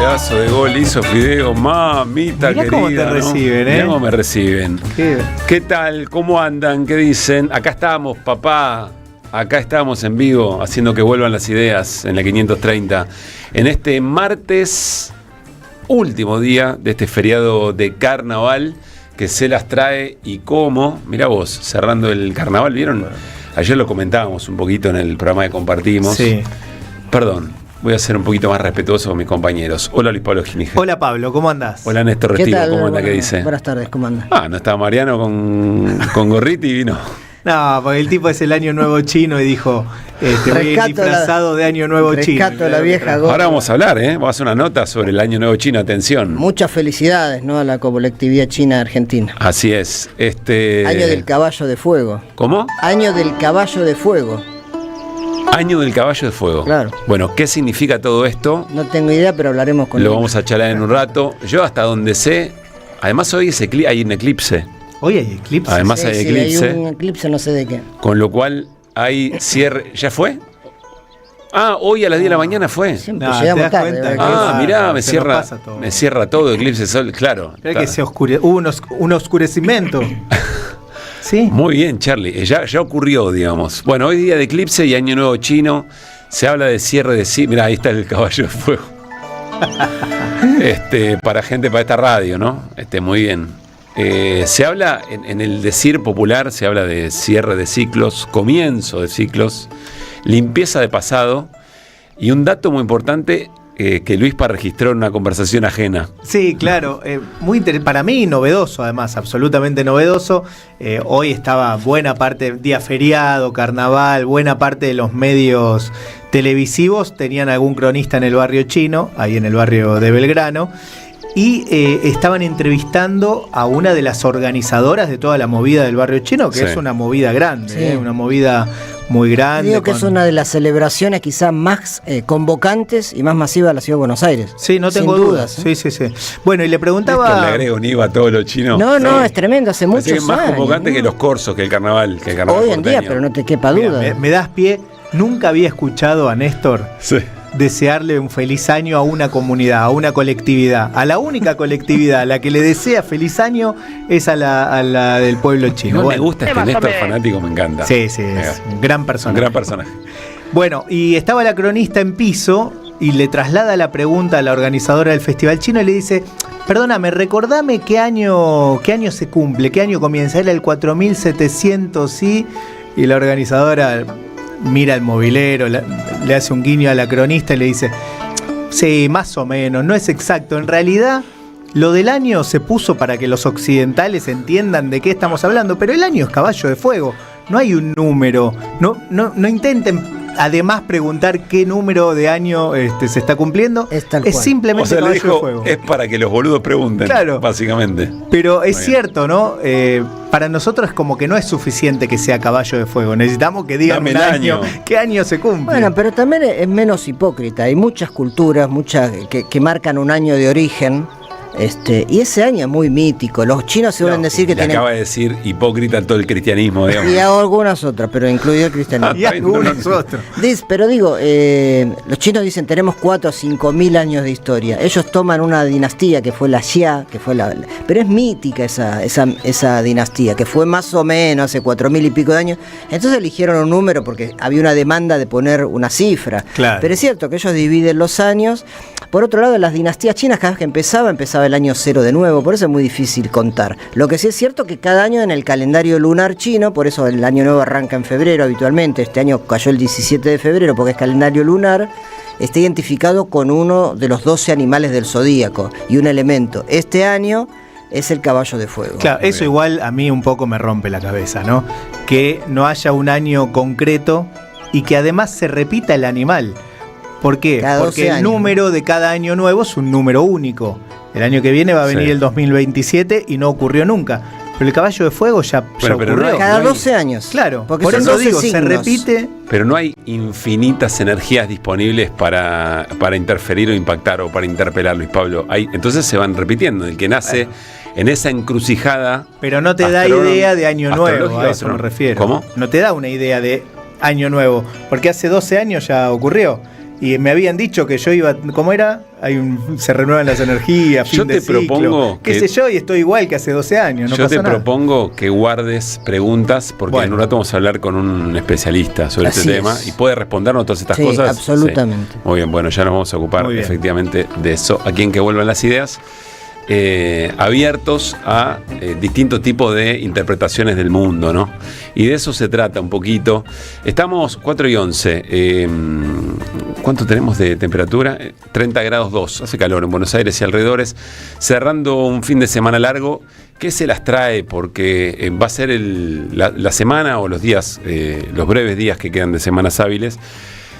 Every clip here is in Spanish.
pedazo de gol hizo Fideo, mamita Mirá querida. cómo te reciben, Mirá cómo me reciben. ¿Qué tal? ¿Cómo andan? ¿Qué dicen? Acá estamos, papá. Acá estamos en vivo, haciendo que vuelvan las ideas en la 530. En este martes, último día de este feriado de carnaval, que se las trae y cómo. Mirá vos, cerrando el carnaval, ¿vieron? Ayer lo comentábamos un poquito en el programa que compartimos. Sí. Perdón, voy a ser un poquito más respetuoso con mis compañeros. Hola Luis Pablo Ginige. Hola Pablo, ¿cómo andás? Hola Néstor ¿Qué Restivo, tal? ¿cómo anda? Bueno, ¿Qué dice? Buenas tardes, ¿cómo anda? No estaba Mariano con gorrito y vino. No, porque el tipo es el Año Nuevo chino y dijo, voy a ir disfrazado de Año Nuevo chino. Rescato la vieja gorda. Ahora vamos a hablar, vamos a hacer una nota sobre el Año Nuevo Chino, atención. Muchas felicidades, ¿no? A la colectividad china argentina. Así es. Año del caballo de fuego. ¿Cómo? Año del caballo de fuego. Año del caballo de fuego. Claro. Bueno, ¿qué significa todo esto? No tengo idea, pero hablaremos con él. Lo vamos a charlar en un rato. Yo hasta donde sé, además hoy hay un eclipse. Hoy hay eclipse. Además hay eclipse. Hay un eclipse, no sé de qué. Con lo cual hay cierre. ¿Ya fue? Ah, hoy a las 10 de la mañana fue. Siempre No, llegamos ¿te das tarde. cuenta ¿verdad? que mirá, me se nos pasa todo. cierra todo, eclipse sol, claro. Espera que hubo un oscurecimiento. Sí. Muy bien, Charlie. Ya ocurrió, digamos. Bueno, hoy día de eclipse y Año Nuevo Chino. Se habla de cierre de Mirá, ahí está el caballo de fuego. Para esta radio, ¿no? Muy bien. Se habla, en el decir popular, se habla de cierre de ciclos, comienzo de ciclos, limpieza de pasado y un dato muy importante que Luispa registró en una conversación ajena. Sí, claro, para mí novedoso, además, absolutamente novedoso. Hoy estaba buena parte, día feriado, carnaval, buena parte de los medios televisivos tenían algún cronista en el barrio chino, ahí en el barrio de Belgrano, y estaban entrevistando a una de las organizadoras de toda la movida del barrio chino, que sí. Es una movida grande, Sí. Una movida muy grande. Digo que es una de las celebraciones quizás más convocantes y más masivas de la ciudad de Buenos Aires. Sí, no tengo Sin dudas. ¿eh? Sí. Bueno, y le preguntaba... Esto le agrega un IVA a todos los chinos. No, es tremendo, hace Parece muchos que es más años. convocante ¿no? que los corsos, que el carnaval. Hoy en día, porteño. pero no te quepa Mira, duda. me das pie. Nunca había escuchado a Néstor Sí. desearle un feliz año a una comunidad, a una colectividad. A la única colectividad a la que le desea feliz año es a la del pueblo chino. No me Bueno, gusta Néstor fanático, me encanta. Sí, es un gran Un personaje. gran personaje. Bueno, y estaba la cronista en piso y le traslada la pregunta a la organizadora del Festival Chino y le dice: perdóname, recordame qué año se cumple, qué año comienza. Era el 4700, ¿sí? Y la organizadora mira el mobilero, le hace un guiño a la cronista y le dice: sí, más o menos, no es exacto. En realidad, lo del año se puso para que los occidentales entiendan de qué estamos hablando, pero el año es caballo de fuego. No hay un número. No intenten además preguntar qué número de año se está cumpliendo. Es tal cual. Simplemente O sea, le caballo de dijo, fuego. es para que los boludos pregunten, Claro. básicamente. Pero es Muy bien. cierto, ¿no? Para nosotros es como que no es suficiente que sea caballo de fuego. Necesitamos que digan Dame un el año. año. ¿Qué año se cumple? Bueno, pero también es menos hipócrita. Hay muchas culturas, que marcan un año de origen. Y ese año es muy mítico. Los chinos suelen decir que Le tienen. acaba de decir hipócrita todo el cristianismo, digamos. Y algunas otras, pero incluido el cristianismo. y algunos otros. Pero digo, los chinos dicen tenemos 4 o 5 mil años de historia. Ellos toman una dinastía que fue la Xia, que fue pero es mítica esa dinastía, que fue más o menos hace 4.000 y pico de años. Entonces eligieron un número porque había una demanda de poner una cifra. Claro. Pero es cierto que ellos dividen los años. Por otro lado, las dinastías chinas, cada vez que empezaba el año cero de nuevo, por eso es muy difícil contar. Lo que sí es cierto que cada año en el calendario lunar chino, por eso el año nuevo arranca en febrero habitualmente, este año cayó el 17 de febrero porque es calendario lunar, está identificado con uno de los 12 animales del zodíaco y un elemento. Este año es el caballo de fuego. Claro, eso igual a mí un poco me rompe la cabeza, ¿no? Que no haya un año concreto y que además se repita el animal. ¿Por qué? Cada 12 Porque el años. número de cada año nuevo es un número único. El año que viene va a venir Sí. el 2027 y no ocurrió nunca. Pero el caballo de fuego ya Pero ocurrió. no hay- Cada 12 años. Claro, porque por son eso 12 digo, signos. se repite. Pero no hay infinitas energías disponibles para interferir o impactar o para interpelar, Luis Pablo. Entonces se van repitiendo. El que nace en esa encrucijada. Pero no te da astronómica- idea de año nuevo, astrológica, a eso me refiero. ¿Cómo? No te da una idea de año nuevo, porque hace 12 años ya ocurrió. y me habían dicho que yo iba, ¿cómo era? Se renuevan las energías, fin de ciclo. Propongo qué sé yo, y estoy igual que hace 12 años, no yo pasa te nada. propongo que guardes preguntas, porque en un rato vamos a hablar con un especialista sobre este tema y puede respondernos todas estas cosas. Absolutamente. Sí. Muy bien, bueno, ya nos vamos a ocupar efectivamente de eso, aquí en Que Vuelvan las Ideas. Abiertos a distintos tipos de interpretaciones del mundo, ¿no? Y de eso se trata un poquito. Estamos 4:11. ¿Cuánto tenemos de temperatura? 30 grados 2. Hace calor en Buenos Aires y alrededores. Cerrando un fin de semana largo. ¿Qué se las trae? Porque va a ser la semana o los días, los breves días que quedan de semanas hábiles,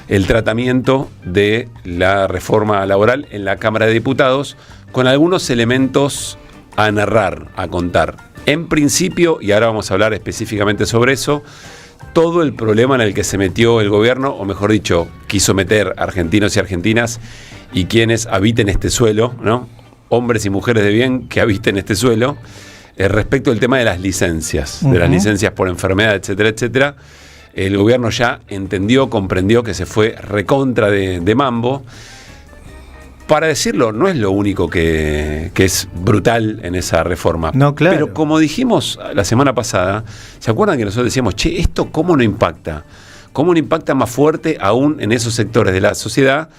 el tratamiento de la reforma laboral en la Cámara de Diputados, con algunos elementos a narrar, a contar. En principio, y ahora vamos a hablar específicamente sobre eso, todo el problema en el que se metió el gobierno, o mejor dicho, quiso meter argentinos y argentinas y quienes habiten este suelo, ¿no? Hombres y mujeres de bien que habiten este suelo, respecto del tema de las licencias, de las licencias por enfermedad, etcétera, etcétera. El gobierno ya entendió, comprendió que se fue recontra de mambo. Para decirlo, no es lo único que es brutal en esa reforma. No, claro. Pero como dijimos la semana pasada, ¿se acuerdan que nosotros decíamos, che, esto cómo no impacta? ¿Cómo no impacta más fuerte aún en esos sectores de la sociedad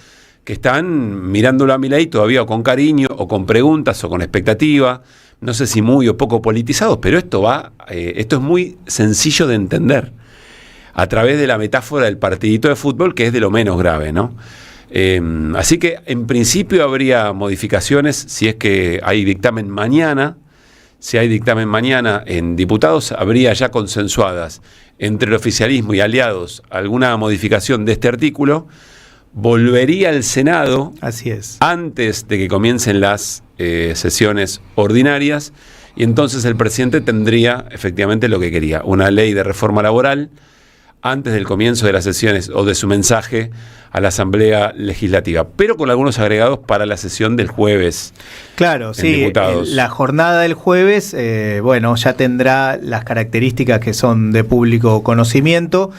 que están mirándolo a Milei todavía o con cariño, o con preguntas, o con expectativa? No sé si muy o poco politizados, pero esto es muy sencillo de entender a través de la metáfora del partidito de fútbol, que es de lo menos grave, ¿no? Así que en principio habría modificaciones si es que hay dictamen mañana. Si hay dictamen mañana en diputados, habría ya consensuadas entre el oficialismo y aliados alguna modificación de este artículo. Volvería al Senado. Así es. Antes de que comiencen las sesiones ordinarias, y entonces el presidente tendría efectivamente lo que quería, una ley de reforma laboral antes del comienzo de las sesiones o de su mensaje a la Asamblea Legislativa, pero con algunos agregados para la sesión del jueves. Claro, sí, la jornada del jueves, ya tendrá las características que son de público conocimiento,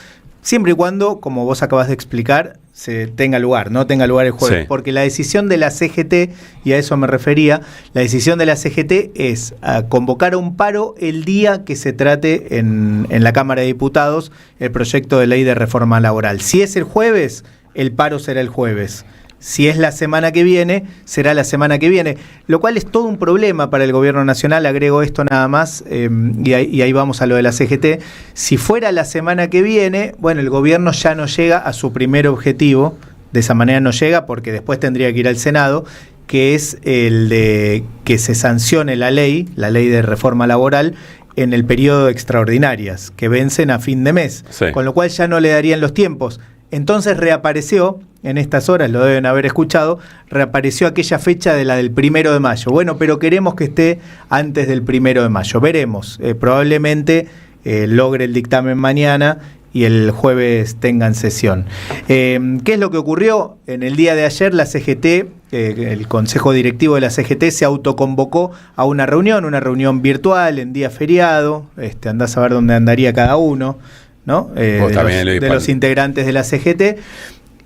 siempre y cuando, como vos acabas de explicar, se tenga lugar, no tenga lugar el jueves, porque la decisión de la CGT, y a eso me refería, la decisión de la CGT es convocar a un paro el día que se trate en la Cámara de Diputados el proyecto de ley de reforma laboral. Si es el jueves, el paro será el jueves. Si es la semana que viene, será la semana que viene, lo cual es todo un problema para el gobierno nacional. Agrego esto nada más, y ahí vamos a lo de la CGT. Si fuera la semana que viene, bueno, el gobierno ya no llega a su primer objetivo, de esa manera no llega, porque después tendría que ir al Senado, que es el de que se sancione la ley de reforma laboral, en el periodo de extraordinarias, que vencen a fin de mes, con lo cual ya no le darían los tiempos. Entonces reapareció, en estas horas lo deben haber escuchado, reapareció aquella fecha de la del 1 de mayo. Bueno, pero queremos que esté antes del 1 de mayo. Veremos, probablemente logre el dictamen mañana y el jueves tengan sesión. ¿Qué es lo que ocurrió? En el día de ayer la CGT, el Consejo Directivo de la CGT se autoconvocó a una reunión virtual en día feriado. Andás a ver dónde andaría cada uno, ¿no? De los integrantes de la CGT.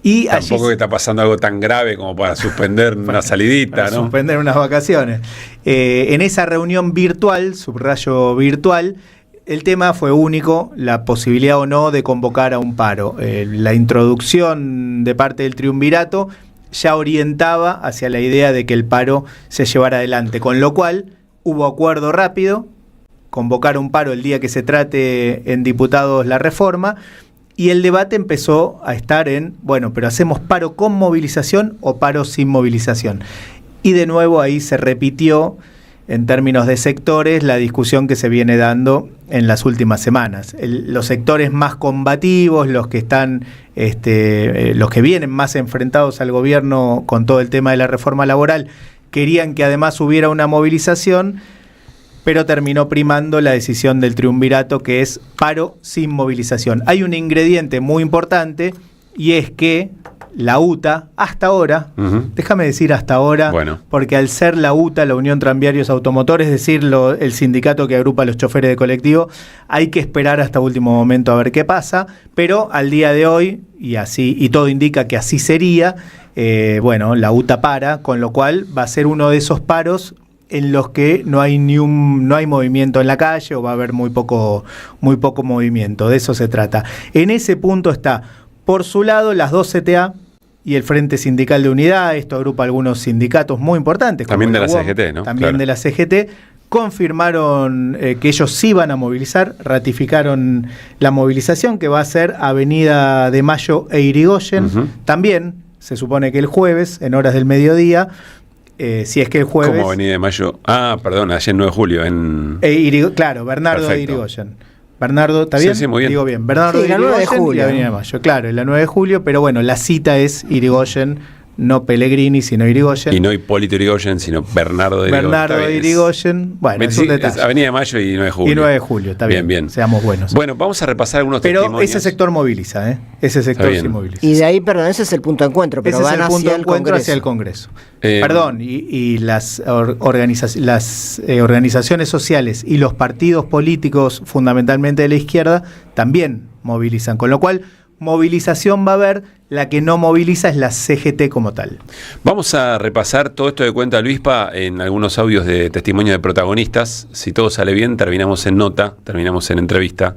Y tampoco que está pasando algo tan grave como para suspender una salidita, ¿no? Suspender unas vacaciones. En esa reunión virtual, subrayo virtual, el tema fue único, la posibilidad o no de convocar a un paro. La introducción de parte del triunvirato ya orientaba hacia la idea de que el paro se llevara adelante, con lo cual hubo acuerdo rápido, convocar un paro el día que se trate en diputados la reforma, y el debate empezó a estar en, bueno, pero ¿hacemos paro con movilización o paro sin movilización? Y de nuevo ahí se repitió, en términos de sectores, la discusión que se viene dando en las últimas semanas. Los sectores más combativos, los que están, los que vienen más enfrentados al gobierno con todo el tema de la reforma laboral, querían que además hubiera una movilización, pero terminó primando la decisión del triunvirato, que es paro sin movilización. Hay un ingrediente muy importante, y es que la UTA, hasta ahora, déjame decir hasta ahora, porque al ser la UTA, la Unión Tranviarios Automotores, es decir, el sindicato que agrupa a los choferes de colectivo, hay que esperar hasta último momento a ver qué pasa, pero al día de hoy, y todo indica que así sería, la UTA para, con lo cual va a ser uno de esos paros en los que no hay movimiento en la calle, o va a haber muy poco movimiento. De eso se trata. En ese punto está, por su lado, las dos CTA y el Frente Sindical de Unidad. Esto agrupa algunos sindicatos muy importantes. También de la CGT, ¿no? También de la CGT. Confirmaron que ellos sí van a movilizar, ratificaron la movilización que va a ser Avenida de Mayo e Irigoyen. También se supone que el jueves, en horas del mediodía, si es que el jueves... ¿Cómo Avenida de Mayo? Perdón, ayer 9 de julio. Claro, Bernardo de Irigoyen. Bernardo, ¿está bien? Sí, muy bien. Digo bien. Bernardo de Irigoyen y Avenida de Mayo. Claro, en la 9 de julio, pero bueno, la cita es Irigoyen, no Pellegrini, sino Irigoyen. Y no Hipólito Irigoyen, sino Bernardo de Irigoyen. Bernardo de Irigoyen. Bueno, es un detalle. Es Avenida de Mayo y 9 de julio. Y 9 de julio, está bien. Bien. Seamos buenos. Bueno, vamos a repasar algunos testimonios. Pero ese sector moviliza, ¿eh? Ese sector sí moviliza. Y de ahí, perdón, ese es el punto de encuentro, pero van hacia el Congreso. Hacia el Congreso. Y las organizaciones sociales y los partidos políticos, fundamentalmente de la izquierda, también movilizan. Con lo cual, movilización va a haber, la que no moviliza es la CGT como tal. Vamos a repasar todo esto que cuenta Luispa en algunos audios de testimonio de protagonistas. Si todo sale bien, terminamos en nota, terminamos en entrevista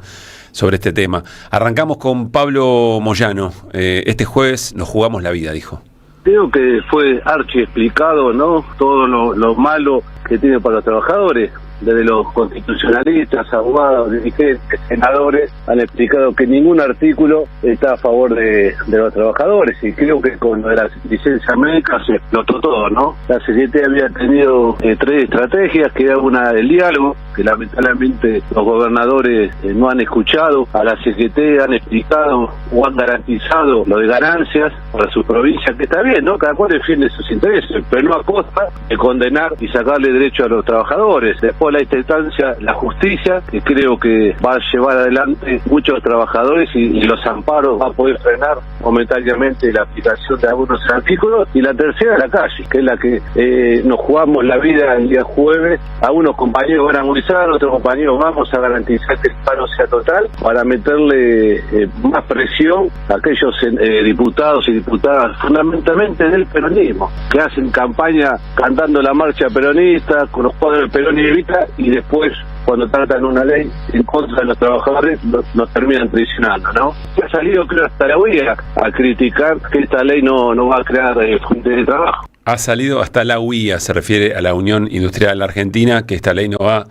sobre este tema. Arrancamos con Pablo Moyano. Este jueves nos jugamos la vida, dijo. Creo que fue archi explicado, ¿no? Todo lo malo que tiene para los trabajadores. Desde los constitucionalistas, abogados, dirigentes, senadores, han explicado que ningún artículo está a favor de los trabajadores, y creo que con lo de la licencia médica se explotó todo, ¿no? La CGT había tenido 3 estrategias, que era una del diálogo, que lamentablemente los gobernadores no han escuchado, a la CGT han explicado o han garantizado lo de ganancias para su provincia, que está bien, ¿no? Cada cual defiende sus intereses, pero no a costa de condenar y sacarle derecho a los trabajadores. Después la instancia, la justicia, que creo que va a llevar adelante muchos trabajadores y los amparos va a poder frenar momentáneamente la aplicación de algunos artículos. Y la tercera, la calle, que es la que nos jugamos la vida el día jueves. Algunos compañeros van a movilizar, otros compañeros vamos a garantizar que el paro sea total, para meterle más presión a aquellos diputados y diputadas, fundamentalmente del peronismo, que hacen campaña cantando la marcha peronista, con los cuadros del Perón y Evita, y después, cuando tratan una ley en contra de los trabajadores, nos terminan traicionando, ¿no? Ha salido, creo, hasta la UIA a criticar que esta ley no va a crear fuentes de trabajo. Ha salido hasta la UIA, se refiere a la Unión Industrial Argentina, que esta ley no va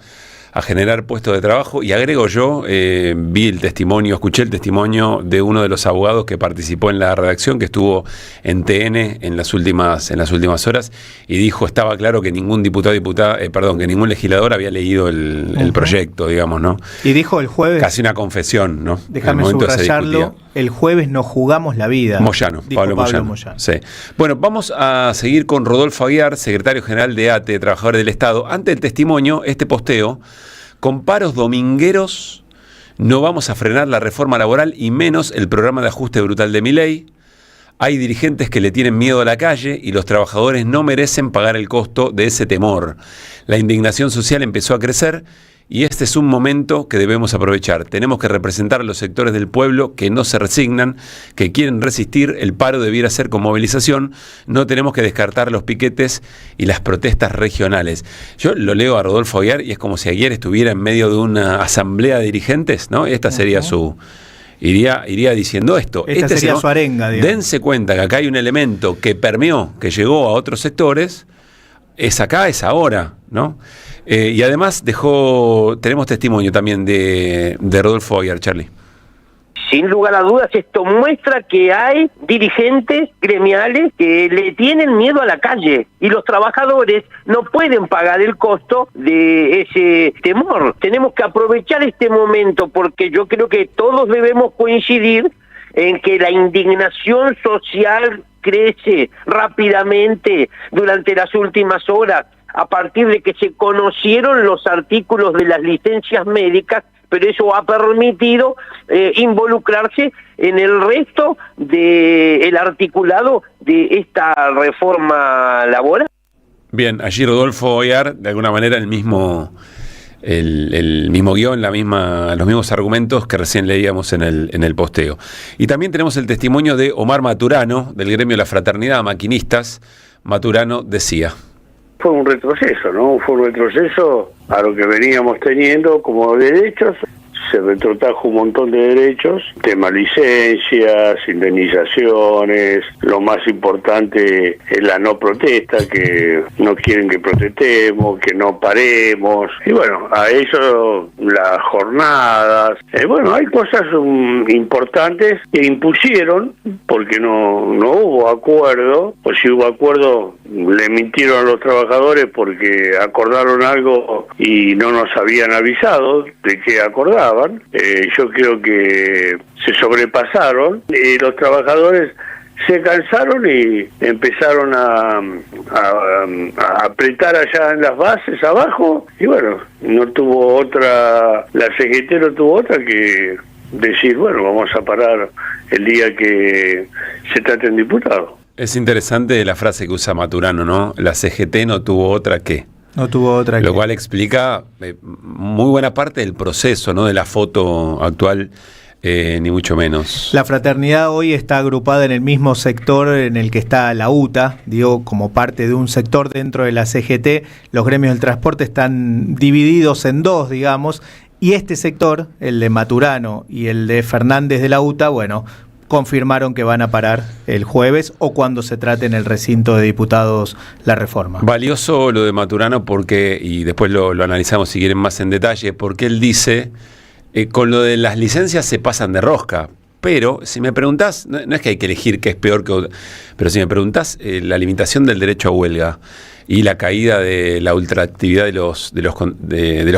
a generar puestos de trabajo. Y agrego yo, escuché el testimonio de uno de los abogados que participó en la redacción, que estuvo en TN en las últimas horas, y dijo, estaba claro que ningún que ningún legislador había leído el proyecto, digamos, ¿no? Y dijo el jueves... Casi una confesión, ¿no? Déjame subrayarlo, el jueves nos jugamos la vida. Pablo Moyano. Sí. Bueno, vamos a seguir con Rodolfo Aguiar, secretario general de ATE, Trabajadores del Estado. Ante el testimonio, este posteo: con paros domingueros no vamos a frenar la reforma laboral y menos el programa de ajuste brutal de Milei. Hay dirigentes que le tienen miedo a la calle y los trabajadores no merecen pagar el costo de ese temor. La indignación social empezó a crecer y este es un momento que debemos aprovechar. Tenemos que representar a los sectores del pueblo que no se resignan, que quieren resistir. El paro debiera ser con movilización. No tenemos que descartar los piquetes y las protestas regionales. Yo lo leo a Rodolfo Aguiar y es como si Aguiar estuviera en medio de una asamblea de dirigentes, ¿no? Esta sería su... Iría diciendo esto. Esta sería su arenga, digamos. Dense cuenta que acá hay un elemento que permeó, que llegó a otros sectores. Es acá, es ahora, ¿no? Y además tenemos testimonio también de Rodolfo Aguiar, Charlie. Sin lugar a dudas, esto muestra que hay dirigentes gremiales que le tienen miedo a la calle y los trabajadores no pueden pagar el costo de ese temor. Tenemos que aprovechar este momento porque yo creo que todos debemos coincidir en que la indignación social crece rápidamente durante las últimas horas a partir de que se conocieron los artículos de las licencias médicas, pero eso ha permitido involucrarse en el resto del articulado de esta reforma laboral. Bien, allí Rodolfo Oyar, de alguna manera el mismo guión, los mismos argumentos que recién leíamos en el posteo. Y también tenemos el testimonio de Omar Maturano, del gremio La Fraternidad, maquinistas. Maturano decía: fue un retroceso, ¿no? Fue un retroceso a lo que veníamos teniendo como derechos. Se retrotrajo un montón de derechos, tema licencias, indemnizaciones, lo más importante es la no protesta, que no quieren que protestemos, que no paremos, y bueno, a eso las jornadas, bueno, hay cosas importantes que impusieron, porque no hubo acuerdo, o si hubo acuerdo, le mintieron a los trabajadores porque acordaron algo y no nos habían avisado de que acordaban. Yo creo que se sobrepasaron y los trabajadores se cansaron y empezaron a apretar allá en las bases abajo, y bueno, no tuvo otra, la CGT no tuvo otra que decir, bueno, vamos a parar el día que se traten diputados. Es interesante la frase que usa Maturano, ¿no? La CGT no tuvo otra que. No tuvo otra que. Lo cual explica muy buena parte del proceso, ¿no? De la foto actual, ni mucho menos. La Fraternidad hoy está agrupada en el mismo sector en el que está la UTA, digo, como parte de un sector dentro de la CGT. Los gremios del transporte están divididos en dos, digamos, y este sector, el de Maturano y el de Fernández de la UTA, bueno, confirmaron que van a parar el jueves o cuando se trate en el recinto de diputados la reforma. Valioso lo de Maturano porque, y después lo analizamos si quieren más en detalle, porque él dice, con lo de las licencias se pasan de rosca, pero si me preguntás, no es que hay que elegir qué es peor que, pero si me preguntás, la limitación del derecho a huelga y la caída de la ultraactividad de los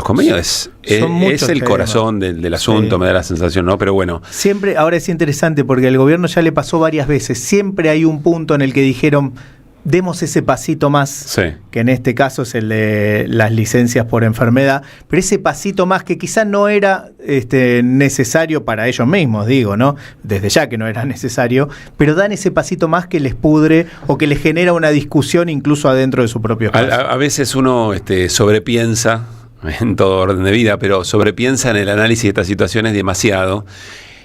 convenios es el corazón del asunto, sí. Me da la sensación, ¿no? Pero bueno. Siempre, ahora es interesante porque al gobierno ya le pasó varias veces, siempre hay un punto en el que dijeron, demos ese pasito más, sí, que en este caso es el de las licencias por enfermedad, pero ese pasito más que quizás no era necesario para ellos mismos, digo, ¿no? Desde ya que no era necesario, pero dan ese pasito más que les pudre o que les genera una discusión incluso adentro de su propio espacio. A veces uno sobrepiensa en todo orden de vida, pero sobrepiensa en el análisis de estas situaciones demasiado.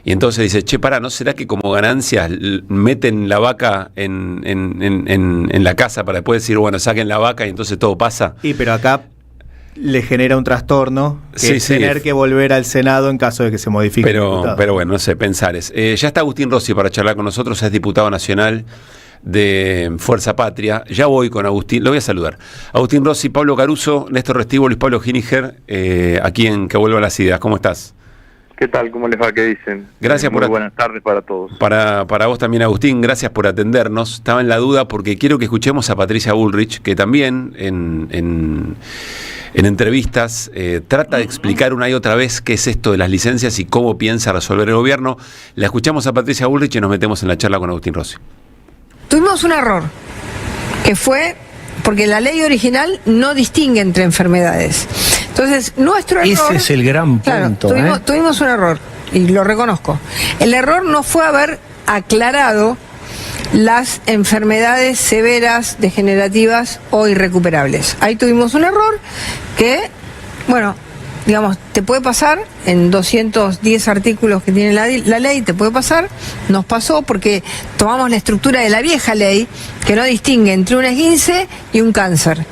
Y entonces dice, che, pará, ¿no será que como ganancias meten la vaca en la casa para después decir, bueno, saquen la vaca y entonces todo pasa? Sí, pero acá le genera un trastorno que es tener que volver al Senado en caso de que se modifique. Pero bueno, no sé, pensares. Ya está Agustín Rossi para charlar con nosotros, es diputado nacional de Fuerza Patria. Ya voy con Agustín, lo voy a saludar. Agustín Rossi, Pablo Caruso, Néstor Restivo, Luis Pablo Giniger, aquí en Que Vuelvan las Ideas. ¿Cómo estás? ¿Qué tal? ¿Cómo les va? ¿Qué dicen? Gracias Muy buenas tardes para todos. Para vos también, Agustín, gracias por atendernos. Estaba en la duda porque quiero que escuchemos a Patricia Bullrich, que también en entrevistas trata de explicar una y otra vez qué es esto de las licencias y cómo piensa resolver el gobierno. La escuchamos a Patricia Bullrich y nos metemos en la charla con Agustín Rossi. Tuvimos un error, que fue porque la ley original no distingue entre enfermedades. Entonces, nuestro error... Ese es el gran punto. Claro, tuvimos un error, y lo reconozco. El error no fue haber aclarado las enfermedades severas, degenerativas o irrecuperables. Ahí tuvimos un error que, bueno, digamos, te puede pasar, en 210 artículos que tiene la ley, te puede pasar, nos pasó porque tomamos la estructura de la vieja ley, que no distingue entre un esguince y un cáncer.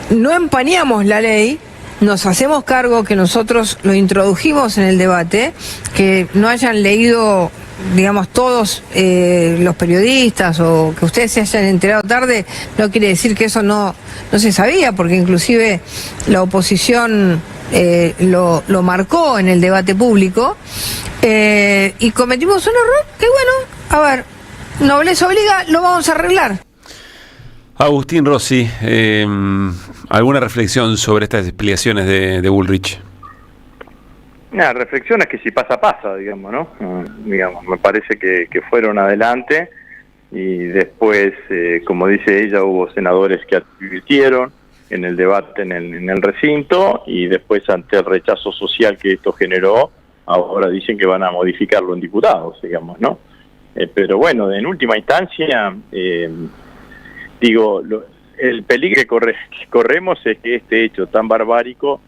No empañamos la ley, nos hacemos cargo que nosotros lo introdujimos en el debate, que no hayan leído, digamos, todos los periodistas o que ustedes se hayan enterado tarde, no quiere decir que eso no se sabía, porque inclusive la oposición lo marcó en el debate público, y cometimos un error que, bueno, a ver, nobleza obliga, lo vamos a arreglar. Agustín Rossi, ¿alguna reflexión sobre estas explicaciones de Bullrich? Nada, reflexiones que si pasa, pasa, digamos, ¿no? Digamos, me parece que fueron adelante y después, como dice ella, hubo senadores que advirtieron en el debate en el recinto y después ante el rechazo social que esto generó, ahora dicen que van a modificarlo en diputados, digamos, ¿no? Pero bueno, en última instancia, el peligro que corremos es que este hecho tan barbárico,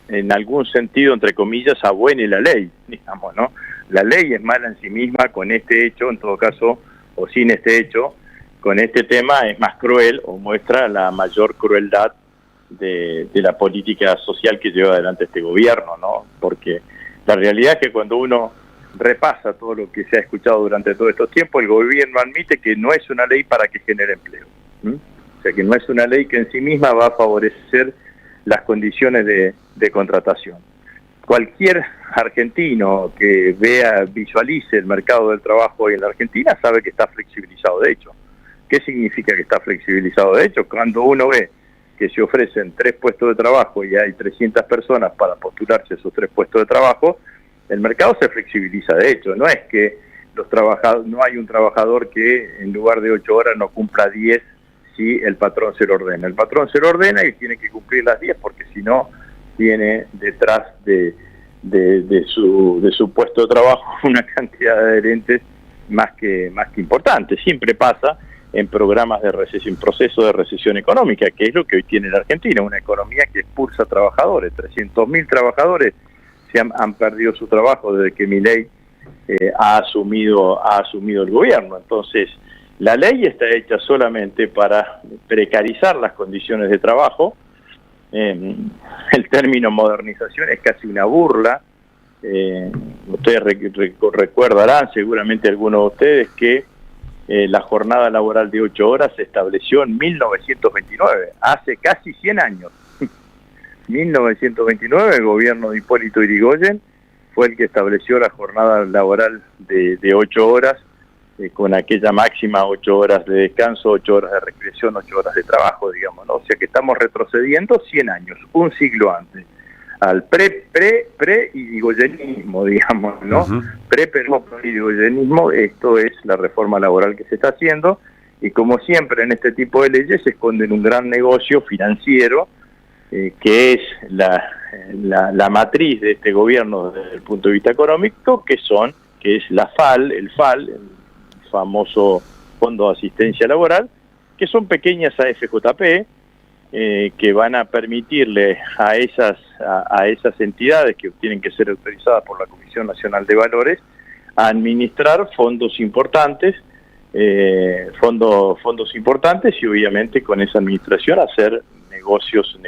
en algún sentido, entre comillas, abuene la ley, digamos, ¿no? La ley es mala en sí misma, con este hecho, en todo caso, o sin este hecho, con este tema es más cruel o muestra la mayor crueldad de la política social que lleva adelante este gobierno, ¿no? Porque la realidad es que cuando uno repasa todo lo que se ha escuchado durante todos estos tiempos, el gobierno admite que no es una ley para que genere empleo. O sea, que no es una ley que en sí misma va a favorecer las condiciones de contratación. Cualquier argentino que visualice el mercado del trabajo hoy en la Argentina sabe que está flexibilizado de hecho. ¿Qué significa que está flexibilizado de hecho? Cuando uno ve que se ofrecen 3 puestos de trabajo y hay 300 personas para postularse a esos 3 puestos de trabajo, el mercado se flexibiliza de hecho. No es que no hay un trabajador que en lugar de 8 horas no cumpla 10 si el patrón se lo ordena. El patrón se lo ordena y tiene que cumplir las 10 porque si no tiene detrás de su puesto de trabajo una cantidad de adherentes más que importante. Siempre pasa en programas de recesión, proceso de recesión económica, que es lo que hoy tiene la Argentina, una economía que expulsa trabajadores. 300.000 trabajadores han perdido su trabajo desde que Milei ha asumido el gobierno. Entonces, la ley está hecha solamente para precarizar las condiciones de trabajo. El término modernización es casi una burla. Ustedes recordarán, seguramente algunos de ustedes, que la jornada laboral de 8 horas se estableció en 1929, hace casi 100 años. 1929, el gobierno de Hipólito Yrigoyen fue el que estableció la jornada laboral de 8 horas, con aquella máxima 8 horas de descanso, 8 horas de recreación, 8 horas de trabajo, digamos, ¿no? O sea que estamos retrocediendo 100 años, un siglo antes, al pre-irigoyenismo, digamos, ¿no? Pre-irigoyenismo, esto es la reforma laboral que se está haciendo, y como siempre en este tipo de leyes se esconden un gran negocio financiero, que es la matriz de este gobierno desde el punto de vista económico, que es la FAL, el famoso Fondo de Asistencia Laboral, que son pequeñas AFJP, que van a permitirle a esas entidades que tienen que ser autorizadas por la Comisión Nacional de Valores a administrar fondos importantes, fondos importantes, y obviamente con esa administración hacer negocios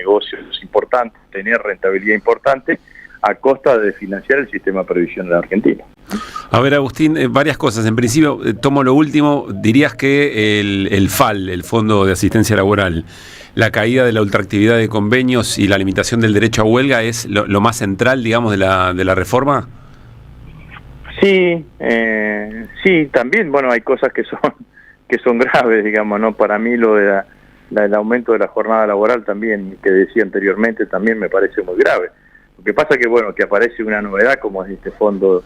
importantes, tener rentabilidad importante a costa de financiar el sistema previsional argentino. A ver, Agustín, varias cosas. En principio, tomo lo último, dirías que el FAL, el Fondo de Asistencia Laboral, la caída de la ultraactividad de convenios y la limitación del derecho a huelga es lo más central, digamos, de la reforma. Sí, también, bueno, hay cosas que son graves, digamos, ¿no? Para mí lo de el aumento de la jornada laboral también, que decía anteriormente, también me parece muy grave. Lo que pasa que, bueno, que aparece una novedad como es este fondo,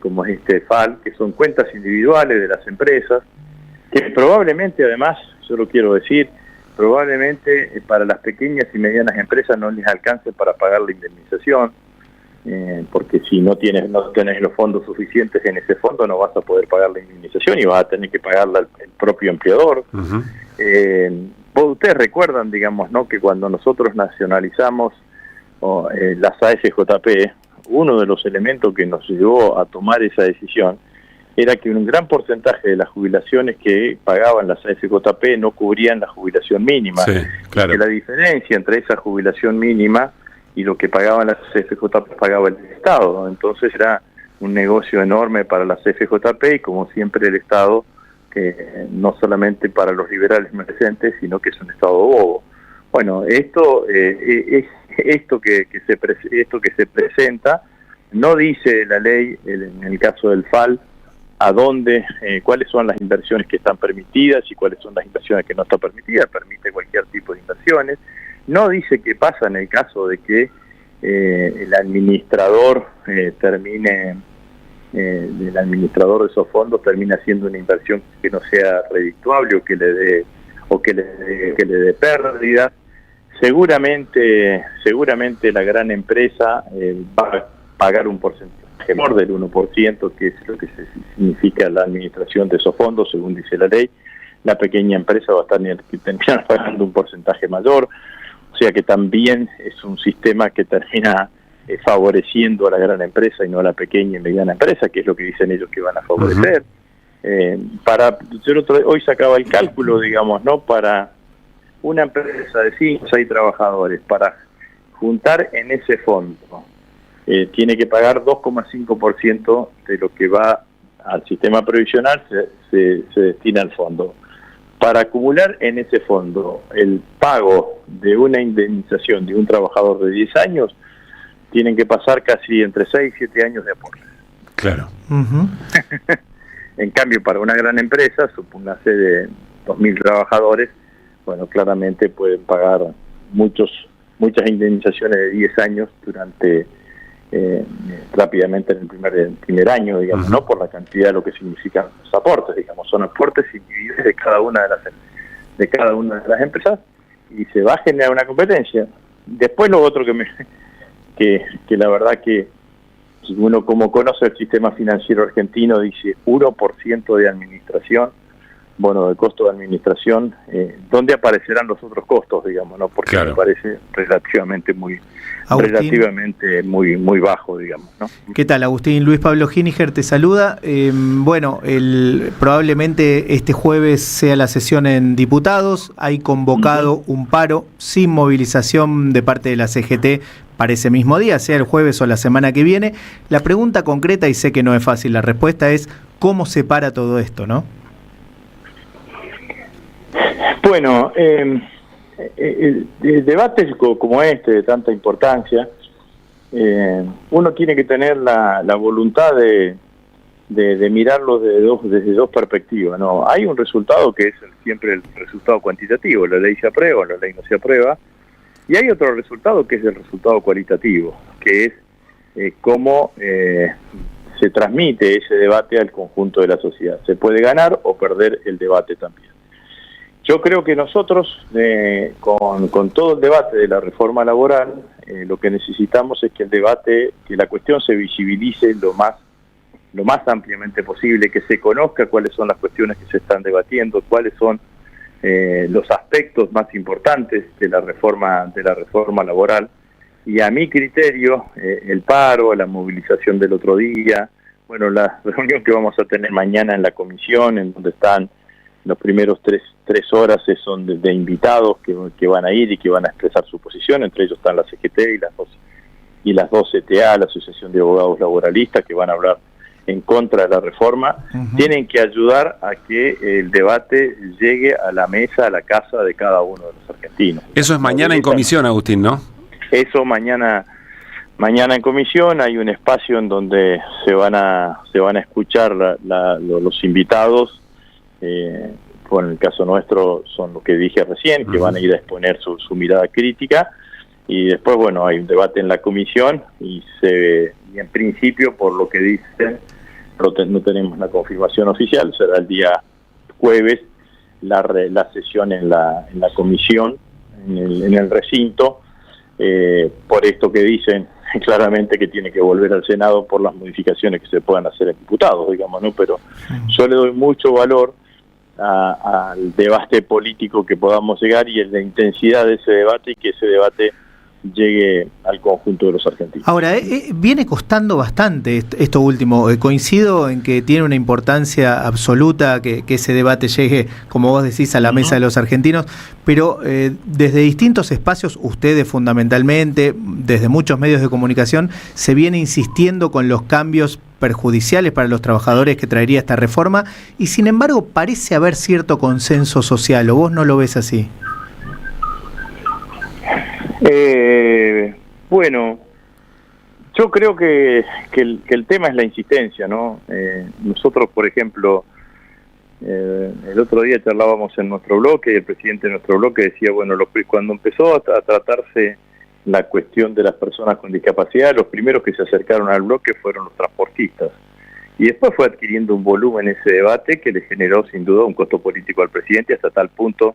como es este FAL, que son cuentas individuales de las empresas, que probablemente, además, yo lo quiero decir, probablemente para las pequeñas y medianas empresas no les alcance para pagar la indemnización, porque si no tenés los fondos suficientes en ese fondo no vas a poder pagar la indemnización y vas a tener que pagarla el propio empleador. Uh-huh. Ustedes recuerdan, digamos, ¿no?, que cuando nosotros nacionalizamos las AFJP, uno de los elementos que nos llevó a tomar esa decisión era que un gran porcentaje de las jubilaciones que pagaban las AFJP no cubrían la jubilación mínima. Sí, claro. Que la diferencia entre esa jubilación mínima y lo que pagaban las AFJP pagaba el Estado. Entonces era un negocio enorme para las AFJP y, como siempre, el Estado, que no solamente para los liberales presentes, sino que es un Estado bobo. Bueno, esto que se presenta no dice la ley, en el caso del FAL, a dónde, cuáles son las inversiones que están permitidas y cuáles son las inversiones que no están permitidas. Permite cualquier tipo de inversiones. No dice qué pasa en el caso de que el administrador el administrador de esos fondos termina haciendo una inversión que no sea redituable o que le dé pérdida. Seguramente la gran empresa va a pagar un porcentaje menor del 1%, que es lo que significa la administración de esos fondos, según dice la ley. La pequeña empresa va a terminar pagando un porcentaje mayor, o sea que también es un sistema que termina favoreciendo a la gran empresa y no a la pequeña y mediana empresa, que es lo que dicen ellos que van a favorecer. Hoy sacaba el cálculo, digamos, ¿no? Para una empresa de 5 o 6 trabajadores, para juntar en ese fondo, tiene que pagar 2,5% de lo que va al sistema previsional, se destina al fondo. Para acumular en ese fondo el pago de una indemnización de un trabajador de 10 años, tienen que pasar casi entre 6 y 7 años de aporte. Claro. En cambio, para una gran empresa, supóngase de 2.000 trabajadores, bueno, claramente pueden pagar muchas indemnizaciones de 10 años durante rápidamente en el primer año, digamos, ¿no? Por la cantidad de lo que significan los aportes, digamos, son aportes individuales de cada una de las empresas, y se va a generar una competencia. Después lo otro que la verdad que uno, como conoce el sistema financiero argentino, dice 1% de administración, bono de costo de administración, ¿dónde aparecerán los otros costos, digamos, no? Porque me parece relativamente muy bajo, digamos, ¿no? ¿Qué tal, Agustín? Luis Pablo Giniger te saluda. Probablemente este jueves sea la sesión en diputados. Hay convocado un paro sin movilización de parte de la CGT para ese mismo día, sea el jueves o la semana que viene. La pregunta concreta, y sé que no es fácil la respuesta, es ¿cómo se para todo esto, no? Bueno, debates como este, de tanta importancia, uno tiene que tener la voluntad de mirarlo desde dos perspectivas, ¿no? Hay un resultado que es siempre el resultado cuantitativo, la ley se aprueba, la ley no se aprueba, y hay otro resultado que es el resultado cualitativo, que es cómo se transmite ese debate al conjunto de la sociedad. Se puede ganar o perder el debate también. Yo creo que nosotros, con todo el debate de la reforma laboral, lo que necesitamos es que la cuestión se visibilice lo más ampliamente posible, que se conozca cuáles son las cuestiones que se están debatiendo, cuáles son los aspectos más importantes de la reforma laboral. Y a mi criterio, el paro, la movilización del otro día, bueno, la reunión que vamos a tener mañana en la comisión, en donde están los primeros tres horas son de invitados que van a ir y que van a expresar su posición, entre ellos están la CGT y las dos CTA, la Asociación de Abogados Laboralistas, que van a hablar en contra de la reforma. Tienen que ayudar a que el debate llegue a la mesa, a la casa de cada uno de los argentinos. Eso es mañana en comisión, Agustín, ¿no? Eso mañana en comisión. Hay un espacio en donde se van a escuchar los invitados. En el caso nuestro son lo que dije recién, que van a ir a exponer su mirada crítica, y después, bueno, hay un debate en la comisión y en principio, por lo que dicen, no tenemos la confirmación oficial, será el día jueves la sesión en la comisión, en el recinto, por esto que dicen claramente que tiene que volver al Senado por las modificaciones que se puedan hacer en diputados, digamos, ¿no? Pero yo le doy mucho valor al debate político que podamos llegar y en la intensidad de ese debate, y que ese debate llegue al conjunto de los argentinos. Ahora, viene costando bastante esto último. Coincido en que tiene una importancia absoluta que ese debate llegue, como vos decís, a la mesa de los argentinos, pero desde distintos espacios, ustedes fundamentalmente, desde muchos medios de comunicación, se viene insistiendo con los cambios perjudiciales para los trabajadores que traería esta reforma, y sin embargo parece haber cierto consenso social, ¿o vos no lo ves así? Bueno, yo creo que el tema es la insistencia, ¿no? Nosotros, por ejemplo, el otro día charlábamos en nuestro bloque, y el presidente de nuestro bloque decía, bueno, cuando empezó a tratarse la cuestión de las personas con discapacidad, los primeros que se acercaron al bloque fueron los transportistas, y después fue adquiriendo un volumen ese debate que le generó sin duda un costo político al presidente, hasta tal punto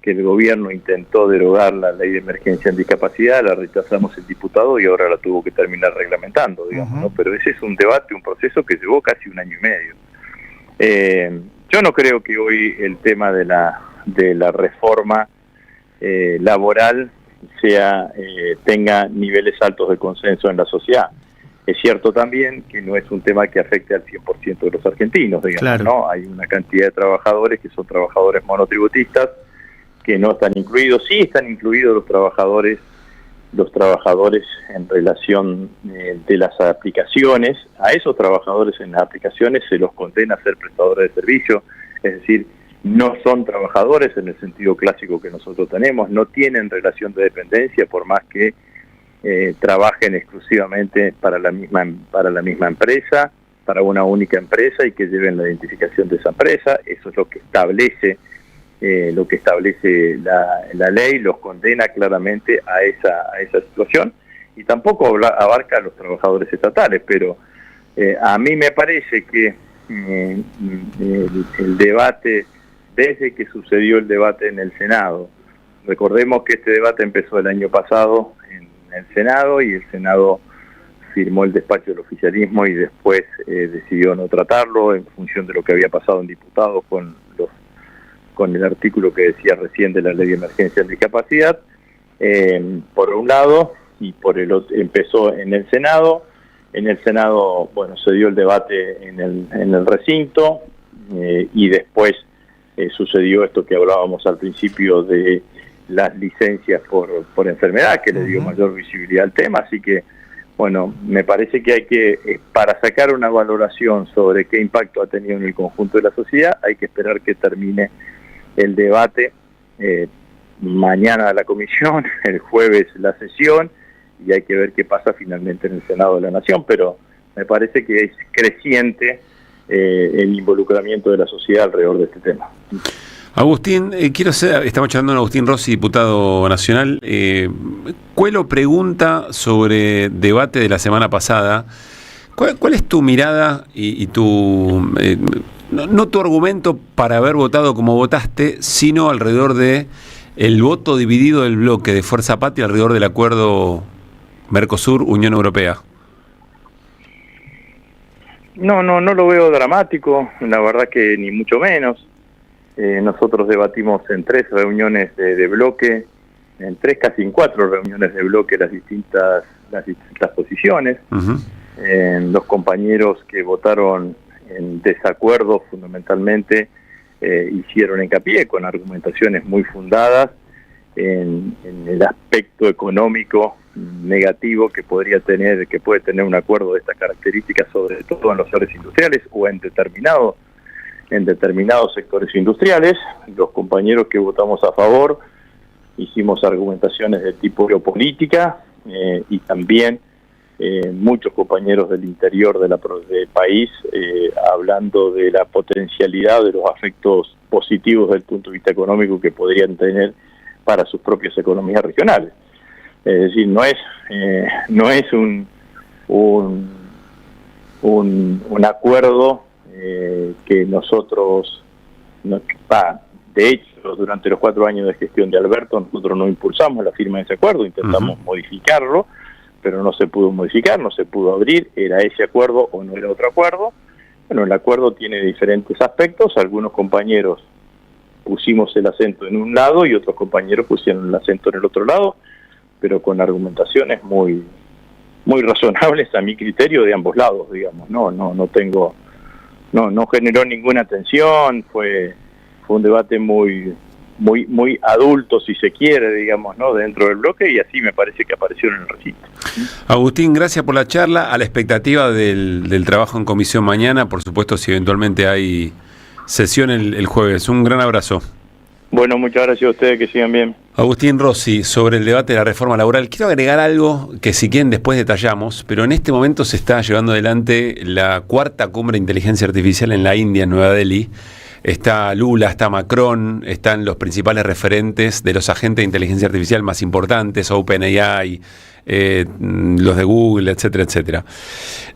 que el gobierno intentó derogar la ley de emergencia en discapacidad, la rechazamos el diputado y ahora la tuvo que terminar reglamentando, digamos, ¿no? Pero ese es un debate, un proceso que llevó casi 1 año y medio. Yo no creo que hoy el tema de la reforma laboral tenga niveles altos de consenso en la sociedad. Es cierto también que no es un tema que afecte al 100% de los argentinos, digamos, claro, ¿no? Hay una cantidad de trabajadores que son trabajadores monotributistas que no están incluidos. Sí están incluidos los trabajadores en relación de las aplicaciones. A esos trabajadores en las aplicaciones se los condena a ser prestadores de servicio, es decir, no son trabajadores en el sentido clásico que nosotros tenemos, no tienen relación de dependencia por más que trabajen exclusivamente para la misma empresa, para una única empresa y que lleven la identificación de esa empresa. Eso es lo que establece la ley, los condena claramente a esa situación, y tampoco abarca a los trabajadores estatales, pero a mí me parece que el debate, desde que sucedió el debate en el Senado, recordemos que este debate empezó el año pasado en el Senado, y el Senado firmó el despacho del oficialismo y después decidió no tratarlo en función de lo que había pasado en diputados con el artículo que decía recién de la ley de emergencia de discapacidad, por un lado, y por el otro empezó en el Senado. En el Senado, bueno, se dio el debate en el recinto, y después sucedió esto que hablábamos al principio de las licencias por enfermedad, que le dio mayor visibilidad al tema. Así que, bueno, me parece que hay que, para sacar una valoración sobre qué impacto ha tenido en el conjunto de la sociedad, hay que esperar que termine el debate, mañana la comisión, el jueves la sesión, y hay que ver qué pasa finalmente en el Senado de la Nación, pero me parece que es creciente el involucramiento de la sociedad alrededor de este tema. Agustín, estamos charlando con Agustín Rossi, diputado nacional. Cuelo pregunta sobre debate de la semana pasada. ¿Cuál es tu mirada y tu... no tu argumento para haber votado como votaste, sino alrededor de el voto dividido del bloque de Fuerza Patria alrededor del acuerdo Mercosur-Unión Europea? No lo veo dramático, la verdad que ni mucho menos. Nosotros debatimos en 3 reuniones de bloque, casi en 4 reuniones de bloque las distintas posiciones. Los compañeros que votaron en desacuerdo fundamentalmente hicieron hincapié con argumentaciones muy fundadas en el aspecto económico negativo que puede tener un acuerdo de estas características, sobre todo en los sectores industriales o en determinados sectores industriales. Los compañeros que votamos a favor hicimos argumentaciones de tipo geopolítica, y también muchos compañeros del interior del país hablando de la potencialidad de los efectos positivos desde el punto de vista económico que podrían tener para sus propias economías regionales. Es decir, no es un acuerdo que nosotros, de hecho, durante los 4 años de gestión de Alberto, nosotros no impulsamos la firma de ese acuerdo, intentamos modificarlo, pero no se pudo modificar, no se pudo abrir, era ese acuerdo o no era otro acuerdo. Bueno, el acuerdo tiene diferentes aspectos, algunos compañeros pusimos el acento en un lado y otros compañeros pusieron el acento en el otro lado, pero con argumentaciones muy razonables a mi criterio de ambos lados, digamos. No generó ninguna tensión, fue un debate muy adulto, si se quiere, digamos, ¿no?, dentro del bloque, y así me parece que apareció en el recinto. Agustín, gracias por la charla, a la expectativa del trabajo en comisión mañana, por supuesto, si eventualmente hay sesión el jueves. Un gran abrazo. Bueno, muchas gracias a ustedes, que sigan bien. Agustín Rossi, sobre el debate de la reforma laboral. Quiero agregar algo que si quieren después detallamos, pero en este momento se está llevando adelante la 4ª cumbre de inteligencia artificial en la India, en Nueva Delhi. Está Lula, está Macron, están los principales referentes de los agentes de inteligencia artificial más importantes, OpenAI, los de Google, etcétera, etcétera.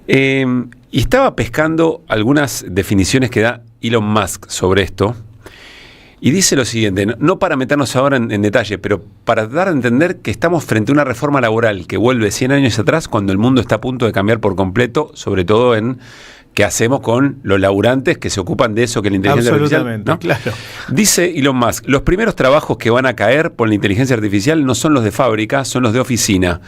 Y estaba pescando algunas definiciones que da Elon Musk sobre esto. Y dice lo siguiente, no para meternos ahora en detalle, pero para dar a entender que estamos frente a una reforma laboral que vuelve 100 años atrás cuando el mundo está a punto de cambiar por completo, sobre todo en qué hacemos con los laburantes que se ocupan de eso que la inteligencia artificial, ¿no? Claro. Dice Elon Musk, los primeros trabajos que van a caer por la inteligencia artificial no son los de fábrica, son los de oficina.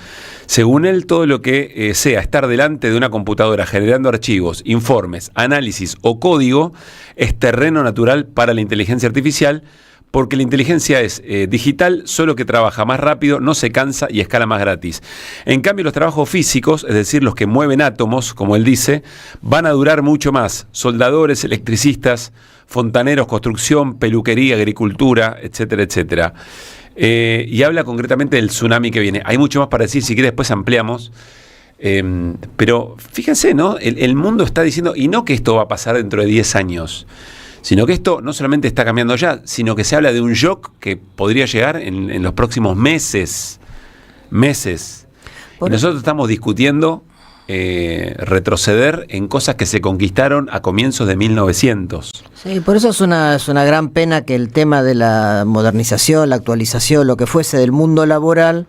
Según él, todo lo que sea estar delante de una computadora generando archivos, informes, análisis o código es terreno natural para la inteligencia artificial, porque la inteligencia es digital, solo que trabaja más rápido, no se cansa y escala más gratis. En cambio, los trabajos físicos, es decir, los que mueven átomos, como él dice, van a durar mucho más. Soldadores, electricistas, fontaneros, construcción, peluquería, agricultura, etcétera, etcétera. Y habla concretamente del tsunami que viene. Hay mucho más para decir, si quiere después ampliamos. Pero fíjense, ¿no? El mundo está diciendo, y no que esto va a pasar dentro de 10 años, sino que esto no solamente está cambiando ya, sino que se habla de un shock que podría llegar en los próximos meses. Y nosotros estamos discutiendo retroceder en cosas que se conquistaron a comienzos de 1900. Sí, por eso es una gran pena que el tema de la modernización, la actualización, lo que fuese del mundo laboral,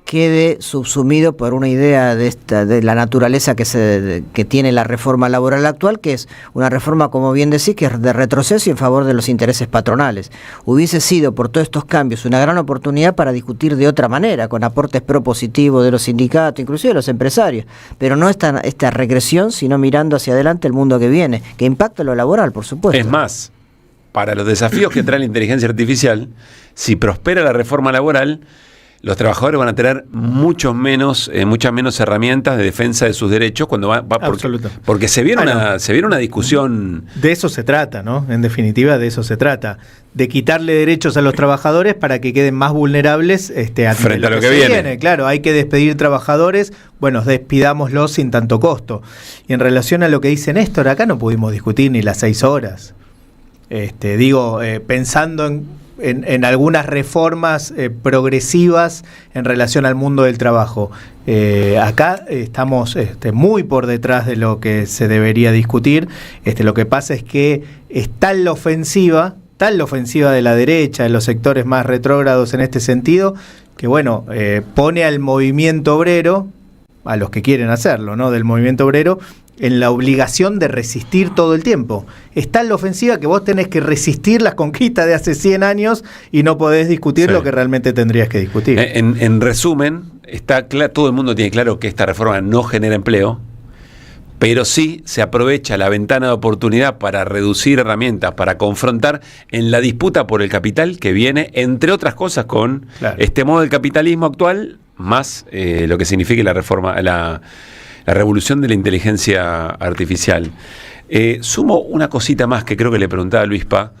quede subsumido por una idea de la naturaleza que tiene la reforma laboral actual, que es una reforma, como bien decís, que es de retroceso y en favor de los intereses patronales. Hubiese sido, por todos estos cambios, una gran oportunidad para discutir de otra manera, con aportes propositivos de los sindicatos, inclusive de los empresarios, pero no esta regresión, sino mirando hacia adelante el mundo que viene, que impacta lo laboral, por supuesto. Es más, para los desafíos que trae la inteligencia artificial, si prospera la reforma laboral, los trabajadores van a tener muchas menos herramientas de defensa de sus derechos cuando porque se viene una discusión. De eso se trata, ¿no? En definitiva, de eso se trata. De quitarle derechos a los trabajadores para que queden más vulnerables frente a lo que viene. Claro, hay que despedir trabajadores, bueno, despidámoslos sin tanto costo. Y en relación a lo que dice Néstor, acá no pudimos discutir ni las 6 horas. Pensando en algunas reformas progresivas en relación al mundo del trabajo. Acá estamos muy por detrás de lo que se debería discutir. Lo que pasa es que es tal la ofensiva de la derecha, de los sectores más retrógrados en este sentido, que bueno, pone al movimiento obrero, a los que quieren hacerlo, ¿no? Del movimiento obrero, en la obligación de resistir todo el tiempo. Está en la ofensiva que vos tenés que resistir las conquistas de hace 100 años y no podés discutir lo que realmente tendrías que discutir. En resumen, está todo el mundo tiene claro que esta reforma no genera empleo, pero sí se aprovecha la ventana de oportunidad para reducir herramientas, para confrontar en la disputa por el capital que viene, entre otras cosas, con este modo del capitalismo actual, más lo que significa la reforma, la revolución de la inteligencia artificial. Sumo una cosita más que creo que le preguntaba a Luis Pá.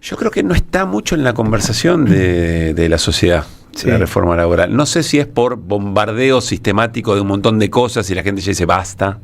Yo creo que no está mucho en la conversación de la sociedad, la reforma laboral. No sé si es por bombardeo sistemático de un montón de cosas y la gente ya dice basta,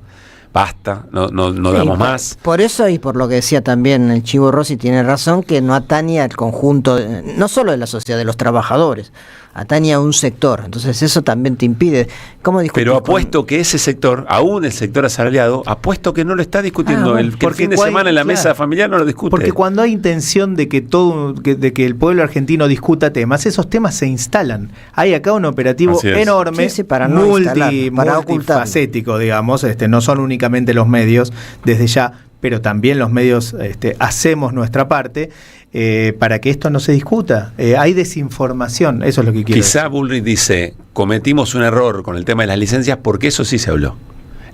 no damos más. Por eso y por lo que decía también el Chivo Rossi, tiene razón, que no atañe al conjunto, no solo de la sociedad, de los trabajadores, atañe a un sector. Entonces eso también te impide. ¿Cómo discutir? Pero apuesto que ese sector, aún el sector asalariado, apuesto que no lo está discutiendo. El fin de semana en la mesa familiar no lo discute. Porque cuando hay intención de que que el pueblo argentino discuta temas, esos temas se instalan. Hay acá un operativo enorme, para multifacético, digamos. No son únicamente los medios, desde ya, pero también los medios hacemos nuestra parte. Para que esto no se discuta. Hay desinformación, eso es lo que quiero decir. Quizá Bullrich dice, cometimos un error con el tema de las licencias porque eso sí se habló.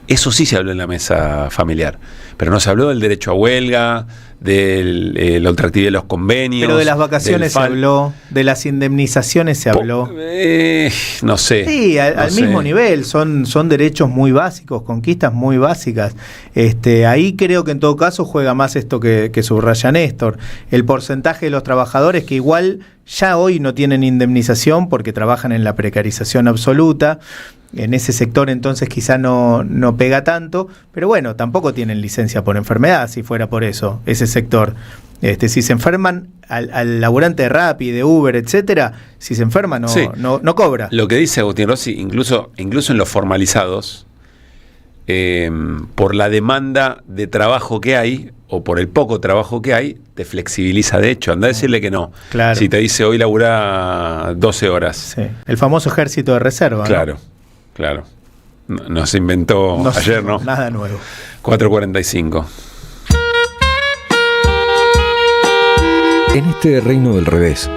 Eso sí se habló en la mesa familiar. Pero no se habló del derecho a huelga, de la ultraactividad de los convenios. Pero de las vacaciones se habló, de las indemnizaciones se habló. No sé. Sí, al mismo nivel, son derechos muy básicos, conquistas muy básicas. Ahí creo que en todo caso juega más esto que subraya Néstor. El porcentaje de los trabajadores que igual ya hoy no tienen indemnización porque trabajan en la precarización absoluta. En ese sector entonces quizá no pega tanto, pero bueno, tampoco tienen licencia por enfermedad si fuera por eso, ese sector. Si se enferman, al laburante de Rappi, de Uber, etcétera, si se enferma no cobra. Lo que dice Agustín Rossi, incluso en los formalizados, por la demanda de trabajo que hay, o por el poco trabajo que hay, te flexibiliza de hecho. Anda a decirle que no. Claro. Si te dice hoy laburá 12 horas. Sí. El famoso ejército de reserva. Claro, ¿no? claro. No se inventó ayer, ¿no? Nada nuevo. 4:45. En este reino del revés,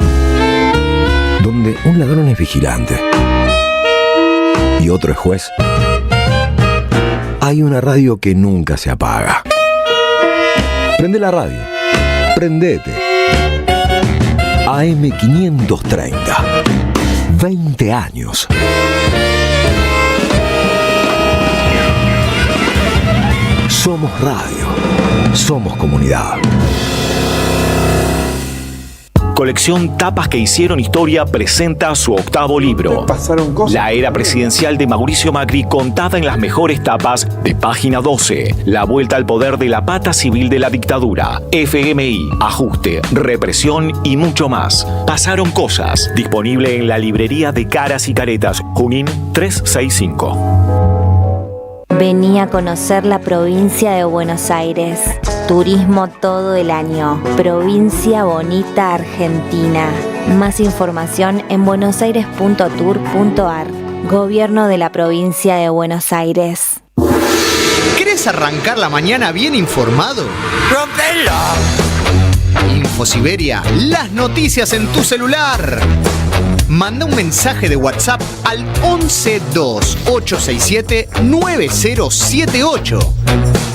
donde un ladrón es vigilante y otro es juez, hay una radio que nunca se apaga. Prende la radio. Prendete. AM530. 20 años. Somos radio. Somos comunidad. Colección Tapas que hicieron historia presenta su 8º libro. La era presidencial de Mauricio Macri contada en las mejores tapas de Página 12. La vuelta al poder de la pata civil de la dictadura. FMI, ajuste, represión y mucho más. Pasaron cosas. Disponible en la librería de Caras y Caretas, Junín 365. Vení a conocer la provincia de Buenos Aires. Turismo todo el año. Provincia Bonita, Argentina. Más información en buenosaires.tour.ar. Gobierno de la provincia de Buenos Aires. ¿Querés arrancar la mañana bien informado? ¡Rompelo! InfoSiberia, las noticias en tu celular. Manda un mensaje de WhatsApp al 1128679078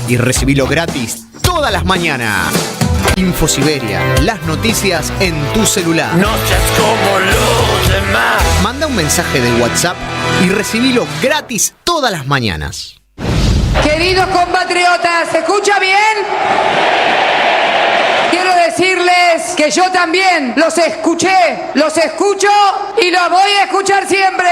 y recibilo gratis todas las mañanas. InfoSiberia, las noticias en tu celular. No seas como los demás. Manda un mensaje de WhatsApp y recibilo gratis todas las mañanas. Queridos compatriotas, ¿se escucha bien? Quiero decirles que yo también los escuché, los escucho y los voy a escuchar siempre.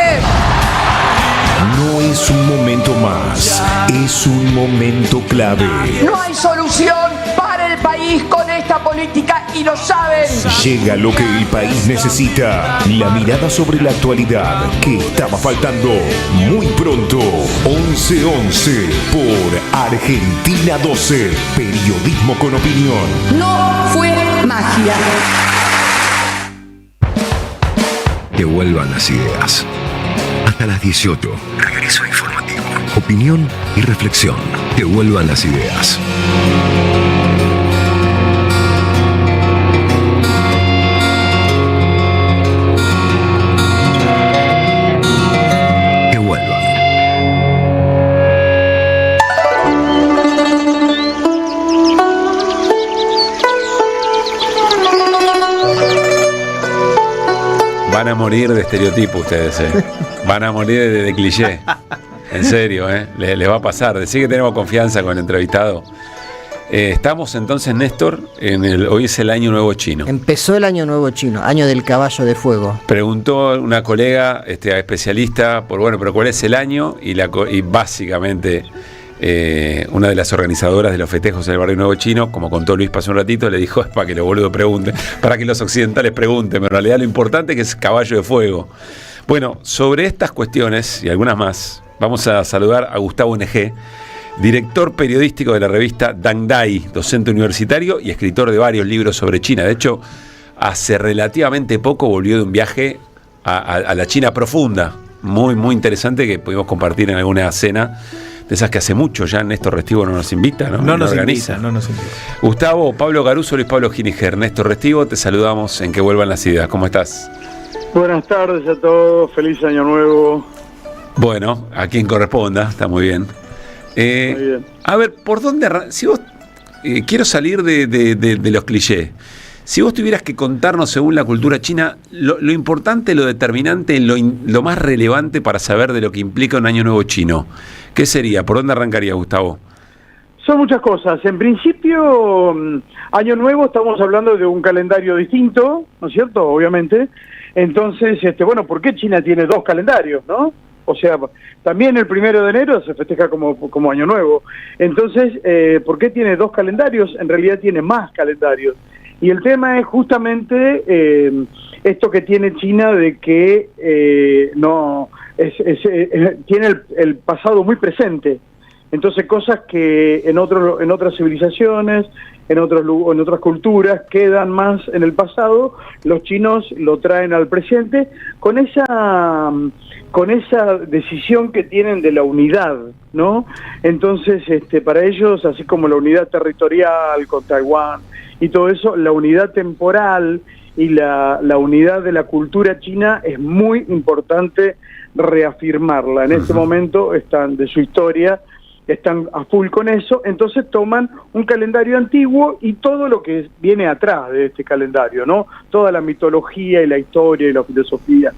No es un momento más, es un momento clave. No hay solución para el país con esta política y lo saben. Llega lo que el país necesita. La mirada sobre la actualidad que estaba faltando. Muy pronto, 11:11 por Argentina 12. Periodismo con opinión. No fue magia. Que vuelvan las ideas. Hasta las 18. Regreso informativo. Opinión y reflexión. Que vuelvan las ideas. Que vuelvan. Van a morir de estereotipo ustedes, Van a morir de cliché. En serio, les va a pasar. Decir que tenemos confianza con el entrevistado. Estamos entonces, Néstor, hoy es el Año Nuevo Chino. Empezó el Año Nuevo Chino, año del caballo de fuego. Preguntó una colega, especialista, pero ¿cuál es el año? Y básicamente una de las organizadoras de los festejos en el barrio Nuevo Chino, como contó Luis hace un ratito, le dijo, es para que los boludos pregunten, para que los occidentales pregunten, pero en realidad lo importante es que es caballo de fuego. Bueno, sobre estas cuestiones y algunas más, vamos a saludar a Gustavo NG, director periodístico de la revista Dangdai, docente universitario y escritor de varios libros sobre China. De hecho, hace relativamente poco volvió de un viaje a la China profunda, muy, muy interesante, que pudimos compartir en alguna cena, de esas que hace mucho ya Néstor Restivo no nos invita, ¿no? No nos organiza. invita. Gustavo, Pablo Caruso, Luis Pablo Giniger, Néstor Restivo, te saludamos en Que Vuelvan las Ideas. ¿Cómo estás? Buenas tardes a todos, feliz año nuevo. Bueno, a quien corresponda, está muy bien. Muy bien. A ver, ¿por dónde si vos quiero salir de los clichés? Si vos tuvieras que contarnos, según la cultura china, lo importante, lo determinante, lo más relevante para saber de lo que implica un año nuevo chino, ¿qué sería? ¿Por dónde arrancaría, Gustavo? Son muchas cosas. En principio, año nuevo estamos hablando de un calendario distinto, ¿no es cierto? Obviamente. Entonces, ¿por qué China tiene dos calendarios, no? O sea, también el 1 de enero se festeja como año nuevo. Entonces, ¿por qué tiene dos calendarios? En realidad tiene más calendarios. Y el tema es justamente esto que tiene China de que tiene el pasado muy presente. Entonces cosas que en otras civilizaciones, en otras culturas quedan más en el pasado, los chinos lo traen al presente con esa decisión que tienen de la unidad, ¿no? Entonces, para ellos, así como la unidad territorial con Taiwán y todo eso, la unidad temporal y la unidad de la cultura china es muy importante reafirmarla. En este momento de su historia están a full con eso, entonces toman un calendario antiguo y todo lo que viene atrás de este calendario, ¿no? Toda la mitología y la historia y la filosofía.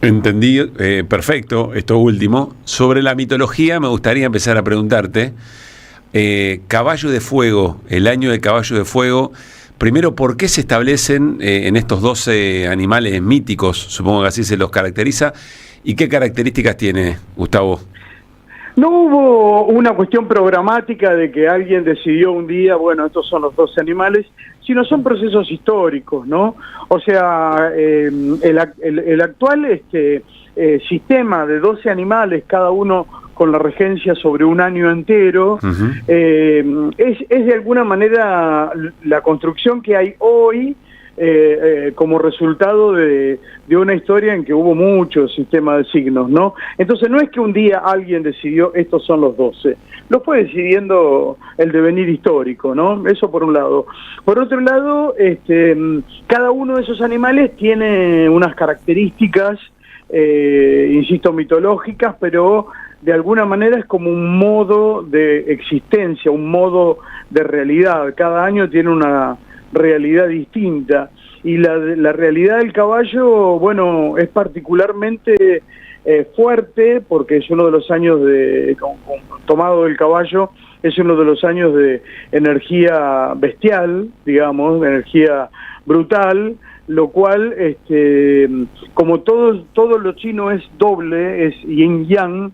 Entendí, perfecto, esto último. Sobre la mitología me gustaría empezar a preguntarte, Caballo de Fuego, el año de Caballo de Fuego, primero, ¿por qué se establecen en estos 12 animales míticos, supongo que así se los caracteriza, y qué características tiene, Gustavo? No hubo una cuestión programática de que alguien decidió un día, bueno, estos son los 12 animales, sino son procesos históricos, ¿no? O sea, el actual sistema de 12 animales, cada uno con la regencia sobre un año entero, es de alguna manera la construcción que hay hoy como resultado de una historia en que hubo muchos sistemas de signos, ¿no? Entonces no es que un día alguien decidió estos son los 12, lo fue decidiendo el devenir histórico, ¿no? Eso por un lado. Por otro lado, cada uno de esos animales tiene unas características, insisto, mitológicas, pero de alguna manera es como un modo de existencia, un modo de realidad. Cada año tiene una realidad distinta y la realidad del caballo, bueno, es particularmente fuerte porque es uno de los años tomado del caballo, es uno de los años de energía bestial, digamos, de energía brutal, lo cual, como todo lo chino es doble, es yin-yang,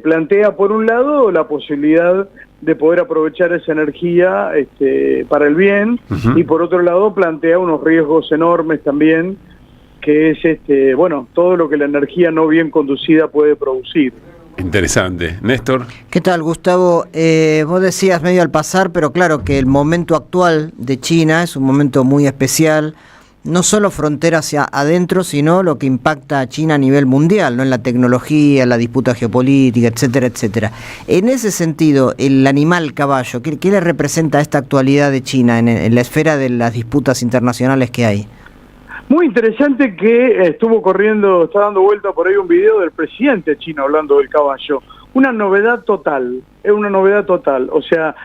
plantea por un lado la posibilidad de poder aprovechar esa energía para el bien, y por otro lado plantea unos riesgos enormes también, que es todo lo que la energía no bien conducida puede producir. Interesante. Néstor. ¿Qué tal, Gustavo? Vos decías medio al pasar, pero claro que el momento actual de China es un momento muy especial, no solo frontera hacia adentro, sino lo que impacta a China a nivel mundial, ¿no? En la tecnología, la disputa geopolítica, etcétera, etcétera. En ese sentido, el animal caballo, ¿qué le representa a esta actualidad de China en la esfera de las disputas internacionales que hay? Muy interesante que está dando vuelta por ahí un video del presidente chino hablando del caballo. Una novedad total, es una novedad total. O sea,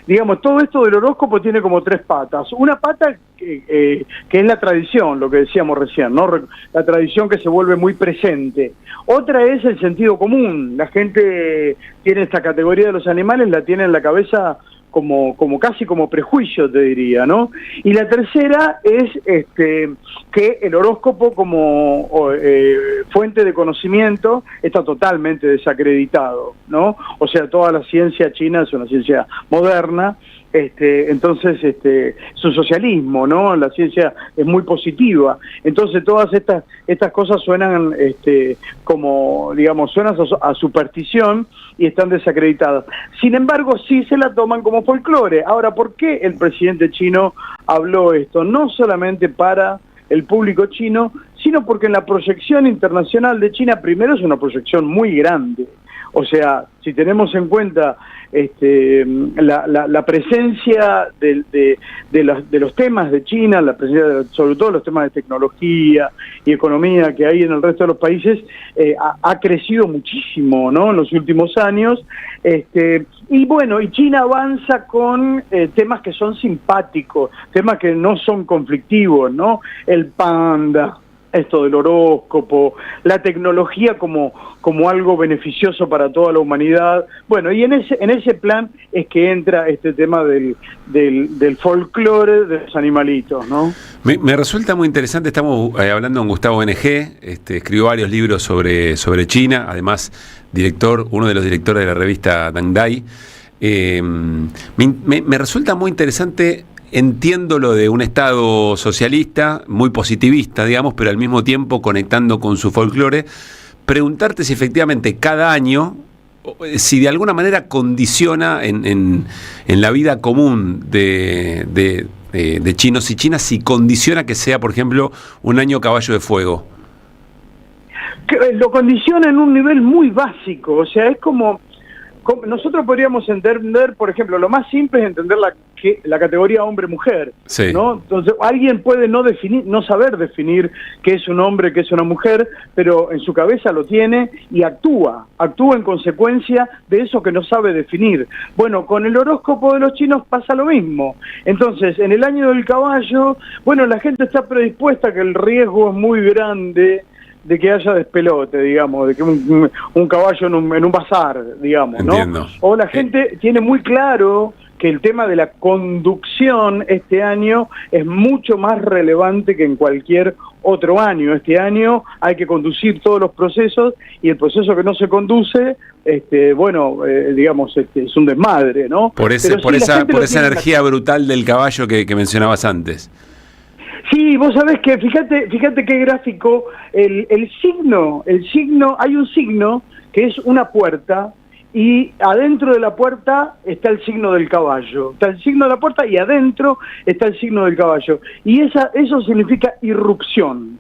digamos, todo esto del horóscopo tiene como 3 patas. Una pata que es la tradición, lo que decíamos recién, ¿no? La tradición que se vuelve muy presente. Otra es el sentido común. La gente tiene esta categoría de los animales, la tiene en la cabeza como casi como prejuicio, te diría, ¿no? Y la tercera es que el horóscopo como fuente de conocimiento está totalmente desacreditado, ¿no? O sea, toda la ciencia china es una ciencia moderna, entonces su socialismo, ¿no? La ciencia es muy positiva, entonces todas estas cosas suenan como, digamos, suenan a superstición y están desacreditadas. Sin embargo, sí se la toman como folclore. Ahora, ¿por qué el presidente chino habló esto? No solamente para el público chino, sino porque en la proyección internacional de China, primero es una proyección muy grande. O sea, si tenemos en cuenta la presencia de los temas de China, la presencia sobre todo los temas de tecnología y economía que hay en el resto de los países, ha crecido muchísimo, ¿no? En los últimos años. Y bueno, y China avanza con temas que son simpáticos, temas que no son conflictivos, ¿no? El panda, esto del horóscopo, la tecnología como algo beneficioso para toda la humanidad. Bueno, y en ese plan es que entra este tema del folclore de los animalitos, ¿no? Me resulta muy interesante, estamos hablando con Gustavo NG, escribió varios libros sobre China, además uno de los directores de la revista Dang Dai. Me resulta muy interesante. Entiendo lo de un Estado socialista, muy positivista, digamos, pero al mismo tiempo conectando con su folclore. Preguntarte si efectivamente cada año si de alguna manera condiciona en la vida común de chinos y chinas, si condiciona que sea, por ejemplo, un año caballo de fuego. Lo condiciona en un nivel muy básico, o sea, es como nosotros podríamos entender, por ejemplo, lo más simple es entender la categoría hombre-mujer, sí, ¿no? Entonces, alguien puede no saber definir qué es un hombre, qué es una mujer, pero en su cabeza lo tiene y actúa en consecuencia de eso que no sabe definir. Bueno, con el horóscopo de los chinos pasa lo mismo. Entonces, en el año del caballo, bueno, la gente está predispuesta a que el riesgo es muy grande de que haya despelote, digamos, de que un caballo en un bazar, digamos, ¿no? Entiendo. O la gente tiene muy claro que el tema de la conducción este año es mucho más relevante que en cualquier otro año. Este año hay que conducir todos los procesos y el proceso que no se conduce, digamos, es un desmadre, ¿no? Por esa energía brutal del caballo que mencionabas antes. Sí, vos sabés que, fíjate qué gráfico, el signo, hay un signo que es una puerta, y adentro de la puerta está el signo del caballo. Está el signo de la puerta y adentro está el signo del caballo. Y eso significa irrupción,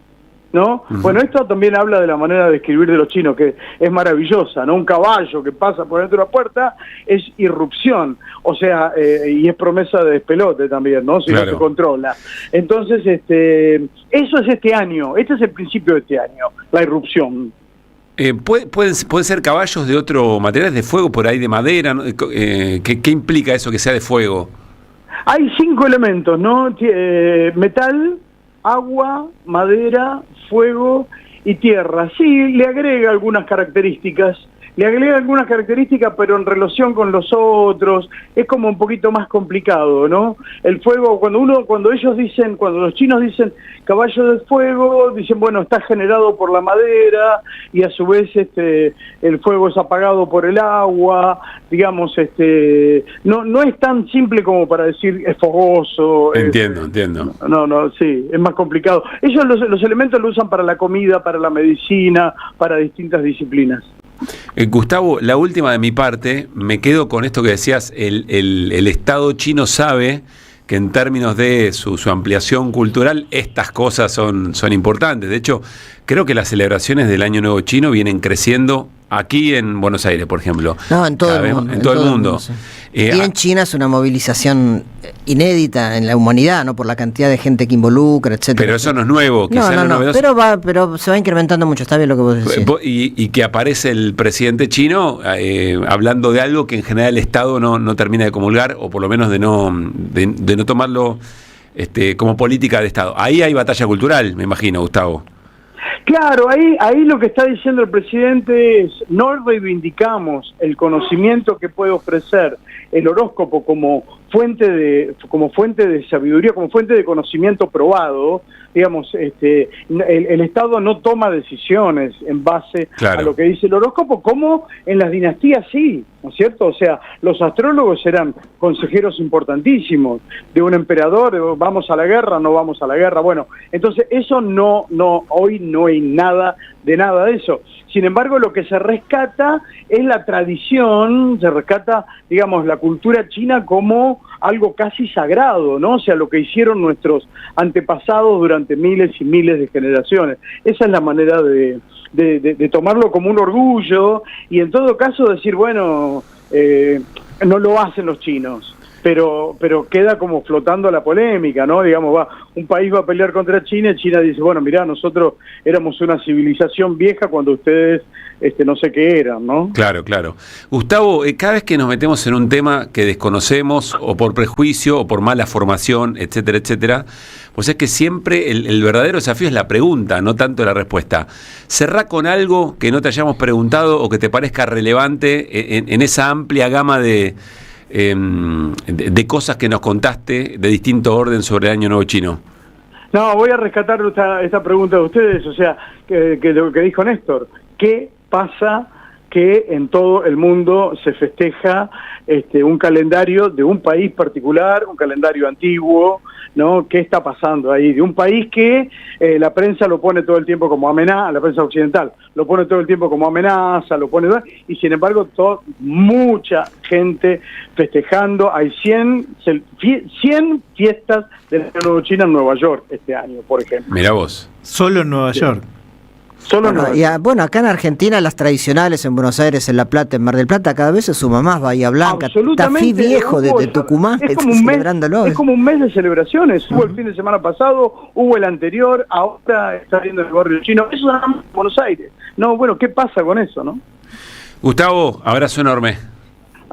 ¿no? Uh-huh. Bueno, esto también habla de la manera de escribir de los chinos, que es maravillosa, ¿no? Un caballo que pasa por dentro de la puerta es irrupción, o sea, y es promesa de despelote también, ¿no? Si claro, no se controla. Entonces, eso es este año, este es el principio de este año, la irrupción. ¿Pueden ser caballos de otro material, de fuego, por ahí de madera, ¿no? ¿Qué implica eso que sea de fuego? Hay 5 elementos, ¿no? Metal, agua, madera, fuego y tierra. Sí, le agrega algunas características, pero en relación con los otros es como un poquito más complicado, ¿no? El fuego, cuando los chinos dicen caballo de fuego, dicen, bueno, está generado por la madera y a su vez el fuego es apagado por el agua, digamos, no es tan simple como para decir es fogoso. Entiendo. No, sí, es más complicado. Ellos los elementos lo usan para la comida, para la medicina, para distintas disciplinas. Gustavo, la última de mi parte, me quedo con esto que decías, el Estado chino sabe que en términos de su ampliación cultural estas cosas son importantes. De hecho, creo que las celebraciones del Año Nuevo Chino vienen creciendo aquí en Buenos Aires, por ejemplo. No, en todo el mundo. En todo el mundo. Sí. Y en China es una movilización inédita en la humanidad, ¿no? Por la cantidad de gente que involucra, etcétera. Pero eso no es nuevo, pero se va incrementando mucho, está bien lo que vos decís. Y que aparece el presidente chino hablando de algo que en general el Estado no termina de comulgar, o por lo menos de no tomarlo como política de Estado. Ahí hay batalla cultural, me imagino, Gustavo. Claro, ahí lo que está diciendo el presidente es, no reivindicamos el conocimiento que puede ofrecer el horóscopo como fuente de sabiduría, como fuente de conocimiento probado. Digamos, el Estado no toma decisiones en base a lo que dice el horóscopo, como en las dinastías sí, ¿no es cierto? O sea, los astrólogos eran consejeros importantísimos de un emperador, vamos a la guerra, no vamos a la guerra. Bueno, entonces eso hoy no hay nada de eso. Sin embargo, lo que se rescata es la tradición, se rescata, digamos, la cultura china como algo casi sagrado, ¿no? O sea, lo que hicieron nuestros antepasados durante miles y miles de generaciones. Esa es la manera de tomarlo como un orgullo y en todo caso decir, bueno, no lo hacen los chinos. Pero queda como flotando la polémica, ¿no? Digamos, un país va a pelear contra China y China dice, bueno, mirá, nosotros éramos una civilización vieja cuando ustedes no sé qué eran, ¿no? Claro. Gustavo, cada vez que nos metemos en un tema que desconocemos, o por prejuicio, o por mala formación, etcétera, pues es que siempre el verdadero desafío es la pregunta, no tanto la respuesta. Cerrá con algo que no te hayamos preguntado o que te parezca relevante en esa amplia gama de cosas que nos contaste de distinto orden sobre el Año Nuevo Chino. No, voy a rescatar esta pregunta de ustedes, o sea, que lo que dijo Néstor, ¿qué pasa que en todo el mundo se festeja un calendario de un país particular, un calendario antiguo, ¿no? ¿Qué está pasando ahí? De un país que la prensa lo pone todo el tiempo como amenaza, la prensa occidental lo pone todo el tiempo como amenaza, y sin embargo mucha gente festejando. Hay 100 fiestas del Año Nuevo Chino en Nueva York este año, por ejemplo. Mirá vos. Solo en Nueva York. Bueno, acá en Argentina las tradicionales, en Buenos Aires, en La Plata, en Mar del Plata, cada vez se suma más. Bahía Blanca, Tafí Viejo de Tucumán, es como un mes de celebraciones. Hubo el fin de semana pasado, hubo el anterior, ahora está viendo el barrio chino. Eso es en Buenos Aires. No, bueno, ¿qué pasa con eso, no? Gustavo, abrazo enorme.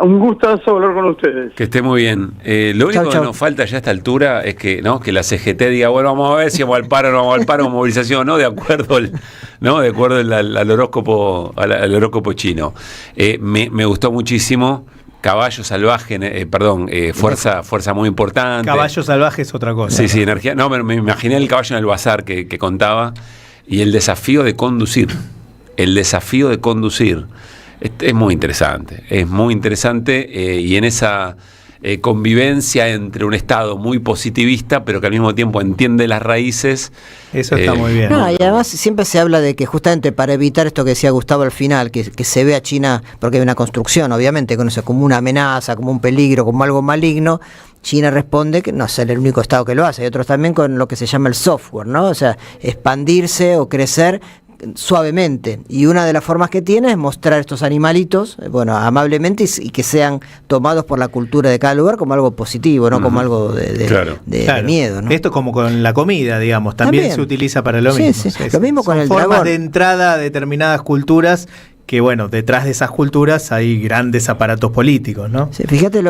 Un gustazo hablar con ustedes. Que esté muy bien. Lo único que nos falta ya a esta altura es que la CGT diga, bueno, vamos a ver si vamos al paro o no vamos al paro, movilización o no, de acuerdo al horóscopo, al horóscopo chino. Me gustó muchísimo. Caballo salvaje, fuerza muy importante. Caballo salvaje es otra cosa. Sí, energía. No, me imaginé el caballo en el bazar que contaba, y el desafío de conducir. Es muy interesante, y en esa convivencia entre un Estado muy positivista, pero que al mismo tiempo entiende las raíces. Eso está muy bien. No, y además siempre se habla de que justamente para evitar esto que decía Gustavo al final, que se ve a China, porque hay una construcción, obviamente, como una amenaza, como un peligro, como algo maligno. China responde que no es el único Estado que lo hace, hay otros también con lo que se llama el software, ¿no? O sea, expandirse o crecer suavemente, y una de las formas que tiene es mostrar estos animalitos, amablemente, y que sean tomados por la cultura de cada lugar como algo positivo, no como algo de miedo, ¿no? Esto como con la comida, digamos, también se utiliza para lo mismo. Sí. Lo mismo con el formas dragón. De entrada a determinadas culturas, que detrás de esas culturas hay grandes aparatos políticos, ¿no? Sí, fíjate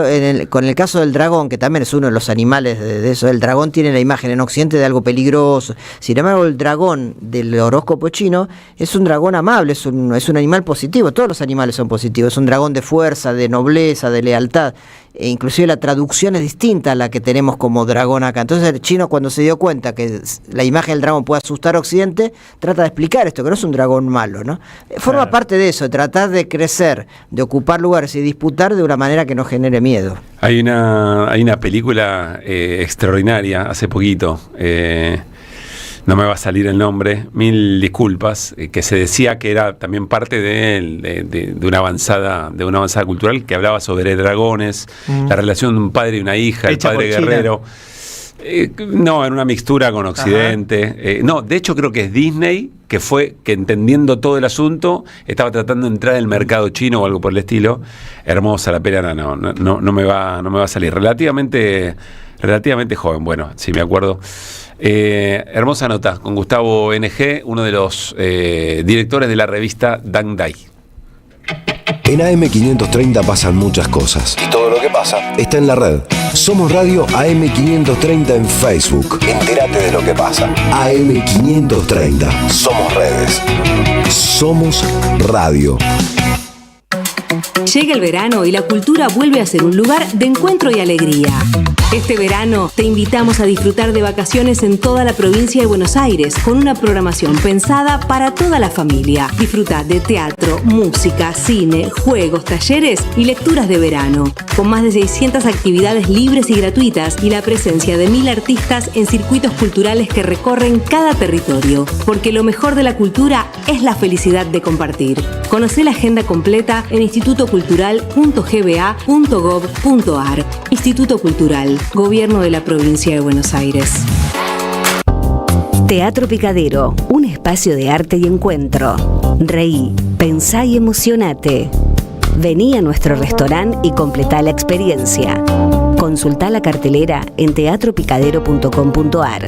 con el caso del dragón, que también es uno de los animales de eso. El dragón tiene la imagen en Occidente de algo peligroso. Sin embargo, el dragón del horóscopo chino es un dragón amable, es un animal positivo. Todos los animales son positivos. Es un dragón de fuerza, de nobleza, de lealtad. E inclusive la traducción es distinta a la que tenemos como dragón acá. Entonces el chino, cuando se dio cuenta que la imagen del dragón puede asustar a Occidente, trata de explicar esto, que no es un dragón malo, ¿no? Forma parte de eso, de tratar de crecer, de ocupar lugares y disputar de una manera que no genere miedo. Hay una película extraordinaria hace poquito, no me va a salir el nombre, mil disculpas, que se decía que era también parte de una avanzada cultural, que hablaba sobre dragones, la relación de un padre y una hija, el padre guerrero. No, en una mixtura con Occidente. No, de hecho creo que es Disney, que entendiendo todo el asunto, estaba tratando de entrar en el mercado chino o algo por el estilo. Hermosa la pera, no me va a salir. Relativamente joven, bueno, si me acuerdo. Hermosa nota con Gustavo NG, uno de los directores de la revista Dang Dai. En AM530 pasan muchas cosas. Y todo lo que pasa está en la red. Somos Radio AM530 en Facebook. Entérate de lo que pasa. AM530. Somos redes. Somos radio. Llega el verano y la cultura vuelve a ser un lugar de encuentro y alegría. Este verano te invitamos a disfrutar de vacaciones en toda la provincia de Buenos Aires con una programación pensada para toda la familia. Disfruta de teatro, música, cine, juegos, talleres y lecturas de verano. Con más de 600 actividades libres y gratuitas y la presencia de 1000 artistas en circuitos culturales que recorren cada territorio. Porque lo mejor de la cultura es la felicidad de compartir. Conocé la agenda completa en institutocultural.gba.gov.ar. Instituto Cultural, Gobierno de la Provincia de Buenos Aires. Teatro Picadero, un espacio de arte y encuentro. Reí, pensá y emocionate. Vení a nuestro restaurante y completá la experiencia. Consultá la cartelera en teatropicadero.com.ar.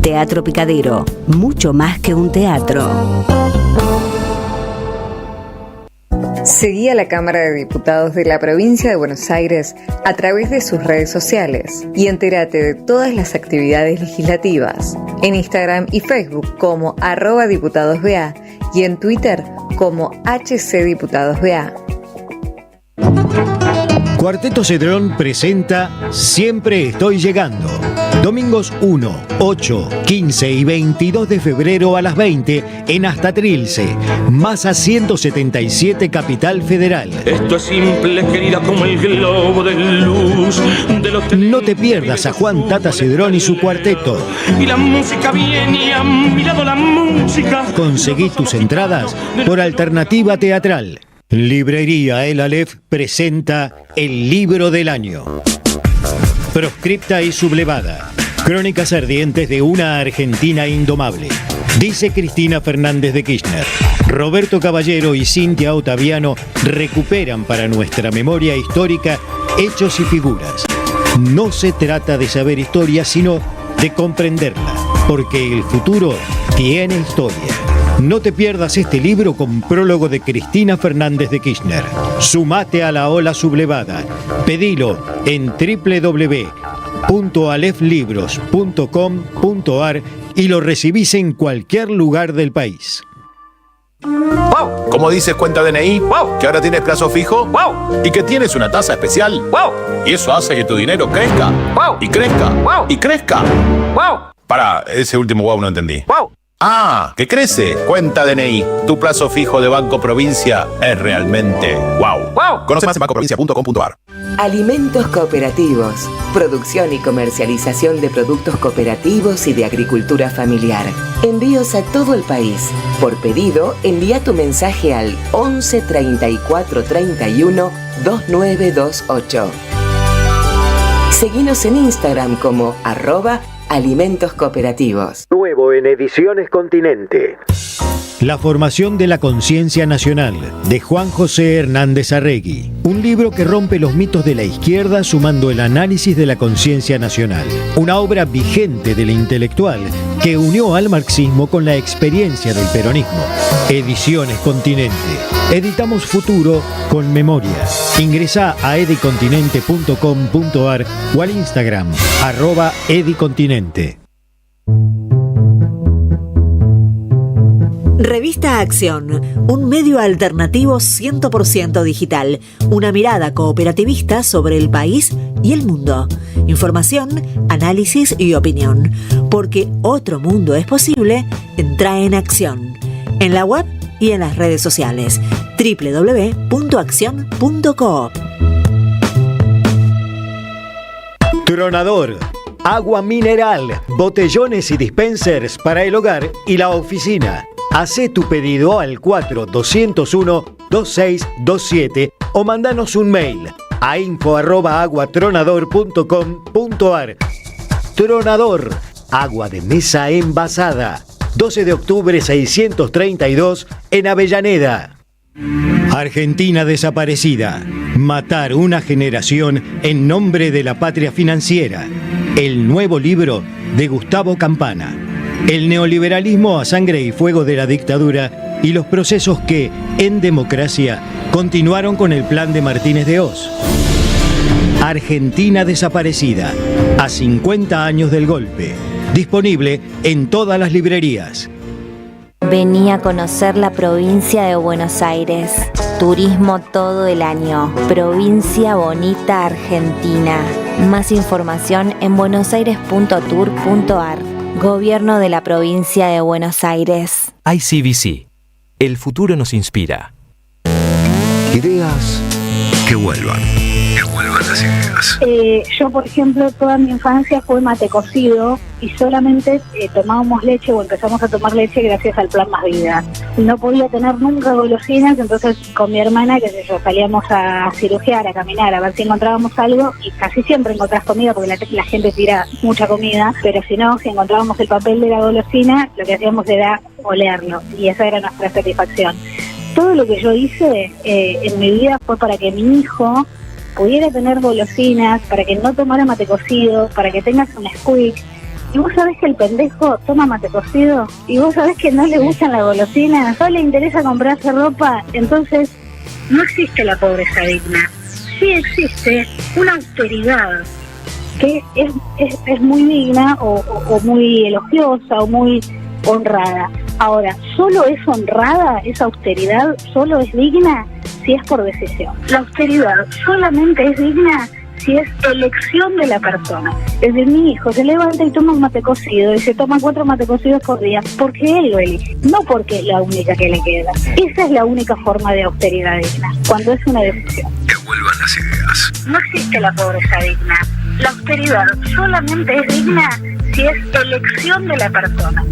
Teatro Picadero, mucho más que un teatro. Seguí a la Cámara de Diputados de la Provincia de Buenos Aires a través de sus redes sociales y entérate de todas las actividades legislativas en Instagram y Facebook como @diputadosBA y en Twitter como HCDiputadosBA. Cuarteto Cedrón presenta Siempre Estoy Llegando. Domingos 1, 8, 15 y 22 de febrero a las 20 en Hasta Trilce, Masa 177 Capital Federal. Esto es simple, querida, como el globo de luz de los... No te pierdas a Juan Tata Cedrón y su cuarteto. Y la música viene y a mi lado la música. Conseguí tus entradas por Alternativa Teatral. Librería El Aleph presenta El Libro del Año. Proscripta y sublevada. Crónicas ardientes de una Argentina indomable. Dice Cristina Fernández de Kirchner. Roberto Caballero y Cintia Ottaviano recuperan para nuestra memoria histórica hechos y figuras. No se trata de saber historia, sino de comprenderla, porque el futuro tiene historia. No te pierdas este libro con prólogo de Cristina Fernández de Kirchner. Sumate a la ola sublevada. Pedilo en www.aleflibros.com.ar y lo recibís en cualquier lugar del país. ¡Wow! ¿Cómo dices cuenta DNI? ¡Wow! ¿Que ahora tienes plazo fijo? ¡Wow! ¿Y que tienes una tasa especial? ¡Wow! Y eso hace que tu dinero crezca. ¡Wow! Y crezca. ¡Wow! Y crezca. ¡Wow! Pará, ese último wow no entendí. ¡Wow! ¡Ah! ¡Que crece! Cuenta DNI. Tu plazo fijo de Banco Provincia es realmente wow. ¡Wow! Conoce más en bancoprovincia.com.ar. Alimentos cooperativos. Producción y comercialización de productos cooperativos y de agricultura familiar. Envíos a todo el país. Por pedido, envía tu mensaje al 11 34 31 2928. Seguinos en Instagram como @alimentos cooperativos. Nuevo en Ediciones Continente. La formación de la conciencia nacional, de Juan José Hernández Arregui. Un libro que rompe los mitos de la izquierda sumando el análisis de la conciencia nacional. Una obra vigente del intelectual que unió al marxismo con la experiencia del peronismo. Ediciones Continente. Editamos futuro con memoria. Ingresá a edicontinente.com.ar o al Instagram @edicontinente. Revista Acción, un medio alternativo 100% digital, una mirada cooperativista sobre el país y el mundo. Información, análisis y opinión. Porque otro mundo es posible, entra en Acción. En la web y en las redes sociales. www.accion.coop. Tronador. Agua mineral, botellones y dispensers para el hogar y la oficina. Hacé tu pedido al 4201-2627 o mandanos un mail a info@aguatronador.com.ar. Tronador, agua de mesa envasada. 12 de octubre 632 en Avellaneda. Argentina desaparecida. Matar una generación en nombre de la patria financiera. El nuevo libro de Gustavo Campana. El neoliberalismo a sangre y fuego de la dictadura y los procesos que, en democracia, continuaron con el plan de Martínez de Hoz. Argentina desaparecida, a 50 años del golpe. Disponible en todas las librerías. Vení a conocer la provincia de Buenos Aires. Turismo todo el año. Provincia bonita Argentina. Más información en buenosaires.tour.ar. Gobierno de la provincia de Buenos Aires. ICBC. El futuro nos inspira. Ideas que vuelvan. Que vuelvan las ideas. Yo, por ejemplo, toda mi infancia fue mate cocido y solamente tomábamos leche o empezamos a tomar leche gracias al Plan Más Vida. No podía tener nunca golosinas, entonces con mi hermana, qué sé yo, salíamos a cirugiar, a caminar, a ver si encontrábamos algo y casi siempre encontrás comida porque la gente tira mucha comida, pero si no, si encontrábamos el papel de la golosina, lo que hacíamos era olerlo y esa era nuestra satisfacción. Todo lo que yo hice en mi vida fue para que mi hijo pudiera tener golosinas, para que no tomara mate cocido, para que tengas un squeak. Y vos sabés que el pendejo toma mate cocido, y vos sabés que no le gustan las golosinas, no le interesa comprarse ropa, entonces no existe la pobreza digna. Sí existe una austeridad que es muy digna o muy elogiosa o muy honrada. Ahora, ¿solo es honrada esa austeridad? ¿Solo es digna si es por decisión? La austeridad solamente es digna si es elección de la persona. Es decir, mi hijo se levanta y toma un mate cocido y se toma 4 mate cocidos por día porque él lo elige, no porque es la única que le queda. Esa es la única forma de austeridad digna, cuando es una decisión. Que vuelvan las ideas. No existe la pobreza digna. La austeridad solamente es digna si es elección de la persona.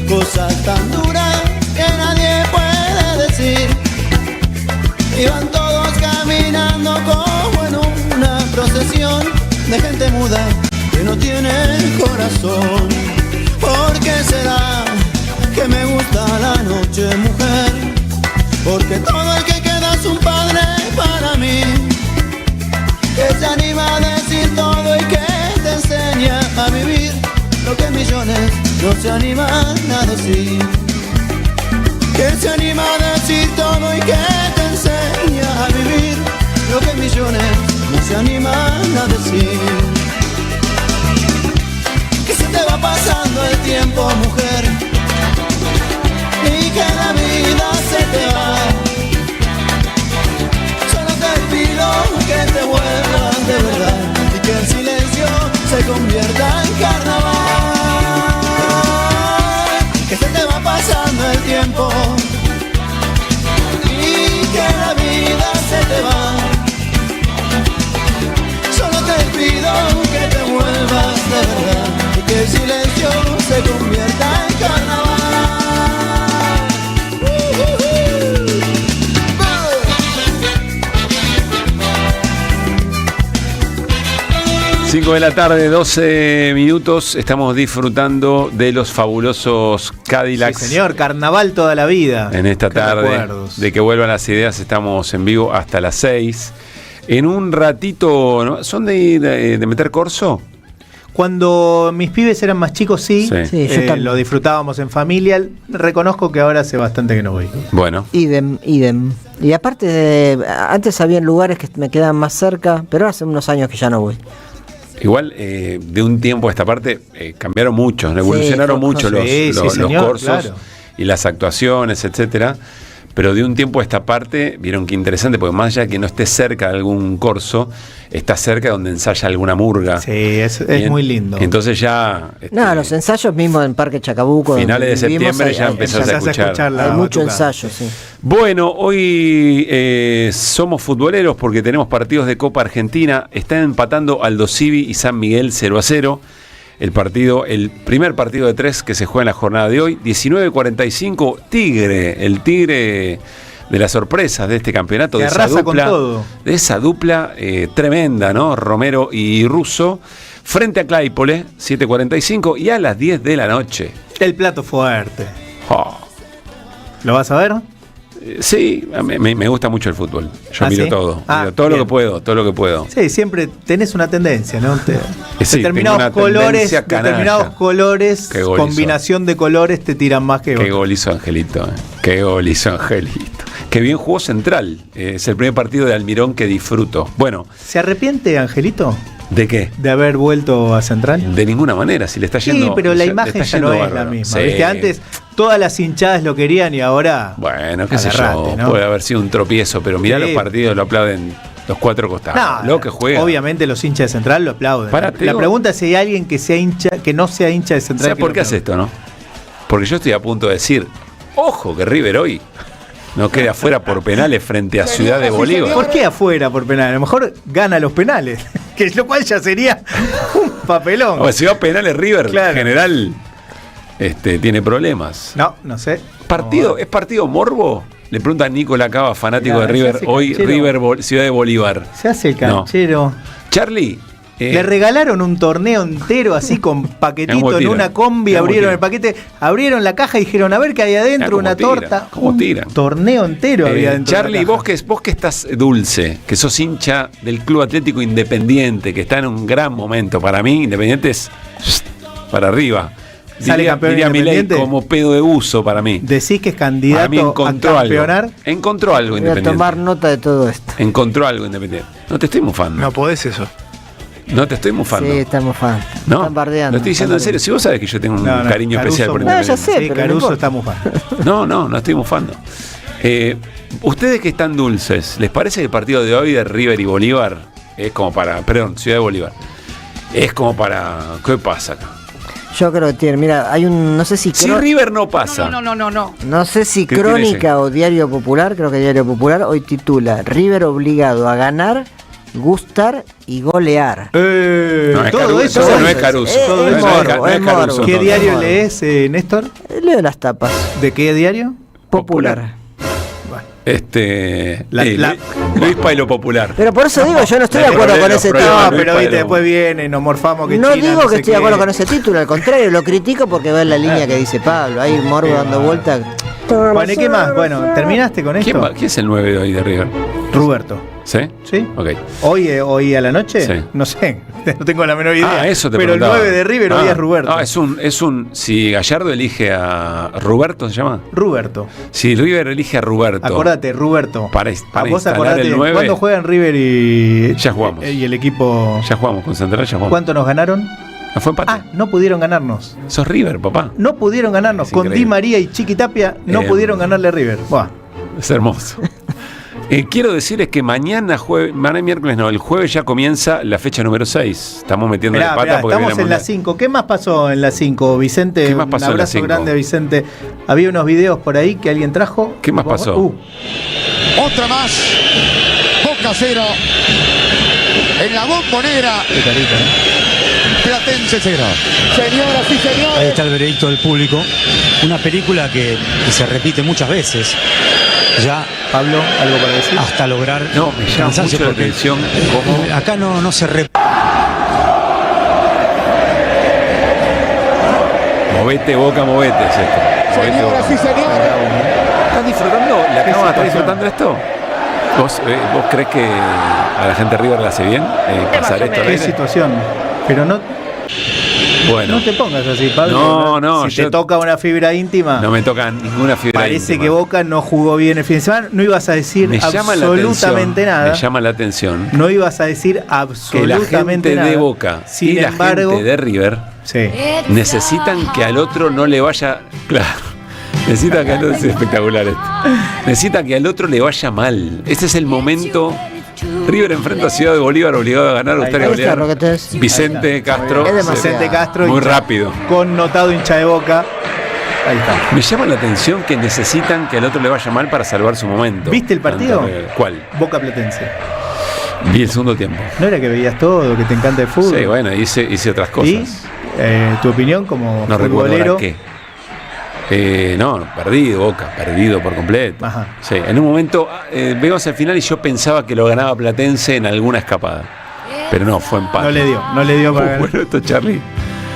Cosas tan duras que nadie puede decir. Y van todos caminando como en una procesión de gente muda que no tiene corazón. ¿Por qué será que me gusta la noche, mujer? Porque todo el que queda es un padre para mí, que se anima a decir todo y que te enseña a vivir lo que millones no se animan a decir. Que se anima a decir todo y que te enseña a vivir lo que millones no se animan a decir. Que se te va pasando el tiempo, mujer, y que la vida se te va. Solo te pido que te vuelvas de verdad y que el silencio se convierta en carnaval. Que se te va pasando el tiempo y que la vida se te va. Solo te pido que te vuelvas de verdad y que el silencio se convierta en carnaval. 5 de la tarde, 12 minutos. Estamos disfrutando de los fabulosos Cadillacs. Sí, señor, carnaval toda la vida. En esta Qué tarde, recuerdos. de que vuelvan las ideas, estamos en vivo hasta las 6. En un ratito, ¿no? ¿Son de meter corso? Cuando mis pibes eran más chicos, sí. Sí, yo también. Lo disfrutábamos en familia. Reconozco que ahora hace bastante que no voy. Bueno. Idem. Y aparte, antes había lugares que me quedaban más cerca, pero hace unos años que ya no voy. Igual, de un tiempo a esta parte, cambiaron mucho, evolucionaron mucho los señor, corsos, claro, y las actuaciones, etcétera. Pero de un tiempo a esta parte, vieron qué interesante, porque más allá de que no esté cerca de algún corso, está cerca donde ensaya alguna murga. Sí, es muy lindo. Entonces ya... No, los ensayos mismos en Parque Chacabuco. Finales de septiembre ya empezás a escuchar. Hay mucho ensayo, sí. Bueno, hoy somos futboleros porque tenemos partidos de Copa Argentina. Están empatando Aldo Civi y San Miguel 0-0. El primer partido de 3 que se juega en la jornada de hoy. 19:45, Tigre, el Tigre de las sorpresas de este campeonato. Que arrasa con todo. De esa dupla tremenda, ¿no? Romero y Russo. Frente a Claypole, 7:45 y a las 10 de la noche. El plato fuerte. Oh. ¿Lo vas a ver? Sí, me gusta mucho el fútbol. Yo miro ¿sí? todo. Miro todo lo que puedo. Sí, siempre tenés una tendencia, ¿no? Sí, determinados colores, combinación de colores te tiran más que Qué gol hizo Angelito. Qué gol hizo Angelito. Qué bien jugó Central. Es el primer partido de Almirón que disfruto. Bueno. ¿Se arrepiente Angelito? ¿De qué? ¿De haber vuelto a Central? De ninguna manera, si le está yendo. Sí, pero la imagen ya no es la misma. Sí. ¿Viste? Antes todas las hinchadas lo querían y ahora. Bueno, qué sé yo, ¿no? Puede haber sido un tropiezo, pero mirá los partidos, lo aplauden los cuatro costados. Lo que juega. Obviamente los hinchas de Central lo aplauden. La pregunta es si hay alguien que sea hincha, que no sea hincha de Central. ¿Sabes por qué hace esto, no? Porque yo estoy a punto de decir, ojo que River hoy no queda afuera por penales frente a Ciudad de Bolívar. ¿Por qué afuera por penales? A lo mejor gana los penales, que lo cual ya sería un papelón. O si va a penales River, claro. En general tiene problemas. No sé. ¿Es partido morbo? Le pregunta a Nicolás Cava, fanático de River, hoy River Ciudad de Bolívar. Se hace el canchero. No. Charlie, Le regalaron un torneo entero así con paquetito en una combi, abrieron el paquete, abrieron la caja y dijeron, a ver qué hay adentro, una torta. ¿Cómo tiran? Torneo entero había adentro. Charlie, vos que estás dulce, que sos hincha del Club Atlético Independiente, que está en un gran momento. Para mí, Independiente es para arriba. Sale campeón Independiente como pedo de uso para mí. ¿Decís que es candidato a campeonar? Encontró algo Independiente. Voy a tomar nota de todo esto. Encontró algo Independiente. No te estoy mufando. No podés eso. No te estoy mufando. Sí, está mufando. ¿No? Están bardeando. Lo estoy diciendo en serio. Si vos sabés que yo tengo un cariño Caruso, especial por No, Independiente. ya sé, Sí, pero Caruso no está mufando. No estoy mufando. Ustedes que están dulces, ¿les parece que el partido de hoy de River y Bolívar es como para... Perdón, Ciudad de Bolívar. Es como para... ¿Qué pasa acá? Yo creo que tiene, mira, hay un, no sé si... Si River no pasa. No sé si ¿Qué tiene Crónica o Diario Popular, creo que Diario Popular, hoy titula River obligado a ganar, gustar y golear. No, es todo Caruso, eso no es Caruso. Todo No es morbo, es Caruso, morbo. ¿Qué no. diario lees, Néstor? Leo las tapas. ¿De qué diario? Popular. Luis Pailo Popular. Pero por eso digo, yo no estoy de acuerdo con ese título. No, pero viste, después viene, nos morfamos que No China, digo que sé estoy de qué. acuerdo con ese título, al contrario, lo critico porque va en la línea que dice Pablo. Hay morbo dando vuelta. Bueno, ¿y qué más? Bueno, ¿terminaste con esto? ¿Quién es el 9 de hoy de River? Roberto. ¿Sí? ¿Sí? Ok. ¿Hoy a la noche? Sí. No sé, no tengo la menor idea. Eso te Pero el preguntaba. 9 de River hoy es Roberto. Es un. Si Gallardo elige a Roberto, ¿se llama? Roberto. Si River elige a Roberto. Acordate, Roberto. Para vos instalar acordate, el 9. ¿cuándo juegan River y. Ya jugamos. Y el equipo. Ya jugamos, con Central ya jugamos. ¿Cuánto nos ganaron? No fue empate. No pudieron ganarnos. Sos River, papá. No pudieron ganarnos. Es Con increíble. Di María y Chiqui Tapia no pudieron ganarle a River. Buah. Es hermoso. Quiero decirles que mañana miércoles no, el jueves ya comienza la fecha número 6. Estamos metiendo la pata porque estamos en la 5. ¿Qué más pasó en la 5, Vicente? ¿Qué más pasó Un en la abrazo 5? grande a Vicente. Había unos videos por ahí que alguien trajo. ¿Qué más pasó? Otra más. Boca 0. En la Bombonera. Platense 0. Señoras y señores. Ahí está el veredicto del público. Una película que se repite muchas veces. Ya. Pablo, ¿algo para decir? Hasta lograr. No, me llama cansancio, mucho la porque atención cómo. Acá no se repite. Movete, Boca, movete, es esto. Movete, Boca. Señoras y señores. ¿Estás disfrutando? ¿La cámara está disfrutando esto? ¿Vos crees que a la gente de River le hace bien pasar esto? al ¿Qué aire? situación? Pero no. Bueno. No te pongas así, Pablo. No, Si te toca una fibra íntima. No me toca ninguna fibra Parece íntima. que Boca no jugó bien el fin de semana. No ibas a decir Me llama la absolutamente atención, nada. Me llama la atención No ibas a decir que la absolutamente gente nada. de Boca Sin y la embargo, gente de River necesitan que al otro no le vaya. Claro. Necesitan que al otro. Es espectacular esto. Necesitan que al otro le vaya mal. Ese es el momento. River enfrenta a Ciudad de Bolívar obligado a ganar. Gustaría Ahí está, golear. lo que te decía. Vicente Castro. Es demasiado. Vicente Castro, Muy hincha- rápido. Connotado hincha de Boca. Ahí está. Me llama la atención que necesitan que al otro le vaya mal para salvar su momento. ¿Viste el partido? Ante River. ¿Cuál? Boca Platense. Vi el segundo tiempo. ¿No era que veías todo, que te encanta el fútbol? Sí, bueno, hice otras cosas. ¿Y tu opinión como No recuerdo futbolero? ahora qué. No, perdido por completo. Ajá. Sí, en un momento vemos al final y yo pensaba que lo ganaba Platense en alguna escapada. Pero no, fue empate. No le dio para ganar. Bueno, esto, Charlie.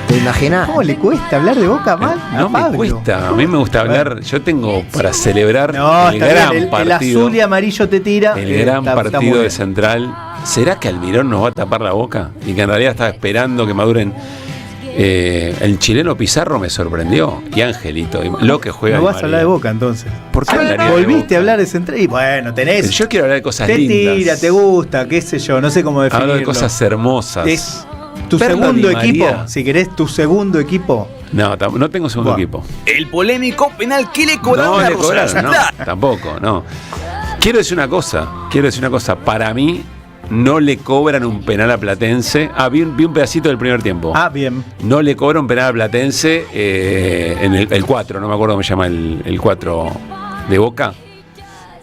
¿Te imaginas? ¿Cómo le cuesta hablar de Boca mal? No me Pablo? cuesta. A mí me gusta hablar. Yo tengo para celebrar No, el está gran bien, el partido. azul y amarillo te tira. El gran está muy partido de bien. Central. ¿Será que Almirón nos va a tapar la boca? Y que en realidad estaba esperando que maduren. El chileno Pizarro me sorprendió. Y Angelito. Y lo que juega. No Di vas a hablar de María. Boca entonces. ¿Por qué hablaría de Volviste Boca? a hablar de Central. Y bueno, tenés. Pero yo quiero hablar de cosas te lindas. tira, te gusta, qué sé yo, no sé cómo definirlo. Hablo de cosas hermosas. Es tu Verlo a segundo Di equipo. María. Si querés, tu segundo equipo. No, no tengo segundo equipo. El polémico penal que le cobraron No a le Rosario cobraron, no, Central. tampoco, no. Quiero decir una cosa. Para mí, no le cobran un penal a Platense. Vi un pedacito del primer tiempo. Ah, bien. No le cobran un penal a Platense en el 4, no me acuerdo cómo se llama el 4 de Boca.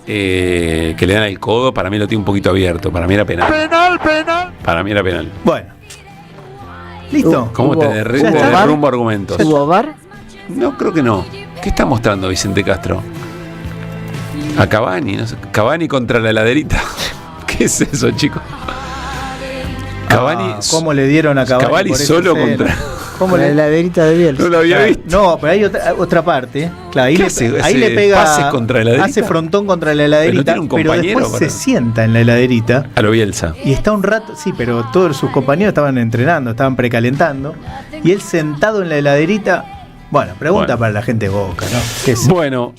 Que le dan el codo, para mí lo tiene un poquito abierto. Para mí era penal. Penal. Para mí era penal. Bueno. ¿Listo? ¿Cómo te derrumbo argumentos? ¿Hubo VAR? No, creo que no. ¿Qué está mostrando Vicente Castro? A Cavani, no sé. Cavani contra la heladerita. ¿Qué es eso, chicos? Cavani, ¿cómo le dieron a Cavani? Cavani por ese solo cero? contra. ¿Cómo La le... heladerita de Bielsa. No lo había visto. No, pero hay otra parte. Claro, ahí, ¿Qué le, hace? ahí ¿Hace le pega. pases contra la heladerita? Hace frontón contra la heladerita. Pero no tiene un compañero después para- se sienta en la heladerita. A lo Bielsa. Y está un rato, sí, pero todos sus compañeros estaban entrenando, estaban precalentando. Y él sentado en la heladerita. Bueno, pregunta Bueno. para la gente de Boca, ¿no? ¿Qué sé? Bueno,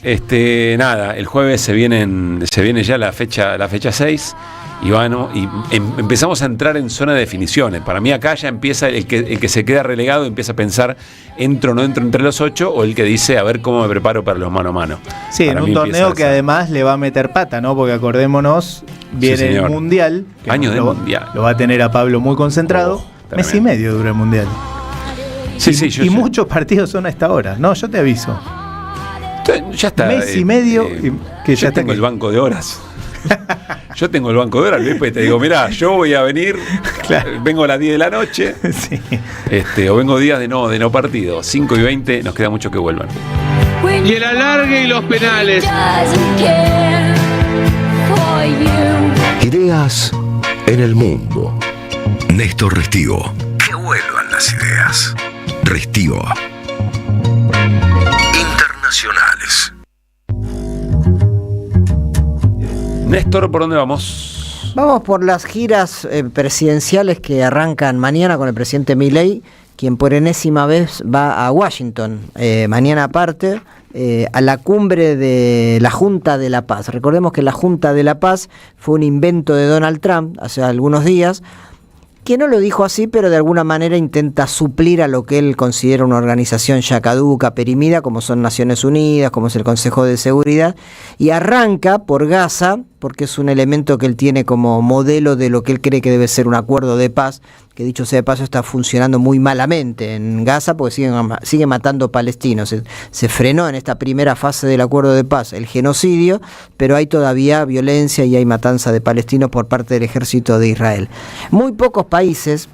nada, el jueves se viene ya la fecha 6. Y bueno, empezamos a entrar en zona de definiciones. Para mí acá ya empieza el que se queda relegado, empieza a pensar, entro o no entro entre los 8, o el que dice, a ver cómo me preparo para los mano a mano. Sí, Para en mí un torneo empieza que esa. además le va a meter pata, ¿no? Porque acordémonos, viene el señor. Mundial. que Año del lo- Mundial. Lo va a tener a Pablo muy concentrado. Mes y medio dura el Mundial. Sí, y, sí, yo y sé. muchos partidos son a esta hora. No, yo te aviso. Ya está. Mes y medio que yo ya está tengo aquí. el banco de horas. Yo tengo el banco de horas, Luis, pues te digo, mirá, yo voy a venir, vengo a las 10 de la noche, o vengo días de no partido, 5 y 20, nos queda mucho que vuelvan. Y el alargue y los penales. Ideas en el mundo. Néstor Restivo. Que vuelvan las ideas. Restivo. Internacionales. Néstor, ¿por dónde vamos? Vamos por las giras presidenciales que arrancan mañana con el presidente Milei, quien por enésima vez va a Washington. Mañana parte a la cumbre de la Junta de la Paz. Recordemos que la Junta de la Paz fue un invento de Donald Trump hace algunos días, que no lo dijo así, pero de alguna manera intenta suplir a lo que él considera una organización ya caduca, perimida, como son Naciones Unidas, como es el Consejo de Seguridad, y arranca por Gaza, porque es un elemento que él tiene como modelo de lo que él cree que debe ser un acuerdo de paz, que dicho sea de paso está funcionando muy malamente en Gaza porque sigue matando palestinos. Se frenó en esta primera fase del acuerdo de paz el genocidio, pero hay todavía violencia y hay matanza de palestinos por parte del ejército de Israel. Muy pocos países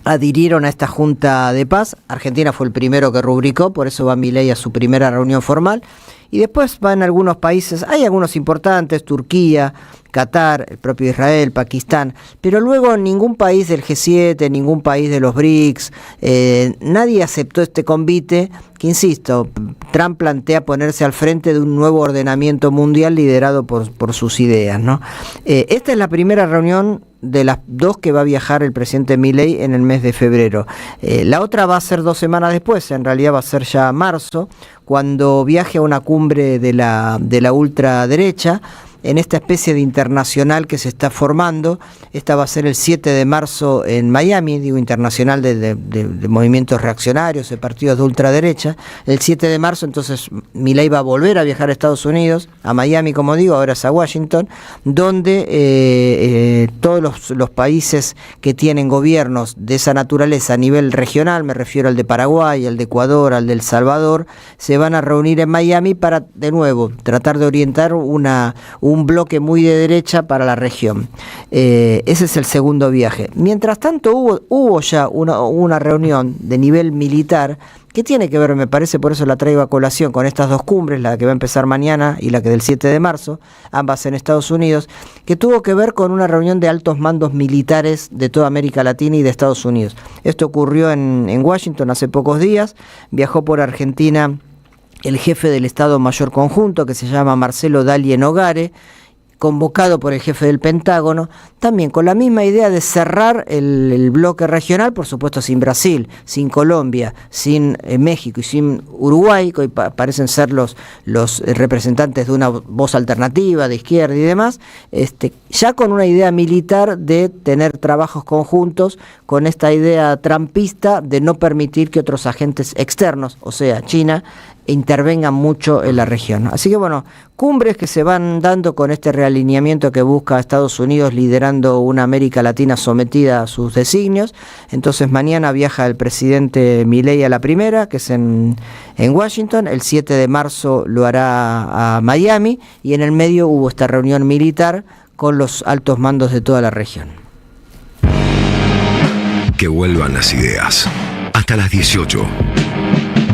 adhirieron a esta Junta de Paz. Argentina fue el primero que rubricó, por eso va Milei a su primera reunión formal. Y después van algunos países, hay algunos importantes, Turquía, Qatar, el propio Israel, Pakistán, pero luego ningún país del G7, ningún país de los BRICS, nadie aceptó este convite, que insisto, Trump plantea ponerse al frente de un nuevo ordenamiento mundial liderado por sus ideas, ¿no? Esta es la primera reunión de las dos que va a viajar el presidente Milei en el mes de febrero. La otra va a ser 2 semanas después, en realidad va a ser ya marzo, cuando viaje a una cumbre de la ultraderecha, en esta especie de internacional que se está formando. Esta va a ser el 7 de marzo en Miami, digo internacional de movimientos reaccionarios, de partidos de ultraderecha. El 7 de marzo entonces Milei va a volver a viajar a Estados Unidos, a Miami como digo, ahora es a Washington, donde todos los países que tienen gobiernos de esa naturaleza a nivel regional, me refiero al de Paraguay, al de Ecuador, al de El Salvador, se van a reunir en Miami para de nuevo tratar de orientar un bloque muy de derecha para la región. Ese es el segundo viaje. Mientras tanto hubo ya una reunión de nivel militar que tiene que ver, me parece, por eso la traigo a colación, con estas dos cumbres, la que va a empezar mañana y la que del 7 de marzo, ambas en Estados Unidos, que tuvo que ver con una reunión de altos mandos militares de toda América Latina y de Estados Unidos. Esto ocurrió en Washington hace pocos días, viajó por Argentina el jefe del Estado Mayor Conjunto, que se llama Marcelo Dalie Nogare, convocado por el jefe del Pentágono, también con la misma idea de cerrar el bloque regional, por supuesto sin Brasil, sin Colombia, sin México y sin Uruguay, que hoy parecen ser los representantes de una voz alternativa, de izquierda y demás, ya con una idea militar de tener trabajos conjuntos, con esta idea trumpista de no permitir que otros agentes externos, o sea, China, intervengan mucho en la región. Así que bueno, cumbres que se van dando con este realineamiento que busca Estados Unidos liderando una América Latina sometida a sus designios. Entonces mañana viaja el presidente Milei a la primera, que es en Washington, el 7 de marzo lo hará a Miami y en el medio hubo esta reunión militar con los altos mandos de toda la región. Que vuelvan las ideas. Hasta las 18.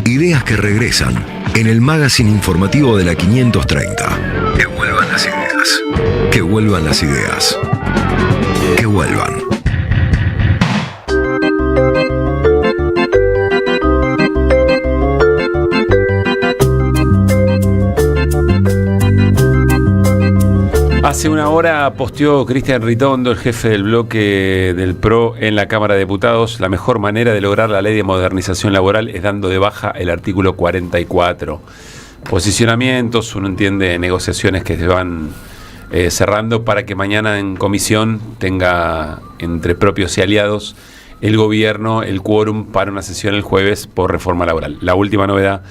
Ideas que regresan en el magazine informativo de la 530. Que vuelvan las ideas. Que vuelvan las ideas. Que vuelvan. ahora posteó Cristian Ritondo, el jefe del bloque del PRO en la Cámara de Diputados, la mejor manera de lograr la ley de modernización laboral es dando de baja el artículo 44. Posicionamientos, uno entiende negociaciones que se van cerrando para que mañana en comisión tenga entre propios y aliados el gobierno el quórum para una sesión el jueves por reforma laboral. La última novedad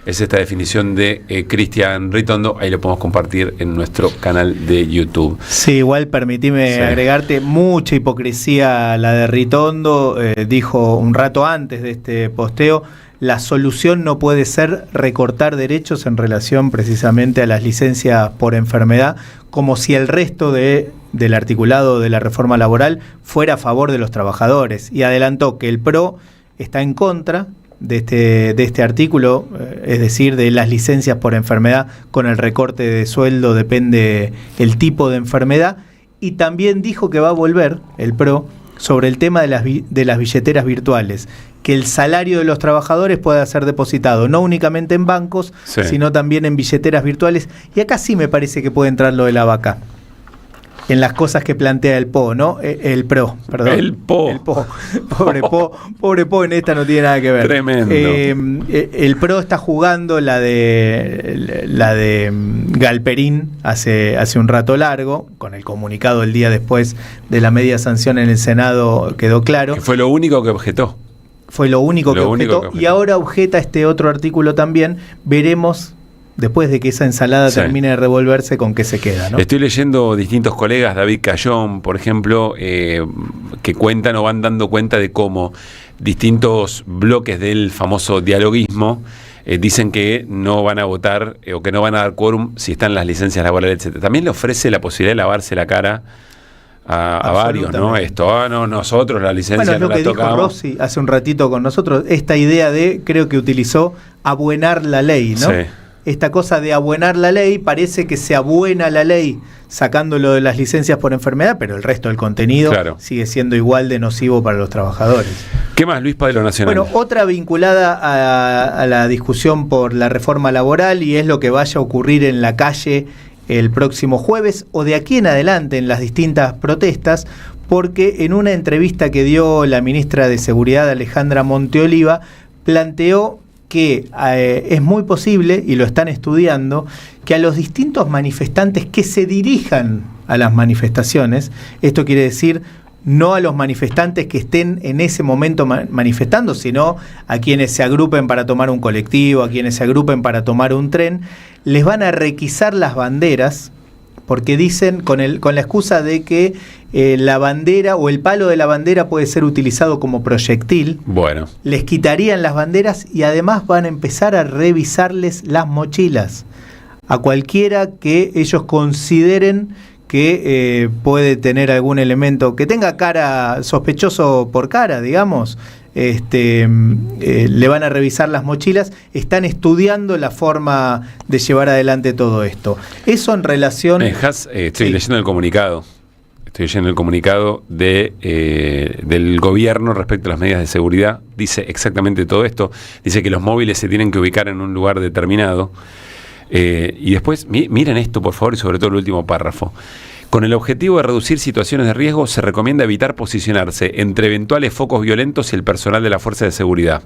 es esta definición de Cristian Ritondo, ahí lo podemos compartir en nuestro canal de YouTube. Sí, igual permitime agregarte, mucha hipocresía la de Ritondo, dijo un rato antes de este posteo, la solución no puede ser recortar derechos en relación precisamente a las licencias por enfermedad, como si el resto del articulado de la reforma laboral fuera a favor de los trabajadores, y adelantó que el PRO está en contra de este artículo, es decir, de las licencias por enfermedad con el recorte de sueldo depende el tipo de enfermedad, y también dijo que va a volver el PRO sobre el tema de las billeteras virtuales, que el salario de los trabajadores pueda ser depositado no únicamente en bancos, sino también en billeteras virtuales, y acá sí me parece que puede entrar lo de la vaca. En las cosas que plantea el PO, ¿no? El PRO, perdón. El PO. Pobre PO en esta no tiene nada que ver. Tremendo. El PRO está jugando la de Galperín hace un rato largo, con el comunicado el día después de la media sanción en el Senado quedó claro. Que fue lo único que objetó. Fue lo único que objetó. Y ahora objeta este otro artículo también. Veremos, después de que esa ensalada termine de revolverse, con qué se queda, ¿no? Estoy leyendo distintos colegas, David Cayón, por ejemplo, que cuentan o van dando cuenta de cómo distintos bloques del famoso dialoguismo dicen que no van a votar o que no van a dar quórum si están las licencias laborales, etc. También le ofrece la posibilidad de lavarse la cara a varios, ¿no? Esto, no, nosotros la licencia bueno, es no lo que dijo Rossi hace un ratito con nosotros, esta idea de, creo que utilizó, abuenar la ley, ¿no? Sí. Esta cosa de abuenar la ley, parece que se abuena la ley sacándolo de las licencias por enfermedad, pero el resto del contenido sigue siendo igual de nocivo para los trabajadores. ¿Qué más, Luis, para lo nacional? Bueno, otra vinculada a la discusión por la reforma laboral, y es lo que vaya a ocurrir en la calle el próximo jueves o de aquí en adelante en las distintas protestas, porque en una entrevista que dio la ministra de Seguridad, Alejandra Monteoliva, planteó que es muy posible, y lo están estudiando, que a los distintos manifestantes que se dirijan a las manifestaciones, esto quiere decir no a los manifestantes que estén en ese momento manifestando, sino a quienes se agrupen para tomar un colectivo, a quienes se agrupen para tomar un tren, les van a requisar las banderas, porque dicen, con la excusa de que la bandera o el palo de la bandera puede ser utilizado como proyectil, les quitarían las banderas y además van a empezar a revisarles las mochilas a cualquiera que ellos consideren que puede tener algún elemento, que tenga cara sospechoso por cara, digamos. Le van a revisar las mochilas, están estudiando la forma de llevar adelante todo esto. Eso en relación... Estoy leyendo el comunicado. Estoy leyendo el comunicado del gobierno respecto a las medidas de seguridad. Dice exactamente todo esto. Dice que los móviles se tienen que ubicar en un lugar determinado. Y después, miren esto, por favor, y sobre todo el último párrafo. Con el objetivo de reducir situaciones de riesgo, se recomienda evitar posicionarse entre eventuales focos violentos y el personal de la fuerza de seguridad.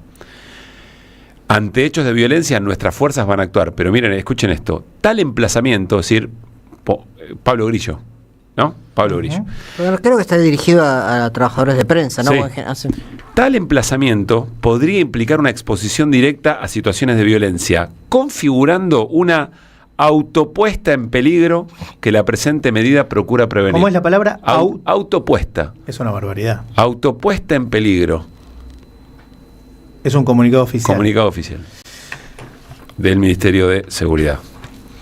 Ante hechos de violencia, nuestras fuerzas van a actuar. Pero miren, escuchen esto. Tal emplazamiento, es decir, Pablo Grillo, ¿no? Pablo Grillo. Pero creo que está dirigido a trabajadores de prensa, ¿no? Sí. Tal emplazamiento podría implicar una exposición directa a situaciones de violencia, configurando una autopuesta en peligro que la presente medida procura prevenir. ¿Cómo es la palabra? Autopuesta. Es una barbaridad. Autopuesta en peligro. Es un comunicado oficial. Comunicado oficial del Ministerio de Seguridad.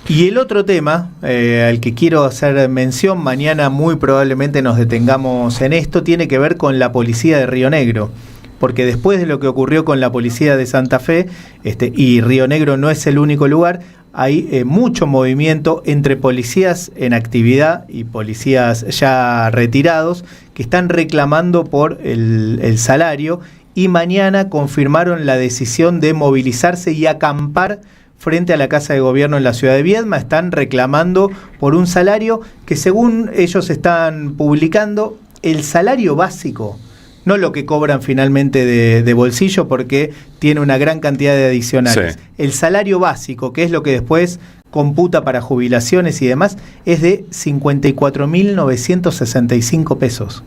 Y el otro tema al que quiero hacer mención, mañana muy probablemente nos detengamos en esto, tiene que ver con la policía de Río Negro. Porque después de lo que ocurrió con la policía de Santa Fe, y Río Negro no es el único lugar, hay mucho movimiento entre policías en actividad y policías ya retirados que están reclamando por el salario, y mañana confirmaron la decisión de movilizarse y acampar frente a la Casa de Gobierno en la ciudad de Viedma. Están reclamando por un salario que, según ellos están publicando, el salario básico, no lo que cobran finalmente de bolsillo, porque tiene una gran cantidad de adicionales. Sí. El salario básico, que es lo que después computa para jubilaciones y demás, es de 54.965 pesos.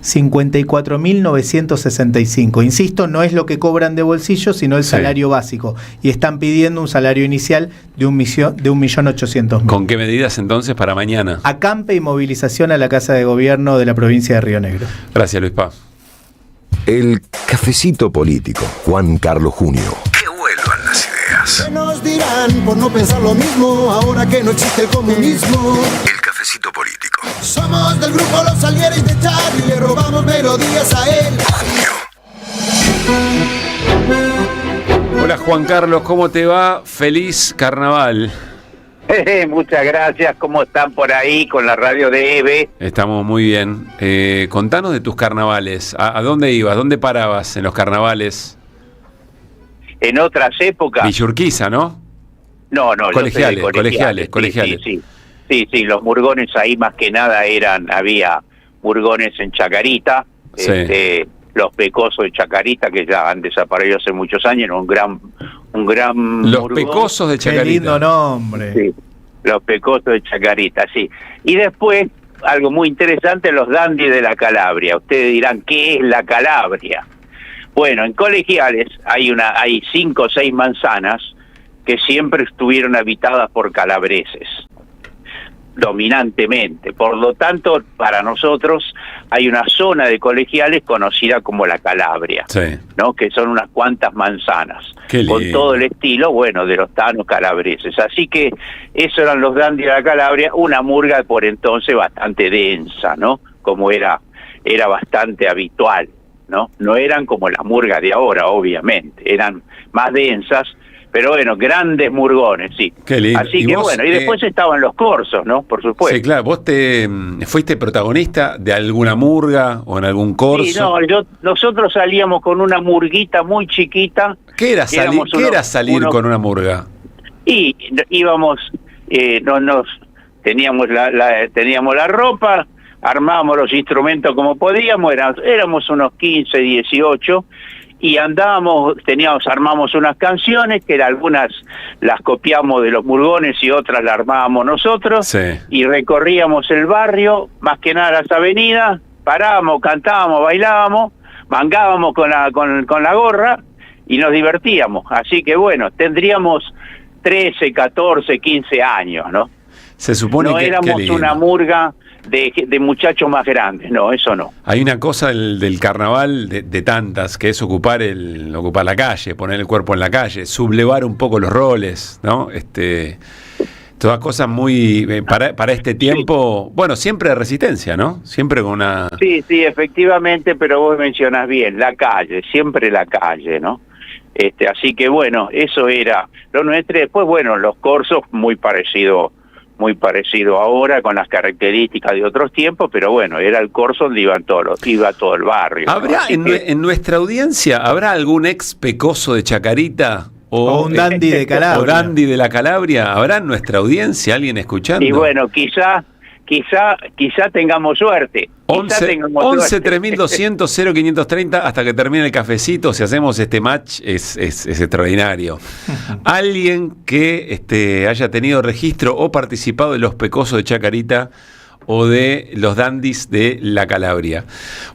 54.965. Insisto, no es lo que cobran de bolsillo, sino el salario básico. Y están pidiendo un salario inicial de 1.800.000. ¿Con qué medidas entonces para mañana? Acampe y movilización a la Casa de Gobierno de la provincia de Río Negro. Gracias, Luis Paz. El cafecito político. Juan Carlos Junio. Que vuelvan las ideas. ¿Qué nos dirán por no pensar lo mismo ahora que no existe el comunismo? El cafecito político. Somos del grupo Los Salieres de Charlie, le robamos melodías a él. Hola Juan Carlos, ¿cómo te va? Feliz carnaval. Muchas gracias, ¿cómo están por ahí con la radio de EVE? Estamos muy bien. Contanos de tus carnavales. ¿A dónde ibas? ¿Dónde parabas en los carnavales? En otras épocas. Villurquiza, ¿no? No, Colegiales, yo soy de colegiales. Sí, los murgones ahí más que nada había murgones en Chacarita, Sí. Los pecosos de Chacarita, que ya han desaparecido hace muchos años, un gran Los murgón. pecosos de Chacarita. Qué lindo nombre. Sí, los pecosos de Chacarita, sí. Y después, algo muy interesante, los dandis de la Calabria. Ustedes dirán, ¿qué es la Calabria? Bueno, en Colegiales hay 5 o 6 manzanas que siempre estuvieron habitadas por calabreses, dominantemente. Por lo tanto, para nosotros hay una zona de Colegiales conocida como la Calabria, Sí. ¿no? Que son unas cuantas manzanas, Qué con lindo. todo el estilo, bueno, de los tanos calabreses. Así que esos eran los dandis de la Calabria, una murga por entonces bastante densa, ¿no? Como era bastante habitual, ¿no? No eran como las murgas de ahora, obviamente, eran más densas, pero bueno, grandes murgones, sí. Qué lindo. Así ¿Y que vos, bueno, y después estaban los corsos, ¿no? Por supuesto. Sí, claro. ¿Vos fuiste protagonista de alguna murga o en algún corso? Sí, no, nosotros salíamos con una murguita muy chiquita. ¿Qué era salir con una murga? Y íbamos, teníamos la ropa, armábamos los instrumentos como podíamos, éramos unos 15, 18, y armamos unas canciones, que algunas las copiamos de los murgones y otras las armábamos nosotros, Sí. y recorríamos el barrio, más que nada las avenidas, parábamos, cantábamos, bailábamos, mangábamos con la gorra y nos divertíamos. Así que bueno, tendríamos 13, 14, 15 años, ¿no? Se supone no que éramos qué lindo. una murga de muchachos más grandes, no, eso no. Hay una cosa del carnaval de tantas, que es ocupar la calle, poner el cuerpo en la calle, sublevar un poco los roles, ¿no? Todas cosas muy para este tiempo, bueno, siempre de resistencia, ¿no? Siempre con una... Sí, efectivamente, pero vos mencionás bien, la calle, siempre la calle, ¿no? Así que bueno, eso era lo nuestro. Después, bueno, los corsos muy parecido ahora, con las características de otros tiempos, pero bueno, era el corso donde iba todo el barrio. ¿Habrá ¿no? en nuestra audiencia, habrá algún ex pecoso de Chacarita O un dandy de Calabria. O dandy de la Calabria? ¿Habrá en nuestra audiencia alguien escuchando? Y bueno, quizá tengamos suerte. 11 3200 0530 hasta que termine el cafecito. Si hacemos este match es extraordinario. Alguien que haya tenido registro o participado de los pecosos de Chacarita o de los dandis de la Calabria.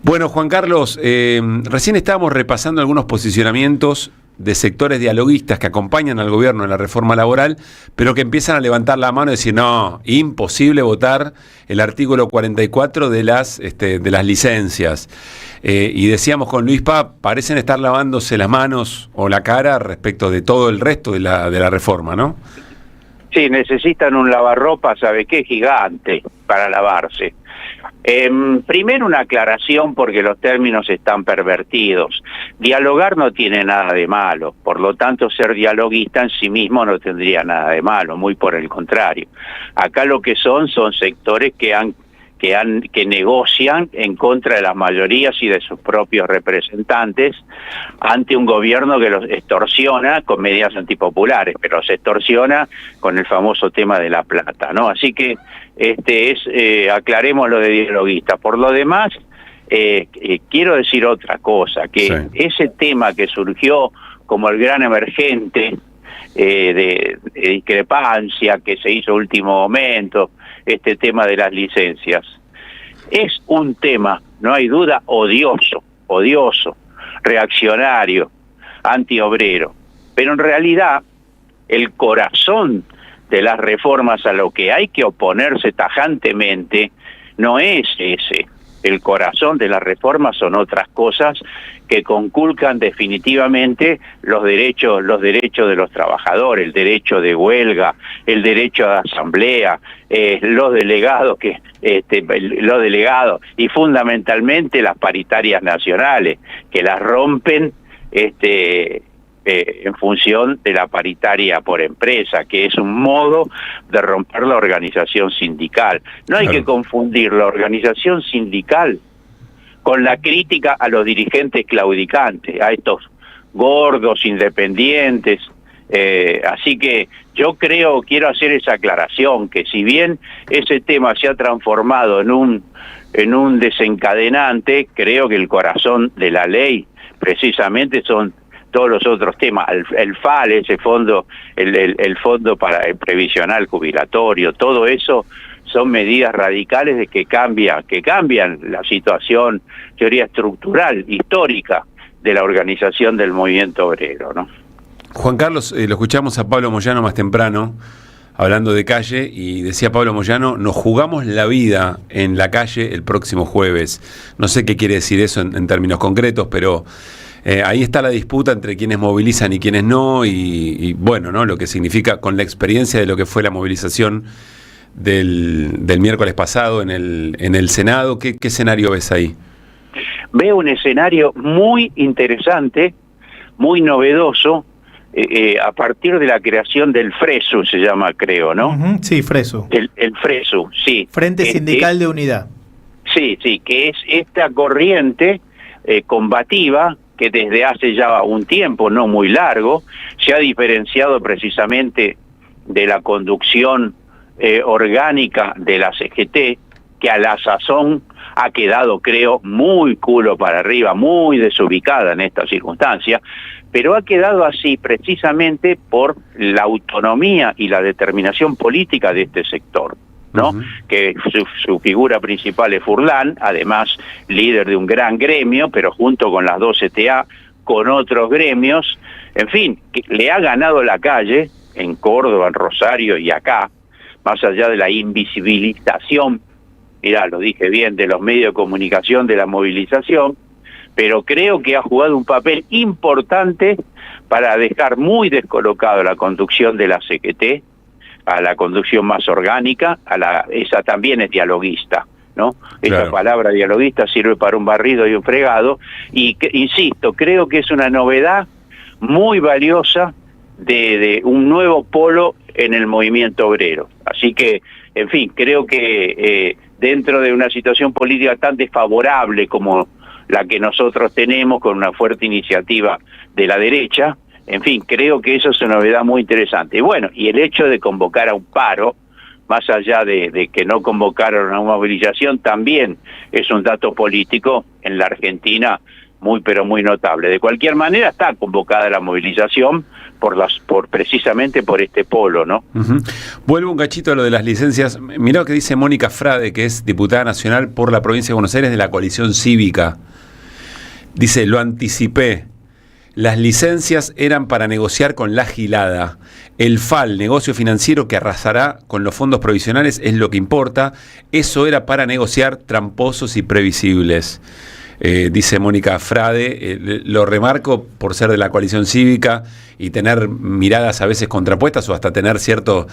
Bueno, Juan Carlos, recién estábamos repasando algunos posicionamientos de sectores dialoguistas que acompañan al gobierno en la reforma laboral, pero que empiezan a levantar la mano y decir, no, imposible votar el artículo 44 de las licencias. Y decíamos con Luis Paz, parecen estar lavándose las manos o la cara respecto de todo el resto de la reforma, ¿no? Sí, necesitan un lavarropa, ¿sabe qué? Gigante para lavarse. Primero una aclaración, porque los términos están pervertidos. Dialogar no tiene nada de malo, por lo tanto ser dialoguista en sí mismo no tendría nada de malo, muy por el contrario. Acá lo que son sectores que que negocian en contra de las mayorías y de sus propios representantes ante un gobierno que los extorsiona con medidas antipopulares, pero se extorsiona con el famoso tema de la plata, ¿no? Así que aclaremos lo de dialoguista. Por lo demás, quiero decir otra cosa, que ese tema que surgió como el gran emergente de discrepancia que se hizo último momento, este tema de las licencias, es un tema, no hay duda, odioso, reaccionario, antiobrero, pero en realidad el corazón de las reformas a lo que hay que oponerse tajantemente no es ese. El corazón de las reformas son otras cosas que conculcan definitivamente los derechos de los trabajadores, el derecho de huelga, el derecho a asamblea, los delegados y fundamentalmente las paritarias nacionales que las rompen en función de la paritaria por empresa, que es un modo de romper la organización sindical. No hay que confundir la organización sindical con la crítica a los dirigentes claudicantes, a estos gordos independientes. Así que yo quiero hacer esa aclaración, que si bien ese tema se ha transformado en un desencadenante, creo que el corazón de la ley precisamente son todos los otros temas, el FAL, ese fondo, el fondo para el previsional jubilatorio, todo eso son medidas radicales de que cambian la situación, teoría estructural, histórica de la organización del movimiento obrero, ¿no? Juan Carlos, lo escuchamos a Pablo Moyano más temprano, hablando de calle, y decía Pablo Moyano, nos jugamos la vida en la calle el próximo jueves. No sé qué quiere decir eso en términos concretos, pero ahí está la disputa entre quienes movilizan y quienes no, y bueno, ¿no? Lo que significa, con la experiencia de lo que fue la movilización del miércoles pasado en el Senado, ¿qué escenario ves ahí? Veo un escenario muy interesante, muy novedoso, a partir de la creación del FRESU, se llama, creo, ¿no? Sí, FRESU. El FRESU, sí. Frente Sindical de Unidad. Sí, que es esta corriente combativa que desde hace ya un tiempo no muy largo se ha diferenciado precisamente de la conducción orgánica de la CGT, que a la sazón ha quedado, creo, muy culo para arriba, muy desubicada en esta circunstancia, pero ha quedado así precisamente por la autonomía y la determinación política de este sector, ¿no? Que su figura principal es Furlan, además líder de un gran gremio, pero junto con las dos CTA, con otros gremios, en fin, que le ha ganado la calle en Córdoba, en Rosario y acá, más allá de la invisibilización, mirá, lo dije bien, de los medios de comunicación de la movilización, pero creo que ha jugado un papel importante para dejar muy descolocado la conducción de la CGT, a la conducción más orgánica, esa también es dialoguista, ¿no? Claro. Esa palabra dialoguista sirve para un barrido y un fregado, y insisto, creo que es una novedad muy valiosa de un nuevo polo en el movimiento obrero. Así que, en fin, creo que dentro de una situación política tan desfavorable como la que nosotros tenemos, con una fuerte iniciativa de la derecha, en fin, creo que eso es una novedad muy interesante. Y bueno, y el hecho de convocar a un paro, más allá de que no convocaron a una movilización, también es un dato político en la Argentina muy pero muy notable. De cualquier manera está convocada la movilización precisamente por este polo, ¿no? Vuelvo un cachito a lo de las licencias. Mirá lo que dice Mónica Frade, que es diputada nacional por la provincia de Buenos Aires de la coalición cívica. Dice, lo anticipé. Las licencias eran para negociar con la gilada. El FAL, negocio financiero que arrasará con los fondos provisionales, es lo que importa. Eso era para negociar tramposos y previsibles. Dice Mónica Frade, lo remarco por ser de la coalición cívica y tener miradas a veces contrapuestas o hasta tener cierto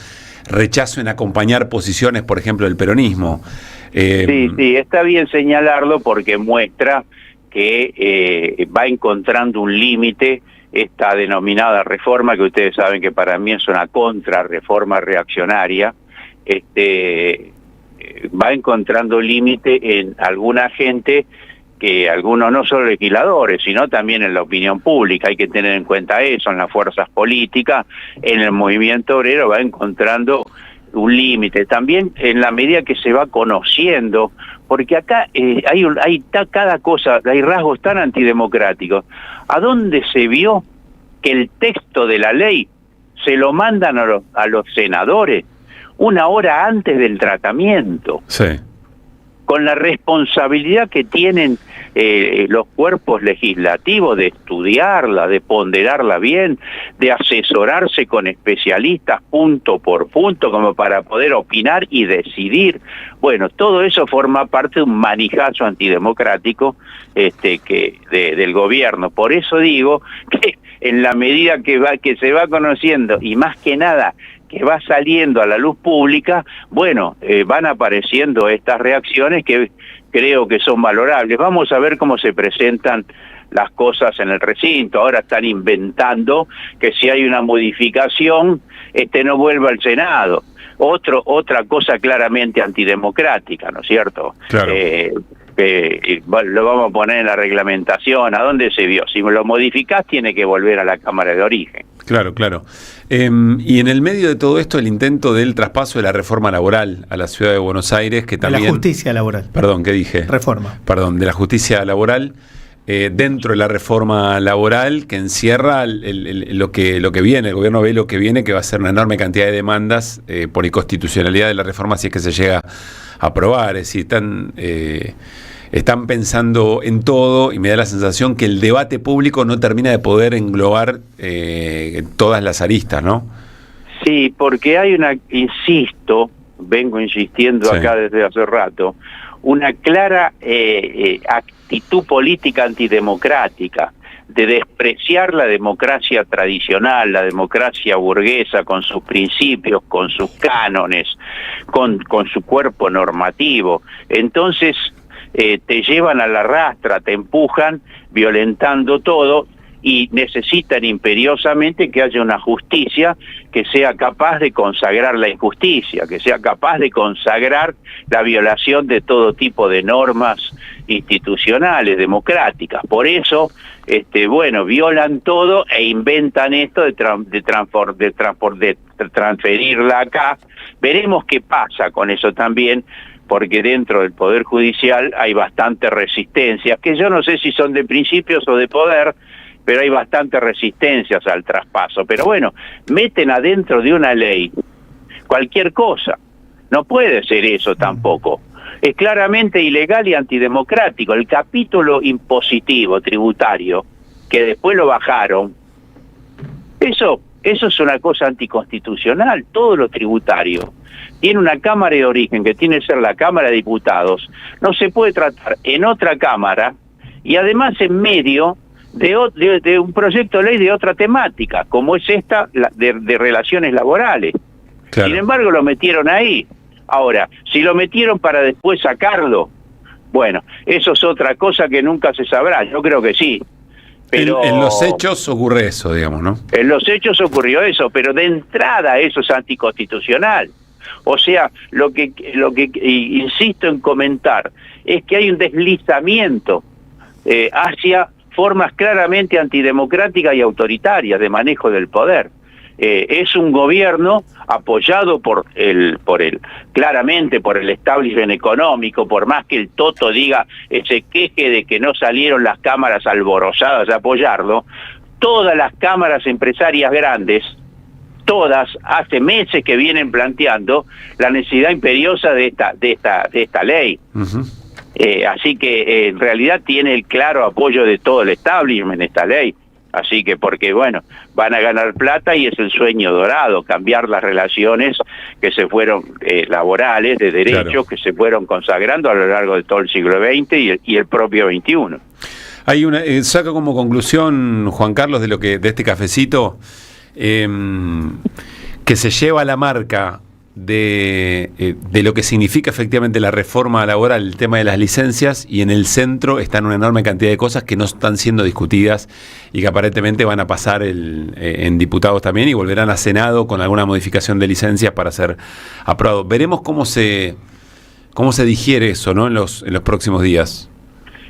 rechazo en acompañar posiciones, por ejemplo, del peronismo. Sí, está bien señalarlo porque muestra que va encontrando un límite esta denominada reforma, que ustedes saben que para mí es una contrarreforma reaccionaria, va encontrando límite en alguna gente, que algunos no solo legisladores, sino también en la opinión pública. Hay que tener en cuenta eso, en las fuerzas políticas, en el movimiento obrero va encontrando un límite. También en la medida que se va conociendo, porque acá hay cada cosa, hay rasgos tan antidemocráticos. ¿A dónde se vio que el texto de la ley se lo mandan a los senadores una hora antes del tratamiento? Sí. Con la responsabilidad que tienen los cuerpos legislativos de estudiarla, de ponderarla bien, de asesorarse con especialistas punto por punto como para poder opinar y decidir. Bueno, todo eso forma parte de un manijazo antidemocrático del gobierno. Por eso digo que en la medida que se va conociendo, y más que nada que va saliendo a la luz pública, bueno, van apareciendo estas reacciones que creo que son valorables. Vamos a ver cómo se presentan las cosas en el recinto. Ahora están inventando que si hay una modificación, no vuelva al Senado. Otra cosa claramente antidemocrática, ¿no es cierto? Claro. Lo vamos a poner en la reglamentación. ¿A dónde se vio? Si lo modificás, tiene que volver a la Cámara de Origen. Claro, claro. Y en el medio de todo esto, el intento del traspaso de la reforma laboral a la ciudad de Buenos Aires, que también... De la justicia laboral. Perdón, ¿qué dije? Reforma. Perdón, de la justicia laboral. Dentro de la reforma laboral que encierra lo que viene, el gobierno ve lo que viene, que va a ser una enorme cantidad de demandas por inconstitucionalidad de la reforma si es que se llega a aprobar. Es decir, están pensando en todo y me da la sensación que el debate público no termina de poder englobar todas las aristas, ¿no? Sí, porque hay vengo insistiendo Sí. acá desde hace rato, una clara actitud política antidemocrática de despreciar la democracia tradicional, la democracia burguesa con sus principios, con sus cánones, con su cuerpo normativo. Entonces te llevan a la rastra, te empujan, violentando todo, y necesitan imperiosamente que haya una justicia que sea capaz de consagrar la injusticia, que sea capaz de consagrar la violación de todo tipo de normas institucionales, democráticas. Por eso, violan todo e inventan esto de transferirla acá. Veremos qué pasa con eso también, porque dentro del Poder Judicial hay bastante resistencias, que yo no sé si son de principios o de poder, pero hay bastantes resistencias al traspaso. Pero bueno, meten adentro de una ley cualquier cosa. No puede ser eso tampoco. Es claramente ilegal y antidemocrático. El capítulo impositivo, tributario, que después lo bajaron, eso es una cosa anticonstitucional. Todo lo tributario tiene una Cámara de Origen, que tiene que ser la Cámara de Diputados. No se puede tratar en otra Cámara, y además en medio de un proyecto de ley de otra temática, como es esta de relaciones laborales. Claro. Sin embargo, lo metieron ahí. Ahora, si lo metieron para después sacarlo, bueno, eso es otra cosa que nunca se sabrá. Yo creo que sí. Pero en los hechos ocurre eso, digamos, ¿no? En los hechos ocurrió eso, pero de entrada eso es anticonstitucional. O sea, lo que insisto en comentar es que hay un deslizamiento hacia formas claramente antidemocráticas y autoritarias de manejo del poder. Es un gobierno apoyado claramente por el establishment económico, por más que el Toto se queje de que no salieron las cámaras alborozadas a apoyarlo. Todas las cámaras empresarias grandes, todas, hace meses que vienen planteando la necesidad imperiosa de esta ley. Uh-huh. Así que en realidad tiene el claro apoyo de todo el establishment esta ley. Así que porque, van a ganar plata y es el sueño dorado, cambiar las relaciones que se fueron laborales, de derechos, claro, que se fueron consagrando a lo largo de todo el siglo XX y el propio XXI. Hay saca como conclusión, Juan Carlos, de este cafecito, que se lleva la marca de lo que significa efectivamente la reforma laboral, el tema de las licencias, y en el centro están una enorme cantidad de cosas que no están siendo discutidas y que aparentemente van a pasar en diputados también y volverán a Senado con alguna modificación de licencias para ser aprobado. Veremos cómo se cómo se digiere eso, ¿no? en los próximos días.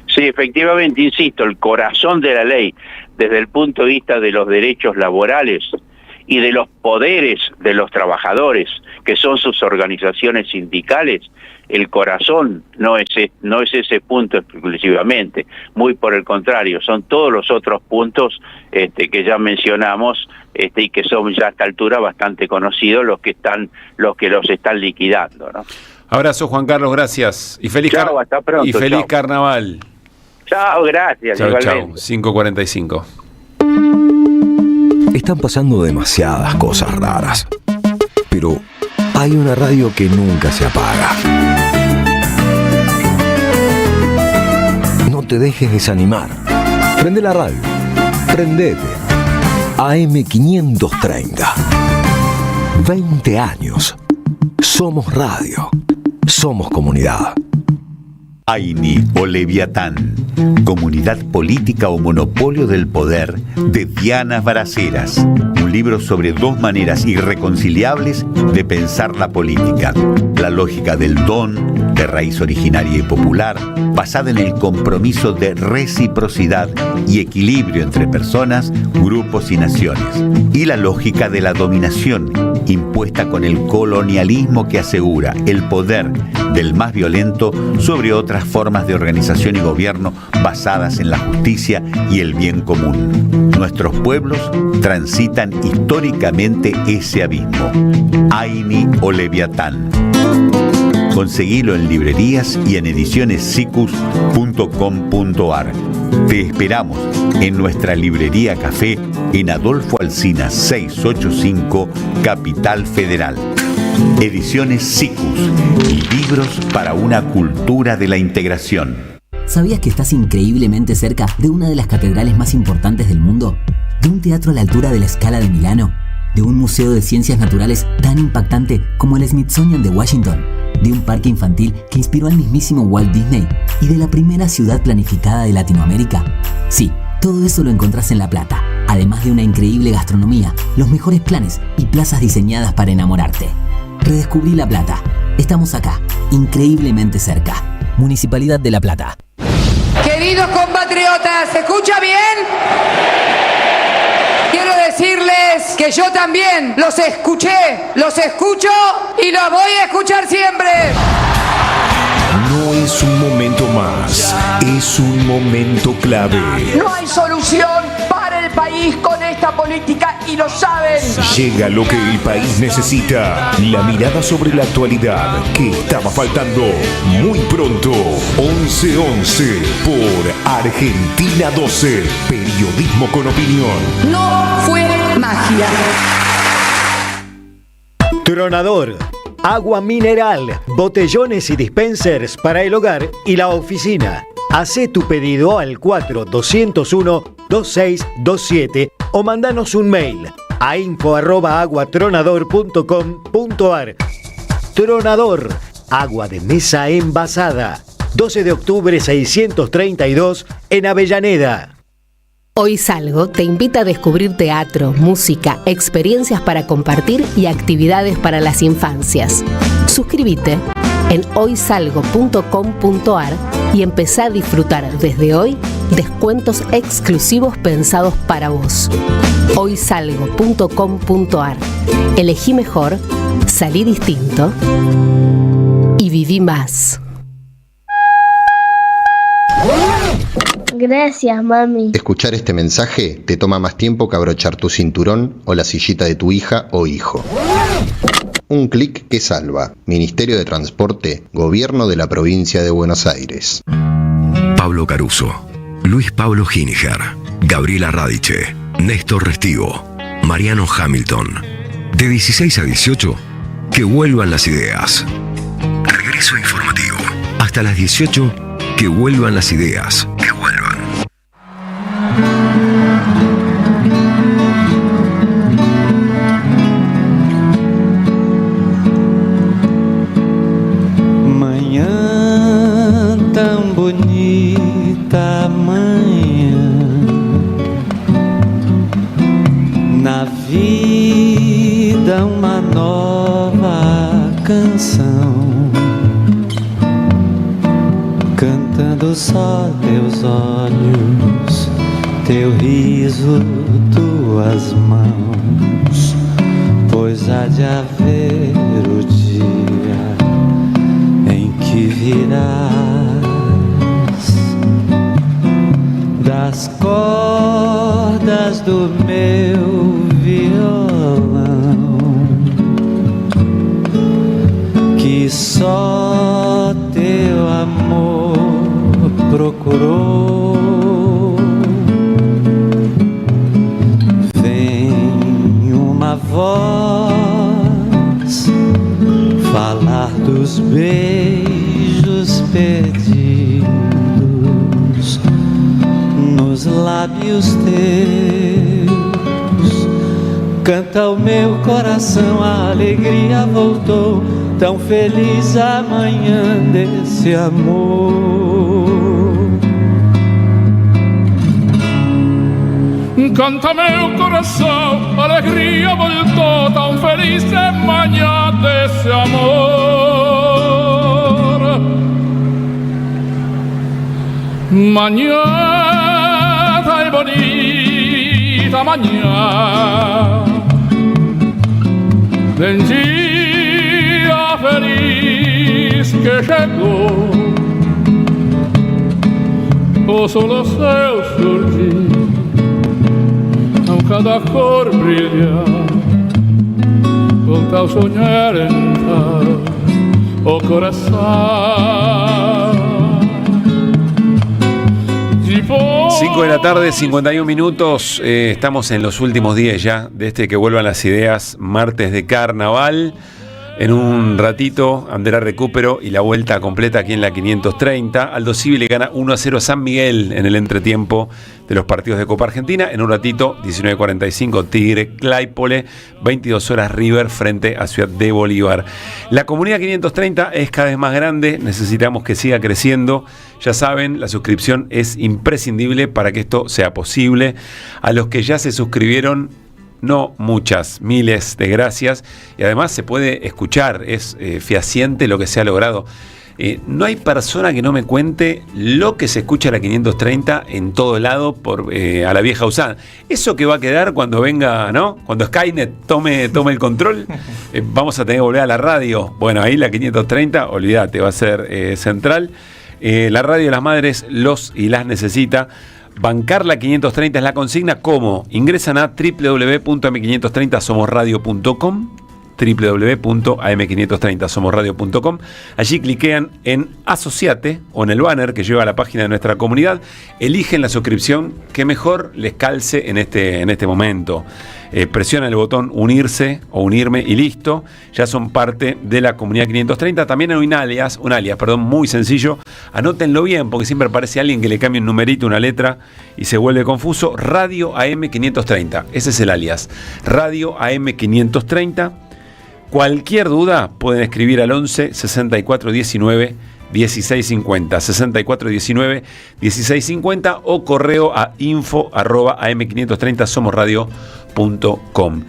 Sí, efectivamente, insisto, el corazón de la ley, desde el punto de vista de los derechos laborales y de los poderes de los trabajadores, que son sus organizaciones sindicales, el corazón no es ese punto exclusivamente, muy por el contrario, son todos los otros puntos que ya mencionamos y que son ya a esta altura bastante conocidos los que los están liquidando, ¿no? Abrazo, Juan Carlos, gracias y feliz hasta pronto, y feliz carnaval. Chao, gracias. Chao, igualmente. 5:45. Están pasando demasiadas cosas raras, pero hay una radio que nunca se apaga. No te dejes desanimar. Prende la radio. Prendete. AM530. 20 años. Somos radio. Somos comunidad. Aini o Leviatán, Comunidad Política o Monopolio del Poder, de Diana Baraceras. Un libro sobre dos maneras irreconciliables de pensar la política. La lógica del don, de raíz originaria y popular, basada en el compromiso de reciprocidad y equilibrio entre personas, grupos y naciones. Y la lógica de la dominación, impuesta con el colonialismo que asegura el poder del más violento sobre otras formas de organización y gobierno basadas en la justicia y el bien común. Nuestros pueblos transitan históricamente ese abismo. Aini o Leviatán. Conseguilo en librerías y en edicionessicus.com.ar. Te esperamos en nuestra librería café en Adolfo Alsina 685, Capital Federal. Ediciones Sicus, libros para una cultura de la integración. ¿Sabías que estás increíblemente cerca de una de las catedrales más importantes del mundo? ¿De un teatro a la altura de la Scala de Milano? ¿De un museo de ciencias naturales tan impactante como el Smithsonian de Washington? ¿De un parque infantil que inspiró al mismísimo Walt Disney? ¿Y de la primera ciudad planificada de Latinoamérica? Sí, todo eso lo encontrás en La Plata, además de una increíble gastronomía, los mejores planes y plazas diseñadas para enamorarte. Redescubrí La Plata. Estamos acá, increíblemente cerca. Municipalidad de La Plata. Queridos compatriotas, ¿se escucha bien? Quiero decirles que yo también los escuché, los escucho y los voy a escuchar siempre. No es un momento más, es un momento clave. No hay solución para el país con esta política y lo saben. Llega lo que el país necesita, la mirada sobre la actualidad que estaba faltando. Muy pronto, 11:11 por Argentina 12, periodismo con opinión. No fue magia. Tronador. Agua mineral, botellones y dispensers para el hogar y la oficina. Hacé tu pedido al 4201-2627 o mandanos un mail a info@aguatronador.com.ar. Tronador, agua de mesa envasada. 12 de octubre 632 en Avellaneda. Hoy Salgo te invita a descubrir teatro, música, experiencias para compartir y actividades para las infancias. Suscríbete en hoysalgo.com.ar y empezá a disfrutar desde hoy descuentos exclusivos pensados para vos. hoysalgo.com.ar. Elegí mejor, salí distinto y viví más. Gracias, mami. Escuchar este mensaje te toma más tiempo que abrochar tu cinturón o la sillita de tu hija o hijo. Un clic que salva. Ministerio de Transporte, Gobierno de la Provincia de Buenos Aires. Pablo Caruso, Luis Pablo Giniger, Gabriela Radiche, Néstor Restivo, Mariano Hamilton. De 16 a 18, que vuelvan las ideas. Regreso informativo. Hasta las 18, que vuelvan las ideas. Que vuelvan. Manhã tão bonita, manhã, na vida uma nova canção. vendo só teus olhos, teu riso, tuas mãos, pois há de haver o dia em que virás das cordas do meu violão, que só teu amor procurou. Vem uma voz falar dos beijos perdidos nos lábios teus. Canta o meu coração, a alegria voltou, tão feliz a manhã desse amor. Canta meu coração, a alegria voltou, tão feliz a manhã desse amor. Manhã tan bonita, manhã del dia feliz que chegou, o sol seu surgir, cada cor brilha, volta a sonhar em paz o coração. 5 de la tarde, 51 minutos. Estamos en los últimos días ya de este Que Vuelvan las Ideas, martes de carnaval. En un ratito, Andrés Recupero y la vuelta completa aquí en la 530. Aldo Civi le gana 1-0 a San Miguel en el entretiempo de los partidos de Copa Argentina. En un ratito, 19:45, Tigre Claypole, 22 horas River frente a Ciudad de Bolívar. La comunidad 530 es cada vez más grande, necesitamos que siga creciendo. Ya saben, la suscripción es imprescindible para que esto sea posible. A los que ya se suscribieron, no muchas, miles de gracias. Y además se puede escuchar, es fehaciente lo que se ha logrado. No hay persona que no me cuente lo que se escucha a la 530 en todo lado a la vieja usada. Eso que va a quedar cuando venga, ¿no? Cuando Skynet tome el control, vamos a tener que volver a la radio. Bueno, ahí la 530, olvídate, va a ser central. La radio de las madres los y las necesita. Bancar la 530 es la consigna. ¿Cómo? Ingresan a www.am530somosradio.com, www.am530somosradio.com. Allí cliquean en Asociate o en el banner que lleva a la página de nuestra comunidad. Eligen la suscripción que mejor les calce en este momento. Presionan el botón unirse o unirme y listo. Ya son parte de la comunidad 530. También hay un alias, muy sencillo. Anótenlo bien porque siempre aparece alguien que le cambia un numerito, una letra y se vuelve confuso. Radio AM530. Ese es el alias. Radio AM530. Cualquier duda pueden escribir al 11 64 19 1650, 64 19 1650 o correo a info@am530somosradio.com.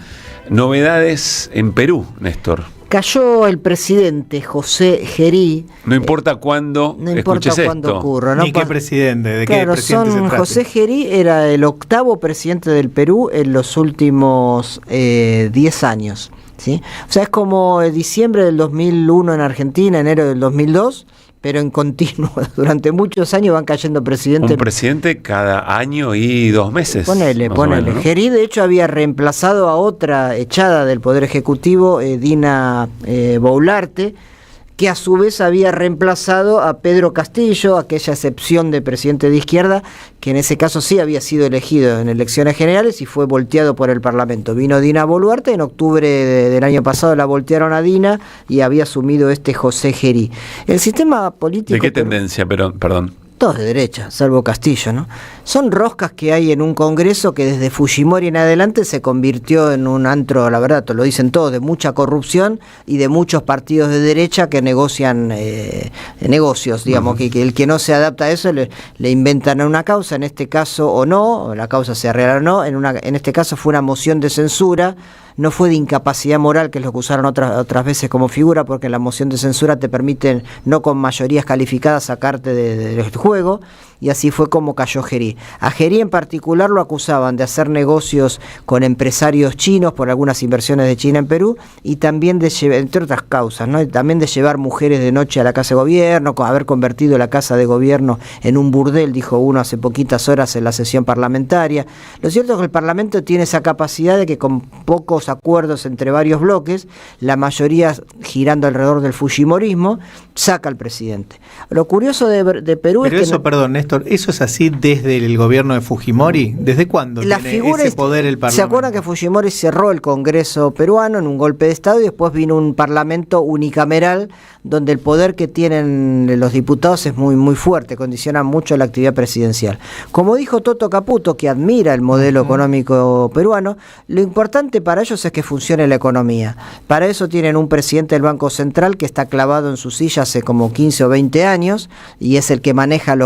Novedades en Perú, Néstor. Cayó el presidente José Gerí. No importa cuándo escuches esto. Ocurra, ¿no? Ni qué presidente, de qué presidente se trata. José Gerí era el octavo presidente del Perú en los últimos 10 años. ¿Sí? O sea, es como diciembre del 2001 en Argentina, enero del 2002, pero en continuo, durante muchos años van cayendo presidentes. Un presidente cada año y 2 meses. Ponele. Menos, ¿no? Gerí, de hecho, había reemplazado a otra echada del Poder Ejecutivo, Dina Boluarte, que a su vez había reemplazado a Pedro Castillo, aquella excepción de presidente de izquierda, que en ese caso sí había sido elegido en elecciones generales y fue volteado por el Parlamento. Vino Dina Boluarte, en octubre del año pasado la voltearon a Dina y había asumido José Gerí. El sistema político... ¿De qué tendencia? Perdón. Todos de derecha, salvo Castillo, ¿no? Son roscas que hay en un Congreso que desde Fujimori en adelante se convirtió en un antro, la verdad, lo dicen todos, de mucha corrupción y de muchos partidos de derecha que negocian negocios, digamos, que el que no se adapta a eso le inventan una causa, en este caso o no, la causa se arregla o no, en este caso fue una moción de censura no fue de incapacidad moral, que es lo que usaron otras veces como figura, porque la moción de censura te permite, no con mayorías calificadas, sacarte del juego, y así fue como cayó Gerí. A Gerí en particular lo acusaban de hacer negocios con empresarios chinos por algunas inversiones de China en Perú, y también de llevar, entre otras causas, ¿no? También de llevar mujeres de noche a la casa de gobierno, haber convertido la casa de gobierno en un burdel, dijo uno hace poquitas horas en la sesión parlamentaria. Lo cierto es que el Parlamento tiene esa capacidad de que con pocos acuerdos entre varios bloques, la mayoría girando alrededor del fujimorismo, saca al presidente. Lo curioso de Perú Pero es que... eso, perdón, Néstor, ¿eso es así desde el gobierno de Fujimori? ¿Desde cuándo La tiene figura ese poder el Parlamento? ¿Se acuerdan que Fujimori cerró el Congreso peruano en un golpe de Estado y después vino un Parlamento unicameral donde el poder que tienen los diputados es muy, muy fuerte, condiciona mucho la actividad presidencial? Como dijo Toto Caputo, que admira el modelo económico peruano, lo importante para ellos es que funcione la economía. Para eso tienen un presidente del Banco Central que está clavado en su silla hace como 15 o 20 años y es el que maneja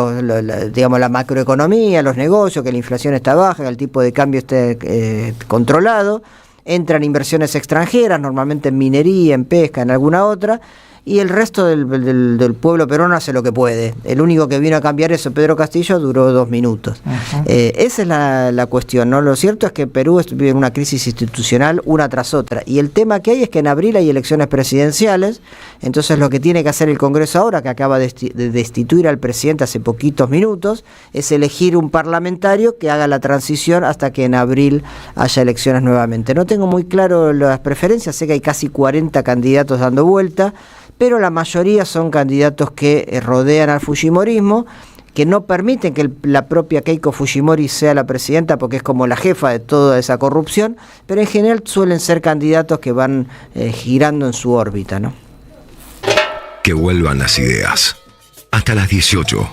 digamos, la macroeconomía, los negocios, que la inflación está baja, que el tipo de cambio esté controlado. Entran inversiones extranjeras, normalmente en minería, en pesca, en alguna otra, y el resto del pueblo peruano hace lo que puede. El único que vino a cambiar eso, Pedro Castillo, duró 2 minutos. Esa es la cuestión, ¿no? Lo cierto es que Perú vive en una crisis institucional una tras otra, y el tema que hay es que en abril hay elecciones presidenciales. Entonces lo que tiene que hacer el Congreso ahora, que acaba de destituir al presidente hace poquitos minutos, es elegir un parlamentario que haga la transición hasta que en abril haya elecciones nuevamente. No tengo muy claro las preferencias, sé que hay casi 40 candidatos dando vuelta, pero la mayoría son candidatos que rodean al fujimorismo, que no permiten que la propia Keiko Fujimori sea la presidenta, porque es como la jefa de toda esa corrupción, pero en general suelen ser candidatos que van girando en su órbita, ¿no? Que vuelvan las ideas. Hasta las 18.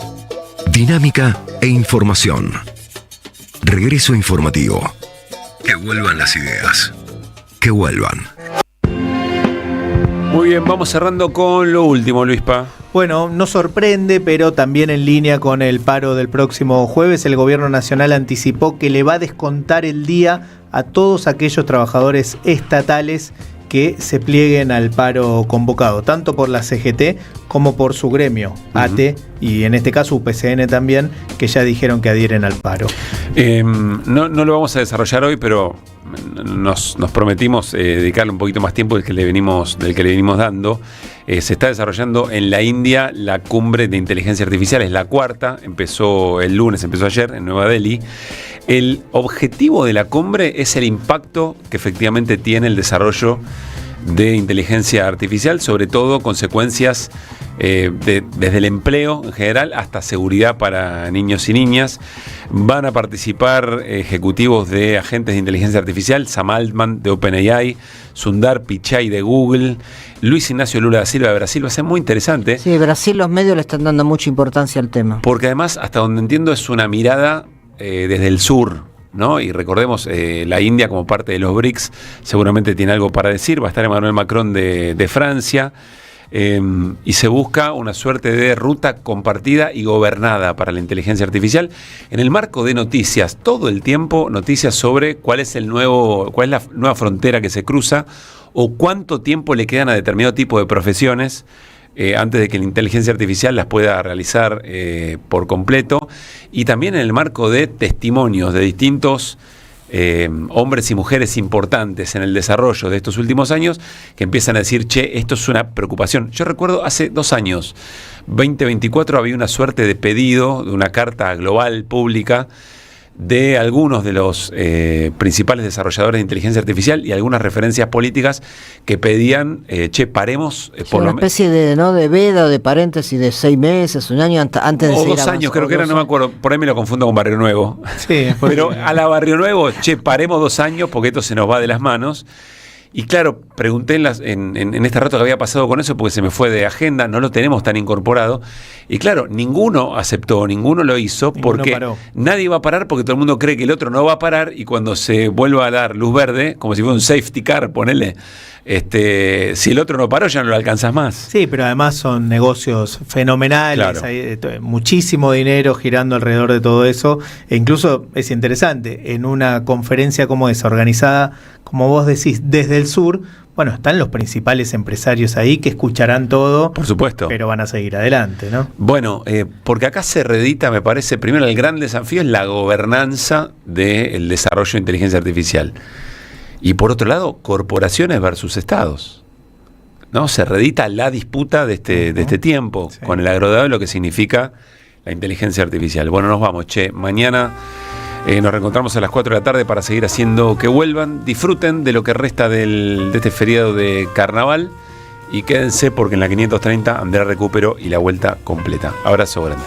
Dinámica e información. Regreso informativo. Que vuelvan las ideas. Que vuelvan. Muy bien, vamos cerrando con lo último, Luispa. Bueno, no sorprende, pero también en línea con el paro del próximo jueves, el gobierno nacional anticipó que le va a descontar el día a todos aquellos trabajadores estatales que se plieguen al paro convocado, tanto por la CGT como por su gremio, ATE, y en este caso UPCN también, que ya dijeron que adhieren al paro. No lo vamos a desarrollar hoy, pero nos prometimos dedicarle un poquito más tiempo del que le venimos dando. Se está desarrollando en la India la cumbre de inteligencia artificial, es la cuarta, empezó el lunes, empezó ayer en Nueva Delhi. El objetivo de la cumbre es el impacto que efectivamente tiene el desarrollo de inteligencia artificial, sobre todo consecuencias desde el empleo en general hasta seguridad para niños y niñas. Van a participar ejecutivos de agentes de inteligencia artificial, Sam Altman de OpenAI, Sundar Pichai de Google, Luis Ignacio Lula da Silva de Brasil. Va a ser muy interesante. Sí, Brasil, los medios le están dando mucha importancia al tema. Porque además, hasta donde entiendo, es una mirada desde el sur, ¿no? Y recordemos, la India como parte de los BRICS seguramente tiene algo para decir. Va a estar Emmanuel Macron de Francia, y se busca una suerte de ruta compartida y gobernada para la inteligencia artificial en el marco de noticias, todo el tiempo noticias sobre cuál es la nueva frontera que se cruza o cuánto tiempo le quedan a determinado tipo de profesiones antes de que la inteligencia artificial las pueda realizar por completo, y también en el marco de testimonios de distintos hombres y mujeres importantes en el desarrollo de estos últimos años que empiezan a decir, che, esto es una preocupación. Yo recuerdo hace 2 años, 2024, había una suerte de pedido de una carta global pública de algunos de los principales desarrolladores de inteligencia artificial y algunas referencias políticas que pedían, paremos por una especie de veda o de paréntesis de 6 meses, un año antes de o seguir 2 años, creo que era, no me acuerdo, por ahí me lo confundo con Barrio Nuevo. Sí, pero a la Barrio Nuevo, paremos 2 años porque esto se nos va de las manos. Y claro, pregunté en este rato que había pasado con eso, porque se me fue de agenda, no lo tenemos tan incorporado. Y claro, ninguno aceptó, ninguno lo hizo, porque paró. Nadie va a parar porque todo el mundo cree que el otro no va a parar, y cuando se vuelva a dar luz verde, como si fuera un safety car, ponele, si el otro no paró ya no lo alcanzas más. Sí, pero además son negocios fenomenales, claro. Hay muchísimo dinero girando alrededor de todo eso, e incluso es interesante, en una conferencia como esa, organizada como vos decís, desde el sur, bueno, están los principales empresarios ahí que escucharán todo. Por supuesto. Pero van a seguir adelante, ¿no? Bueno, porque acá se reedita, me parece, primero el gran desafío es la gobernanza del desarrollo de inteligencia artificial. Y por otro lado, corporaciones versus estados. ¿No? Se reedita la disputa de este tiempo, sí, con el agrodado y lo que significa la inteligencia artificial. Bueno, nos vamos, mañana nos reencontramos a las 4 de la tarde para seguir haciendo que vuelvan. Disfruten de lo que resta de este feriado de carnaval y quédense porque en la 530 Andrea Recupero y la vuelta completa. Abrazo grande.